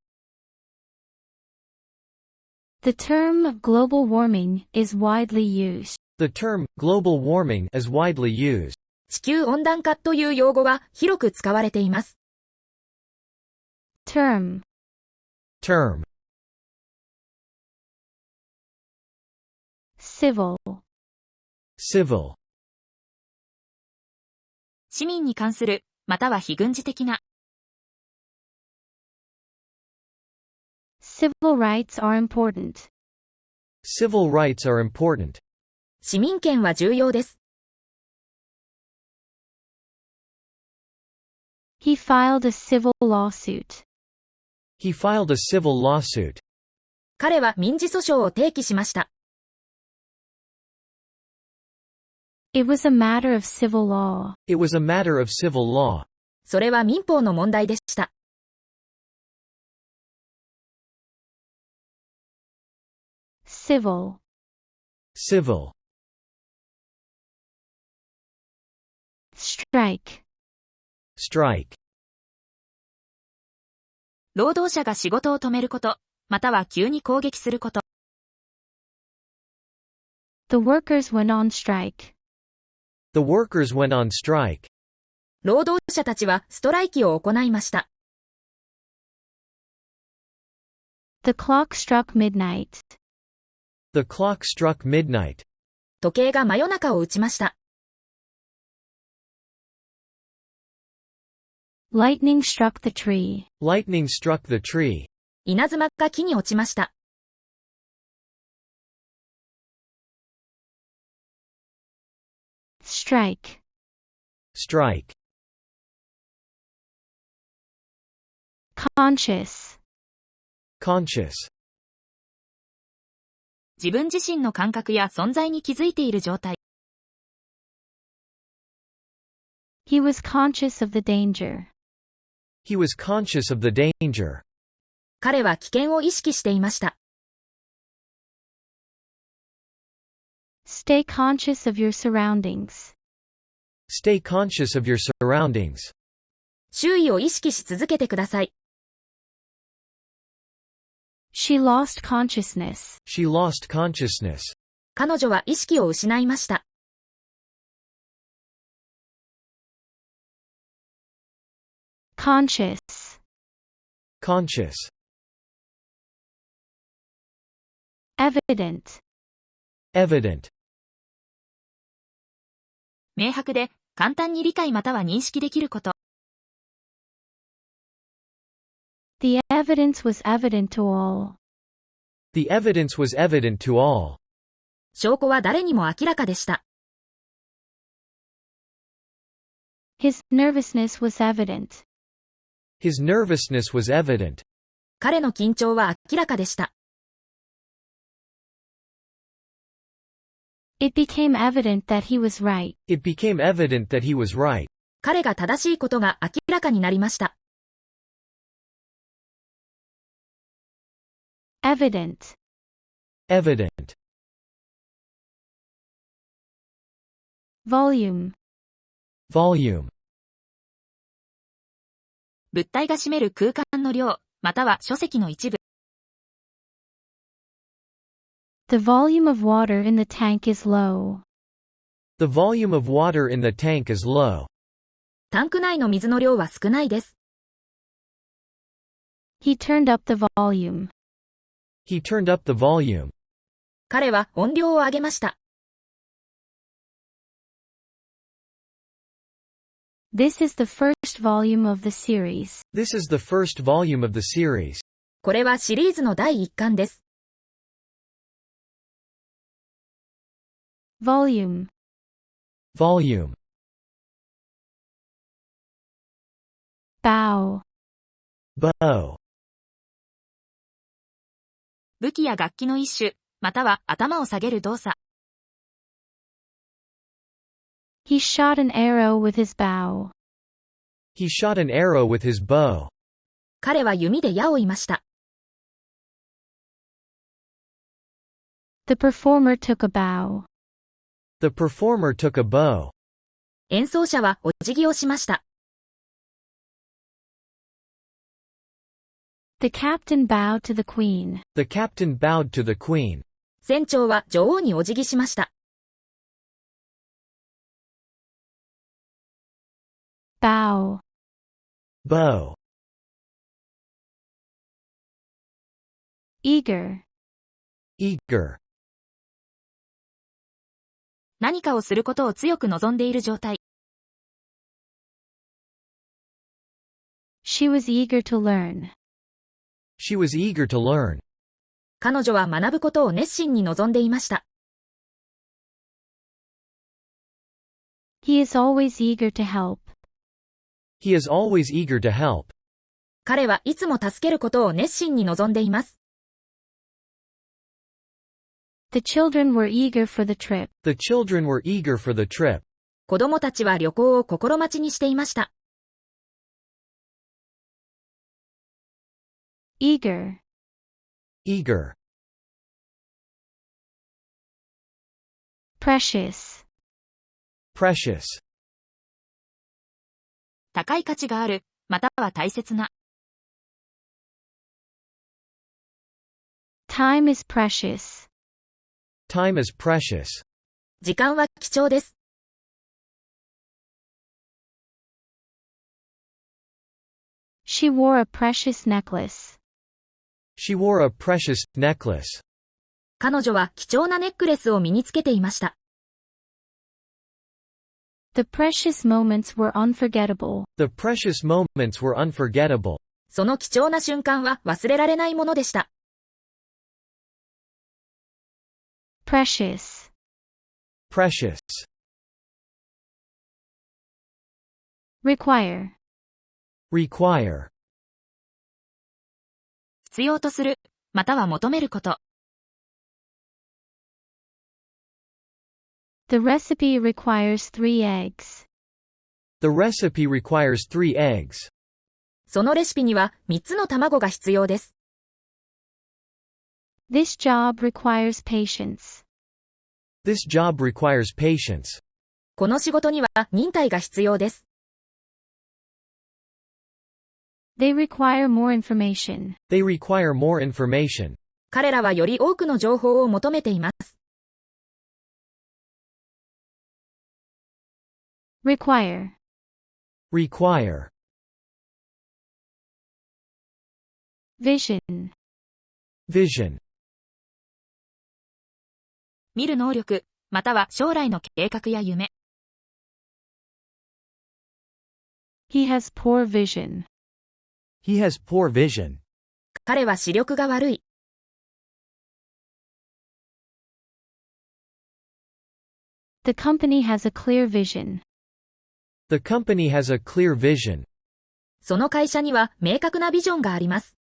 The term global warming is widely used. The term global warming is widely used. 地球温暖化という用語は広く使われています。Term. Term. Civil. Civil. 市民に関する、または非軍事的な。Civil rights are important. Civil rights are important. 市民権は重要です。He filed a civil lawsuit. He filed a civil lawsuit. 彼は民事訴訟を提起しました。It was a matter of civil law. It was a matter of civil law. それは民法の問題でした。Civil. Civil. Strike. Strike. 労働者が仕事を止めること、または急に攻撃すること。The workers went on strike. The workers went on strike. 労働者たちはストライキを行いました。The clock struck midnight. The clock struck midnight. 時計が真夜中を打ちました。Lightning struck the tree. Lightning struck the tree. 稲妻が木に落ちました。Strike. Strike. Conscious. Conscious. 自分自身の感覚や存在に気づいている状態。He was conscious of the danger. He was conscious of the danger. 彼は危険を意識していました。Stay conscious of your surroundings. Stay conscious of your surroundings. 周囲を意識し続けてください。She lost consciousness. She lost consciousness. 彼女は意識を失いました。Conscious. Conscious. Evident. Evident. 明白で、簡単に理解または認識できること。The evidence was evident to all. The evidence was evident to all. 証拠は誰にも明らかでした。His nervousness was evident. His nervousness was evident. 彼の緊張は明らかでした。It became evident that he was right. It became evident that he was right. 彼が正しいことが明らかになりました。Evident. Evident. Volume. Volume. 物体が占める空間の量、または書籍の一部。The volume of water in the tank is low. The volume of water in the tank is low. タンク内の水の量は少ないです。He turned up the volume. He turned up the volume. 彼は音量を上げました。This is the first volume of the series. This is the first volume of the series. これはシリーズの第1巻です。Volume. Volume. Bow. Bow. 武器や楽器の一種、または頭を下げる動作。He shot an arrow with his bow. He shot an arrow with his bow. 彼は弓で矢を射ました。The performer took a bow. The performer took a bow. 演奏者はお辞儀をしました。The captain bowed to the queen. The captain bowed to the queen. 船長は女王にお辞儀しました。Bow. Bow. Eager. Eager. 何かをすることを強く望んでいる状態。She was eager to learn. She was eager to learn. 彼女は学ぶことを熱心に望んでいました。He is always eager to help. He is always eager to help. 彼はいつも助けることを熱心に望んでいます。The children were eager for the trip. The children were eager for the trip. 子供たちは旅行を心待ちにしていました。Eager. Eager. Precious. Precious. 高い価値がある、または大切な。Time is precious. Time is precious. 時間は貴重です。She wore a precious necklace. She wore a precious necklace. 彼女は貴重なネックレスを身につけていました。The precious moments were unforgettable. The precious moments were unforgettable. その貴重な瞬間は忘れられないものでした。Precious. Precious. Require. Require. 必要とする、または求めること。The recipe requires 3 eggs. The recipe requires 3 eggs. そのレシピには3つの卵が必要です。This job requires patience. This job requires patience. この仕事には忍耐が必要です。They require more information. They require more information. 彼らはより多くの情報を求めています。Require. Require. Vision. Vision. 見る能力、または将来の計画や夢。He has poor vision. He has poor vision. 彼は視力が悪い。The company has a clear vision. The company has a clear vision. その会社には明確なビジョンがあります。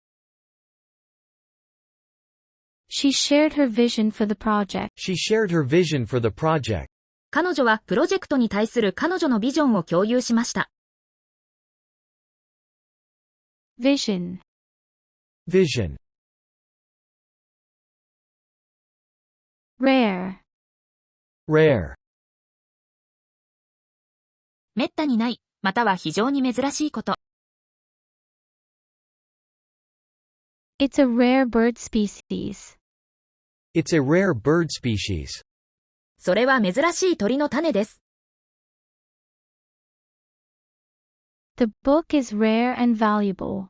She shared her vision for the project. She shared her vision for the project. 彼女はプロジェクトに対する彼女のビジョンを共有しました。Vision. Vision. Rare. Rare. めったにない、または非常に珍しいこと。It's a rare bird species. It's a rare bird species. それは珍しい鳥の種です。The book is rare and valuable.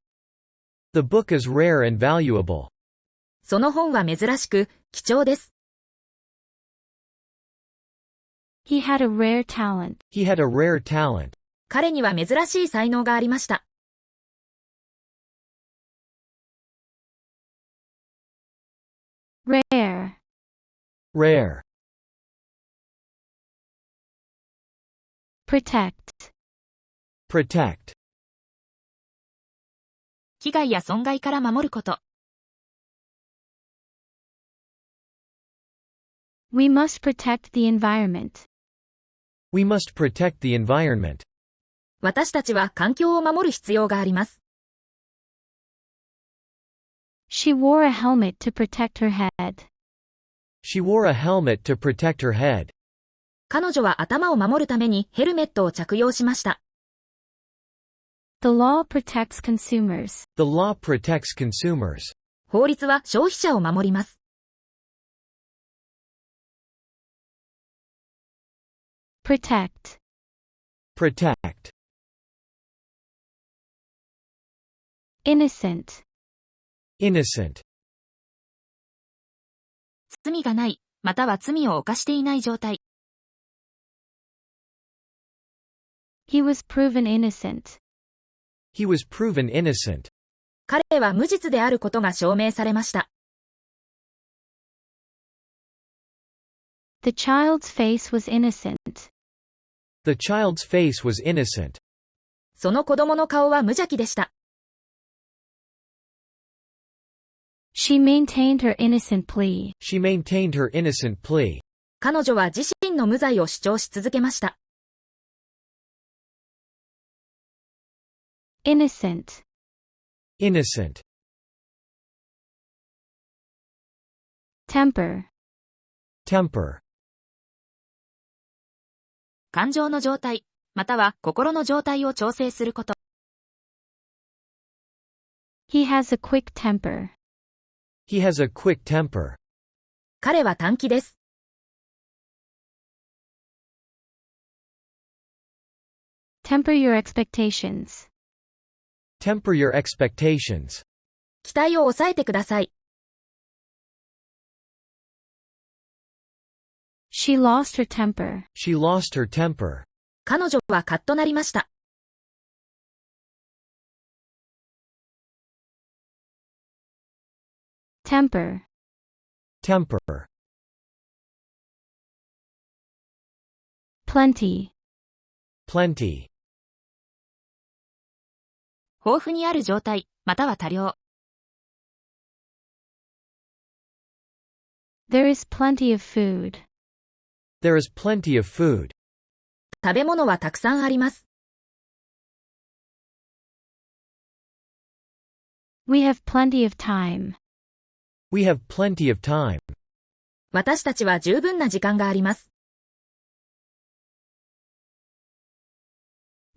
The book is rare and valuable. その本は珍しく、貴重です。He had a rare talent. He had a rare talent. 彼には珍しい才能がありました。Rare. Rare. Protect. Protect. 被害や損害から守ること。We must protect the environment. We must protect the environment. 私たちは環境を守る必要があります。She wore a helmet to protect her head. She wore a helmet to protect her head. 彼女は頭を守るためにヘルメットを着用しました。The law protects consumers. The law protects consumers. 法律は消費者を守ります。Protect. Protect. Innocent. Innocent. 罪がない、または罪を犯していない状態。He was proven innocent. He was proven innocent. 彼は無実であることが証明されました。The child's face was innocent. The child's face was innocent. その子供の顔は無邪気でした。She maintained her innocent plea. She maintained her innocent plea. 彼女は自身の無罪を主張し続けました。Innocent. Innocent. Temper. Temper. 感情の状態、または心の状態を調整すること。He has a quick temper. He has a quick temper. 彼は短気です。Temper your expectations. Temper your expectations. 期待を抑えてください。She lost her temper. She lost her temper. 彼女はカッとなりました。Temper. Temper. Plenty. Plenty. 豊富にある状態、または多量。There is plenty of food. There is plenty of food. 食べ物はたくさんあります。We have plenty of time. We have plenty of time. 私たちは十分な時間があります。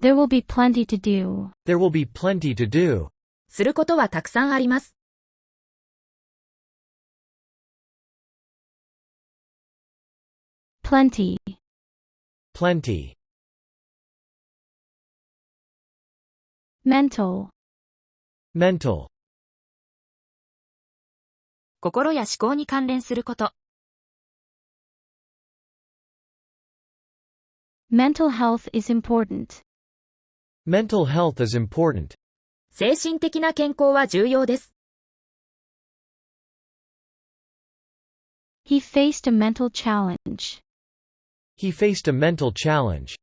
There will be plenty to do. There will be plenty to do. することはたくさんあります。Plenty. Plenty. Mental. Mental. 心や思考に関連すること。Mental health is important. Mental health is important. 精神的な健康は重要です。He faced a mental challenge. He faced a mental challenge.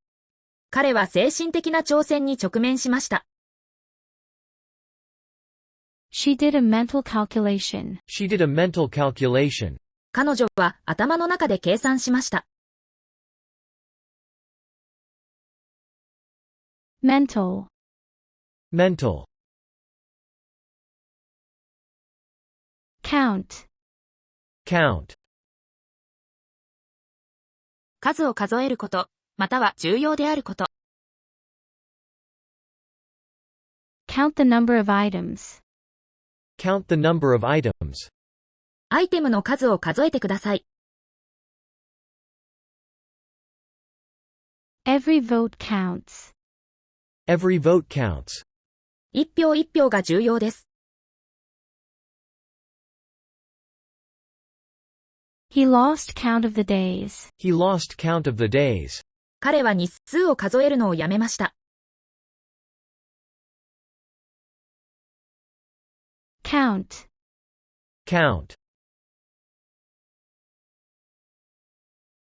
彼は精神的な挑戦に直面しました。She did a mental calculation. She did a mental calculation. 彼女は頭の中で計算しました。Mental. Mental. Count. Count. 数を数えること、または重要であること。Count the number of items. Count the number of items. アイテムの数を数えてください。Every vote counts. Every vote counts. 一票一票が重要です。He lost count of the days. He lost count of the days. 彼は日数を数えるのをやめました。Count. Count.